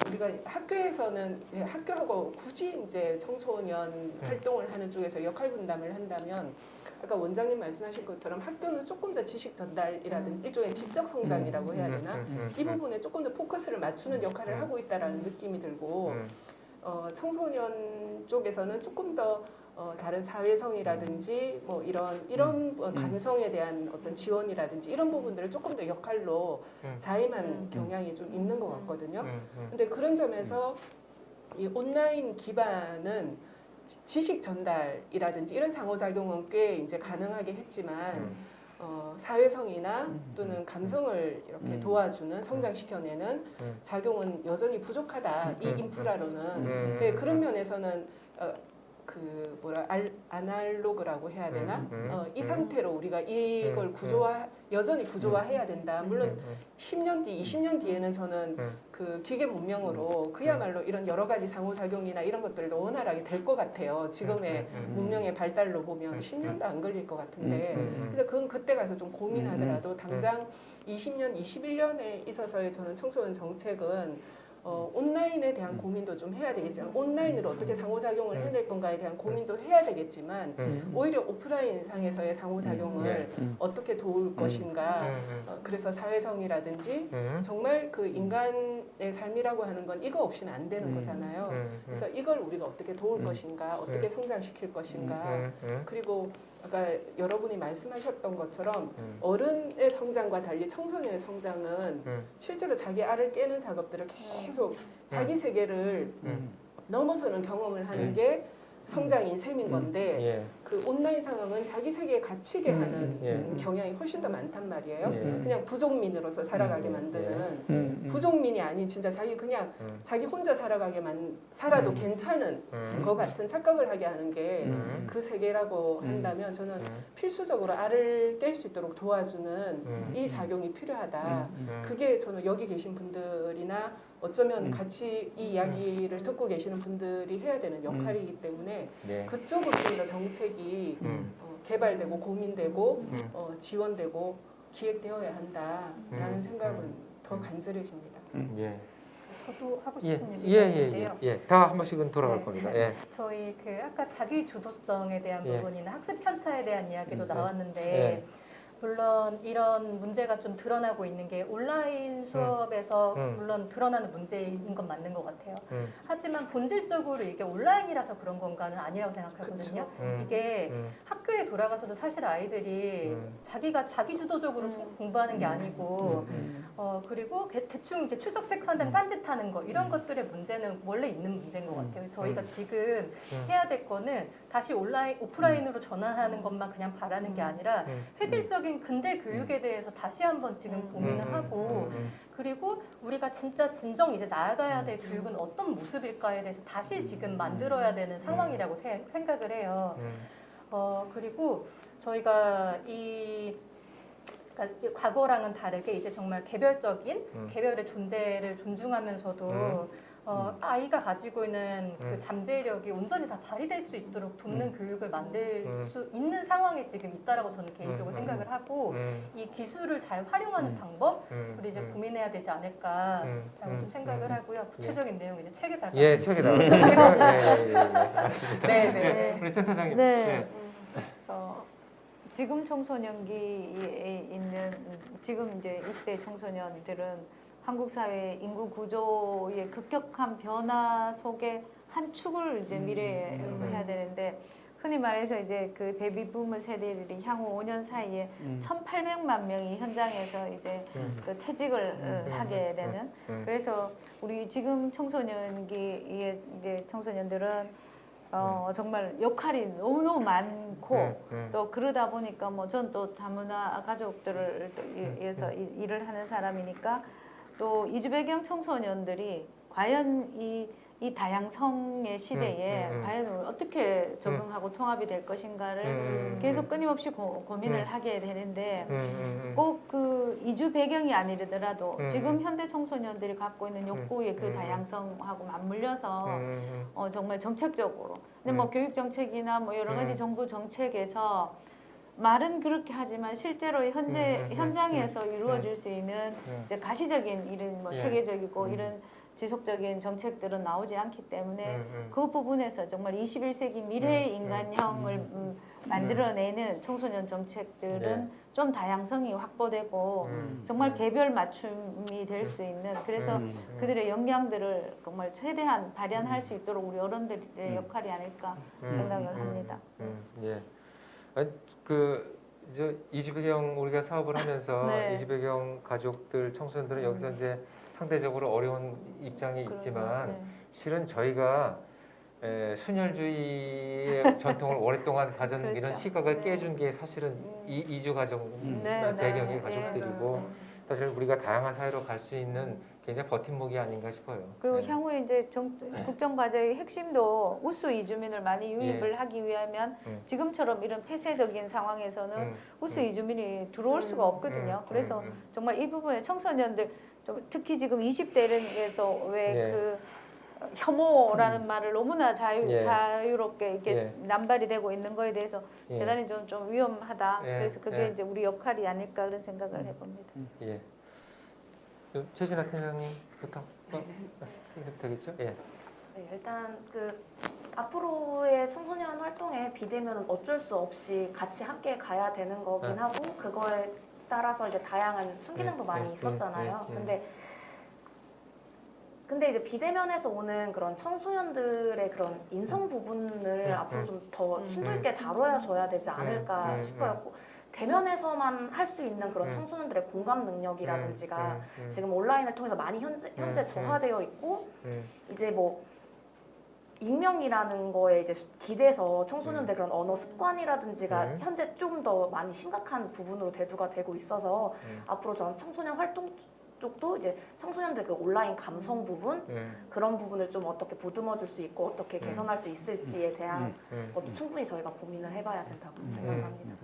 B: 우리가 학교에서는 학교하고 굳이 이제 청소년 활동을 하는 쪽에서 역할 분담을 한다면 아까 원장님 말씀하신 것처럼 학교는 조금 더 지식 전달이라든지 일종의 지적 성장이라고 해야 되나 이 부분에 조금 더 포커스를 맞추는 역할을 하고 있다라는 느낌이 들고 청소년 쪽에서는 조금 더 다른 사회성이라든지 뭐 이런 감성에 대한 어떤 지원이라든지 이런 부분들을 조금 더 역할로 자임한 경향이 좀 있는 것 같거든요. 근데 그런 점에서 이 온라인 기반은 지식 전달이라든지 이런 상호작용은 꽤 이제 가능하게 했지만 사회성이나 또는 감성을 이렇게 도와주는 성장시켜내는 작용은 여전히 부족하다. 이 인프라로는 그런 면에서는 그 아날로그라고 해야 되나? 이 상태로 우리가 이걸 여전히 구조화해야 된다. 물론 10년 뒤, 20년 뒤에는 저는 그 기계 문명으로 그야말로 이런 여러 가지 상호작용이나 이런 것들도 원활하게 될 것 같아요. 지금의 문명의 발달로 보면 10년도 안 걸릴 것 같은데 그래서 그건 그때 가서 좀 고민하더라도 당장 20년, 21년에 있어서의 저는 청소년 정책은 온라인에 대한 고민도 좀 해야 되겠지만 온라인으로 어떻게 상호작용을 해낼 건가에 대한 고민도 해야 되겠지만 오히려 오프라인 상에서의 상호작용을 어떻게 도울 것인가 그래서 사회성이라든지 정말 그 인간의 삶이라고 하는 건 이거 없이는 안 되는 거잖아요. 그래서 이걸 우리가 어떻게 도울 것인가 어떻게 성장시킬 것인가 그리고 아까 여러분이 말씀하셨던 것처럼 어른의 성장과 달리 청소년의 성장은 실제로 자기 알을 깨는 작업들을 계속 자기 세계를 넘어서는 경험을 하는 게 성장인 셈인 건데 그 온라인 상황은 자기 세계에 갇히게 하는 경향이 훨씬 더 많단 말이에요. 그냥 부족민으로서 살아가게 만드는 부족민이 아닌 진짜 자기 혼자 살아도 괜찮은 것 같은 착각을 하게 하는 게 그 세계라고 한다면 저는 필수적으로 알을 깰 수 있도록 도와주는 이 작용이 필요하다. 그게 저는 여기 계신 분들이나 어쩌면 같이 이 이야기를 듣고 계시는 분들이 해야 되는 역할이기 때문에 그쪽으로 좀 더 정책이 개발되고 고민되고 지원되고 기획되어야 한다라는 생각은 더 간절해집니다.
G: 저도 하고 싶은 얘기가 있는데요.
A: 다 한 번씩은 돌아갈 겁니다.
G: 저희 그 아까 자기 주도성에 대한 부분이나 학습 편차에 대한 이야기도 나왔는데 물론 이런 문제가 좀 드러나고 있는 게 온라인 수업에서 물론 드러나는 문제인 건 맞는 것 같아요. 하지만 본질적으로 이게 온라인이라서 그런 건가는 아니라고 생각하거든요. 이게 학교에 돌아가서도 사실 아이들이 자기가 자기 주도적으로 공부하는 게 아니고 그리고 대충 이제 출석 체크한 다음에 딴짓하는 거 이런 것들의 문제는 원래 있는 문제인 것 같아요. 저희가 지금 해야 될 거는 다시 오프라인으로 전환하는 것만 그냥 바라는 게 아니라 획일적인 근대 교육에 대해서 다시 한번 지금 고민을 하고 그리고 우리가 진짜 진정 이제 나아가야 될 교육은 어떤 모습일까에 대해서 다시 지금 만들어야 되는 상황이라고 생각을 해요. 그리고 저희가 그러니까 과거랑은 다르게 이제 정말 개별적인 개별의 존재를 존중하면서도 아이가 가지고 있는 그 잠재력이 온전히 다 발휘될 수 있도록 돕는 교육을 만들 수 있는 상황에 지금 있다라고 저는 개인적으로 생각을 하고 이 기술을 잘 활용하는 방법을 이제 고민해야 되지 않을까라고 좀 생각을 하고요. 구체적인 내용 이제 책에 다
A: 예, 책에 나왔습니다. 맞습니다.
B: 네.
A: 우리 센터장님.
E: 네. 지금 청소년기에 있는 지금 이제 이 시대 청소년들은 한국 사회 인구 구조의 급격한 변화 속에 한 축을 이제 미래에 해야 되는데 흔히 말해서 이제 그 베이비부머 세대들이 향후 5년 사이에 1,800만 명이 현장에서 이제 그 퇴직을 하게 되는 그래서 우리 지금 청소년기의 이제 청소년들은 정말 역할이 너무너무 많고 또 그러다 보니까 뭐 전 또 다문화 가족들을 위해서 일을 하는 사람이니까 또 이주 배경 청소년들이 과연 이 다양성의 시대에 과연 어떻게 적응하고 통합이 될 것인가를 계속 끊임없이 고민을 하게 되는데 꼭 그 이주 배경이 아니더라도 지금 현대 청소년들이 갖고 있는 욕구의 그 다양성하고 맞물려서 정말 정책적으로 근데 뭐 교육 정책이나 뭐 여러 가지 정부 정책에서 말은 그렇게 하지만 실제로 현장에서 이루어질 수 있는 이제 가시적인 이런 뭐 체계적이고 이런 지속적인 정책들은 나오지 않기 때문에 그 부분에서 정말 21세기 미래의 인간형을 만들어내는 청소년 정책들은 좀 다양성이 확보되고 정말 개별 맞춤이 될 수 있는 그래서 그들의 역량들을 정말 최대한 발현할 수 있도록 우리 어른들의 역할이 아닐까 생각을 합니다.
A: 예. 저 이주배경 우리가 사업을 하면서
E: 네.
A: 이주배경 가족들 청소년들은 여기서 이제 상대적으로 어려운 입장에 있지만 실은 저희가 순혈주의의 전통을 오랫동안 가진
E: 그렇죠.
A: 이런 시각을 깨준 게 사실은 이주 가정 배경의 가족들이고 사실 우리가 다양한 사회로 갈 수 있는 굉장히 버팀목이 아닌가 싶어요.
E: 그리고 향후에 이제 국정과제의 핵심도 우수 이주민을 많이 유입을 하기 위하면 지금처럼 이런 폐쇄적인 상황에서는 우수 이주민이 들어올 수가 없거든요. 그래서 정말 이 부분에 청소년들 특히 지금 20대에서 왜 그 혐오라는 말을 너무나 자유롭게 이렇게 남발이 되고 있는 거에 대해서 대단히 좀 위험하다. 그래서 그게 이제 우리 역할이 아닐까 그런 생각을 해봅니다.
A: 예. 최진아 팀장님부터 되겠죠? 예.
H: 네, 일단 그 앞으로의 청소년 활동에 비대면은 어쩔 수 없이 같이 함께 가야 되는 거긴 하고 그거에 따라서 이제 다양한 순기능도 많이 있었잖아요. 근데 이제 비대면에서 오는 그런 청소년들의 그런 인성 부분을 앞으로 좀 더 심도 있게 다뤄줘야 되지 않을까 싶어요. 대면에서만 할 수 있는 그런 청소년들의 공감 능력이라든지가 지금 온라인을 통해서 많이 현재 저하되어 있고 이제 뭐 익명이라는 거에 이제 기대서 청소년들 그런 언어 습관이라든지가 현재 좀 더 많이 심각한 부분으로 대두가 되고 있어서 앞으로 전 청소년 활동 쪽도 이제 청소년들 그 온라인 감성 부분 그런 부분을 좀 어떻게 보듬어 줄 수 있고 어떻게 개선할 수 있을지에 대한 것도 충분히 저희가 고민을 해봐야 된다고 생각합니다.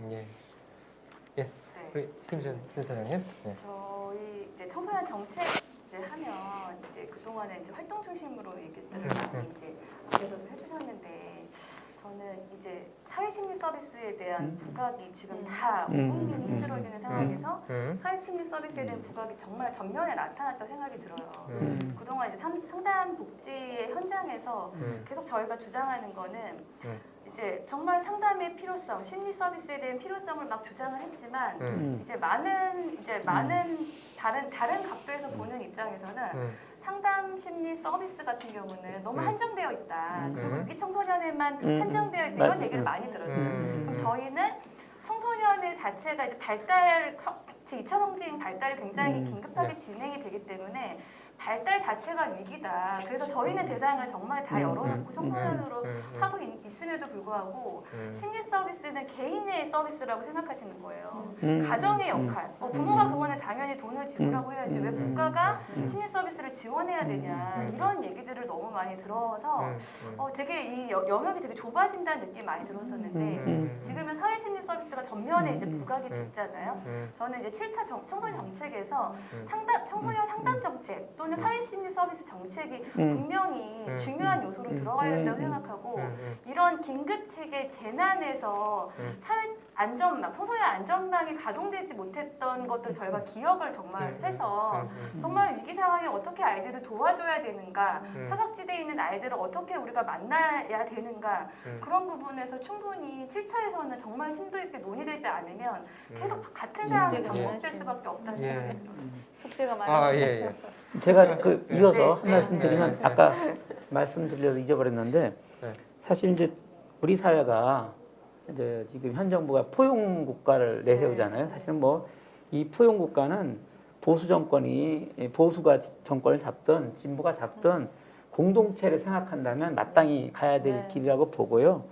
A: 예, 우리 김선 센터장님.
D: 저희 이제 청소년 정책 이제 하면 이제 그동안에 이제 활동 중심으로 얘기들을 많이 이제 앞에서도 해주셨는데 저는 이제 사회심리 서비스에 대한 부각이 지금 다 온 국민이 힘들어지는 상황에서 사회심리 서비스에 대한 부각이 정말 전면에 나타났다고 생각이 들어요. 그동안 이제 상담 복지의 현장에서 계속 저희가 주장하는 거는 이제 정말 상담의 필요성, 심리 서비스에 대한 필요성을 막 주장을 했지만 이제 많은 다른 각도에서 보는 입장에서는 상담 심리 서비스 같은 경우는 너무 한정되어 있다. 그리고 위기 청소년에만 한정되어 있다. 이런 얘기를 많이 들었어요. 그럼 저희는 청소년의 자체가 이제 2차 성징 발달이 굉장히 긴급하게 진행이 되기 때문에 발달 자체가 위기다. 그래서 저희는 대상을 정말 다 열어놓고 청소년으로 하고 있음에도 불구하고 심리 서비스는 개인의 서비스라고 생각하시는 거예요. 가정의 역할. 부모가 그거는 당연히 돈을 지불하고 해야지 왜 국가가 심리 서비스를 지원해야 되냐 이런 얘기들을 너무 많이 들어서 되게 이 영역이 되게 좁아진다는 느낌이 많이 들었었는데 지금은 사회심리 서비스가 전면에 이제 부각이 됐잖아요. 저는 이제 7차 청소년 정책에서 청소년 상담 정책 또는 사회심리 서비스 정책이 분명히 중요한 요소로 들어가야 된다고 생각하고 이런 긴급체계 재난에서 사회 안전망, 청소년 안전망이 가동되지 못했던 것들 저희가 기억을 정말 해서 정말 위기 상황에 어떻게 아이들을 도와줘야 되는가, 사각지대에 있는 아이들을 어떻게 우리가 만나야 되는가 그런 부분에서 충분히 7차에서는 정말 심도 있게 논의되지 않으면 계속 같은 상황이 반복될 수밖에 없다는 생각이 들어요.
E: 숙제가 많으시네요.
A: 예.
C: 제가 이어서 한 말씀 드리면 아까 말씀드려서 잊어버렸는데 사실 이제 우리 사회가 이제 지금 현 정부가 포용 국가를 내세우잖아요. 사실은 뭐 이 포용 국가는 보수 정권이 보수가 정권을 잡든 진보가 잡든 공동체를 생각한다면 마땅히 가야 될 길이라고 보고요.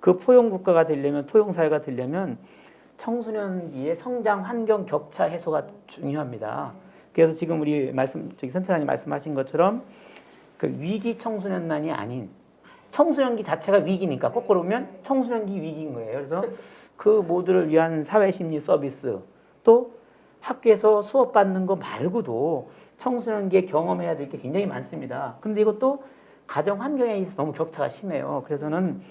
C: 그 포용 국가가 되려면 포용 사회가 되려면 청소년기의 성장 환경 격차 해소가 중요합니다. 그래서 지금 우리 선생님 말씀하신 것처럼 그 위기 청소년난이 아닌 청소년기 자체가 위기니까 거꾸로 보면 청소년기 위기인 거예요. 그래서 그 모두를 위한 사회심리 서비스 또 학교에서 수업받는 거 말고도 청소년기에 경험해야 될 게 굉장히 많습니다. 그런데 이것도 가정 환경에 있어서 너무 격차가 심해요. 그래서는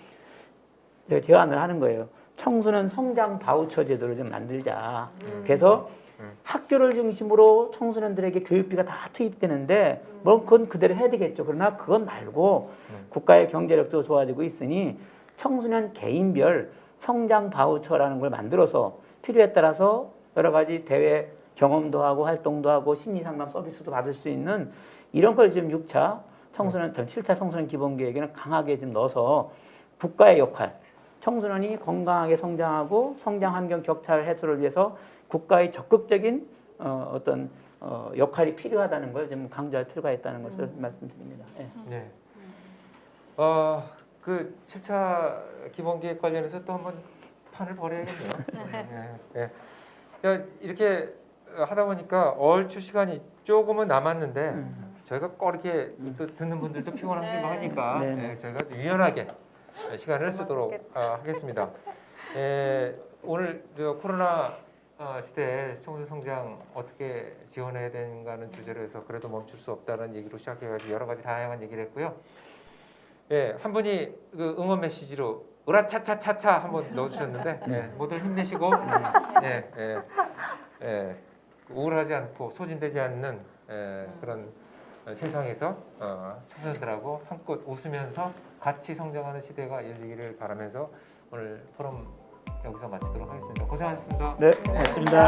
C: 제안을 하는 거예요. 청소년 성장 바우처 제도를 좀 만들자. 그래서 학교를 중심으로 청소년들에게 교육비가 다 투입되는데 뭐 그건 그대로 해야 되겠죠. 그러나 그건 말고 국가의 경제력도 좋아지고 있으니 청소년 개인별 성장 바우처라는 걸 만들어서 필요에 따라서 여러 가지 대외 경험도 하고 활동도 하고 심리상담 서비스도 받을 수 있는 이런 걸 지금 6차 청소년, 7차 청소년 기본계획에는 강하게 좀 넣어서 국가의 역할, 청소년이 건강하게 성장하고 성장 환경 격차 해소를 위해서 국가의 적극적인 어떤 역할이 필요하다는 걸 좀 강조할 필요가 있다는 것을 말씀드립니다.
A: 네. 그 7차 기본계획 관련해서 또 한번 판을 벌여야겠네요. 네. 이렇게 하다 보니까 얼추 시간이 조금은 남았는데 저희가 꼭 이렇게 또 듣는 분들도 피곤하시고 하니까 저희가 유연하게 시간을 쓰도록 하겠습니다. 오늘 코로나 시대에 청소년 성장 어떻게 지원해야 되는가는 주제로 해서 그래도 멈출 수 없다는 얘기로 시작해가지고 여러 가지 다양한 얘기를 했고요. 한 분이 그 응원 메시지로 으라차차차차 한번 넣어주셨는데 모두 힘내시고 우울하지 않고 소진되지 않는 그런 세상에서 청소년들하고 한껏 웃으면서 같이 성장하는 시대가 열리기를 바라면서 오늘 포럼 여기서 마치도록 하겠습니다. 고생하셨습니다.
C: 네, 고맙습니다.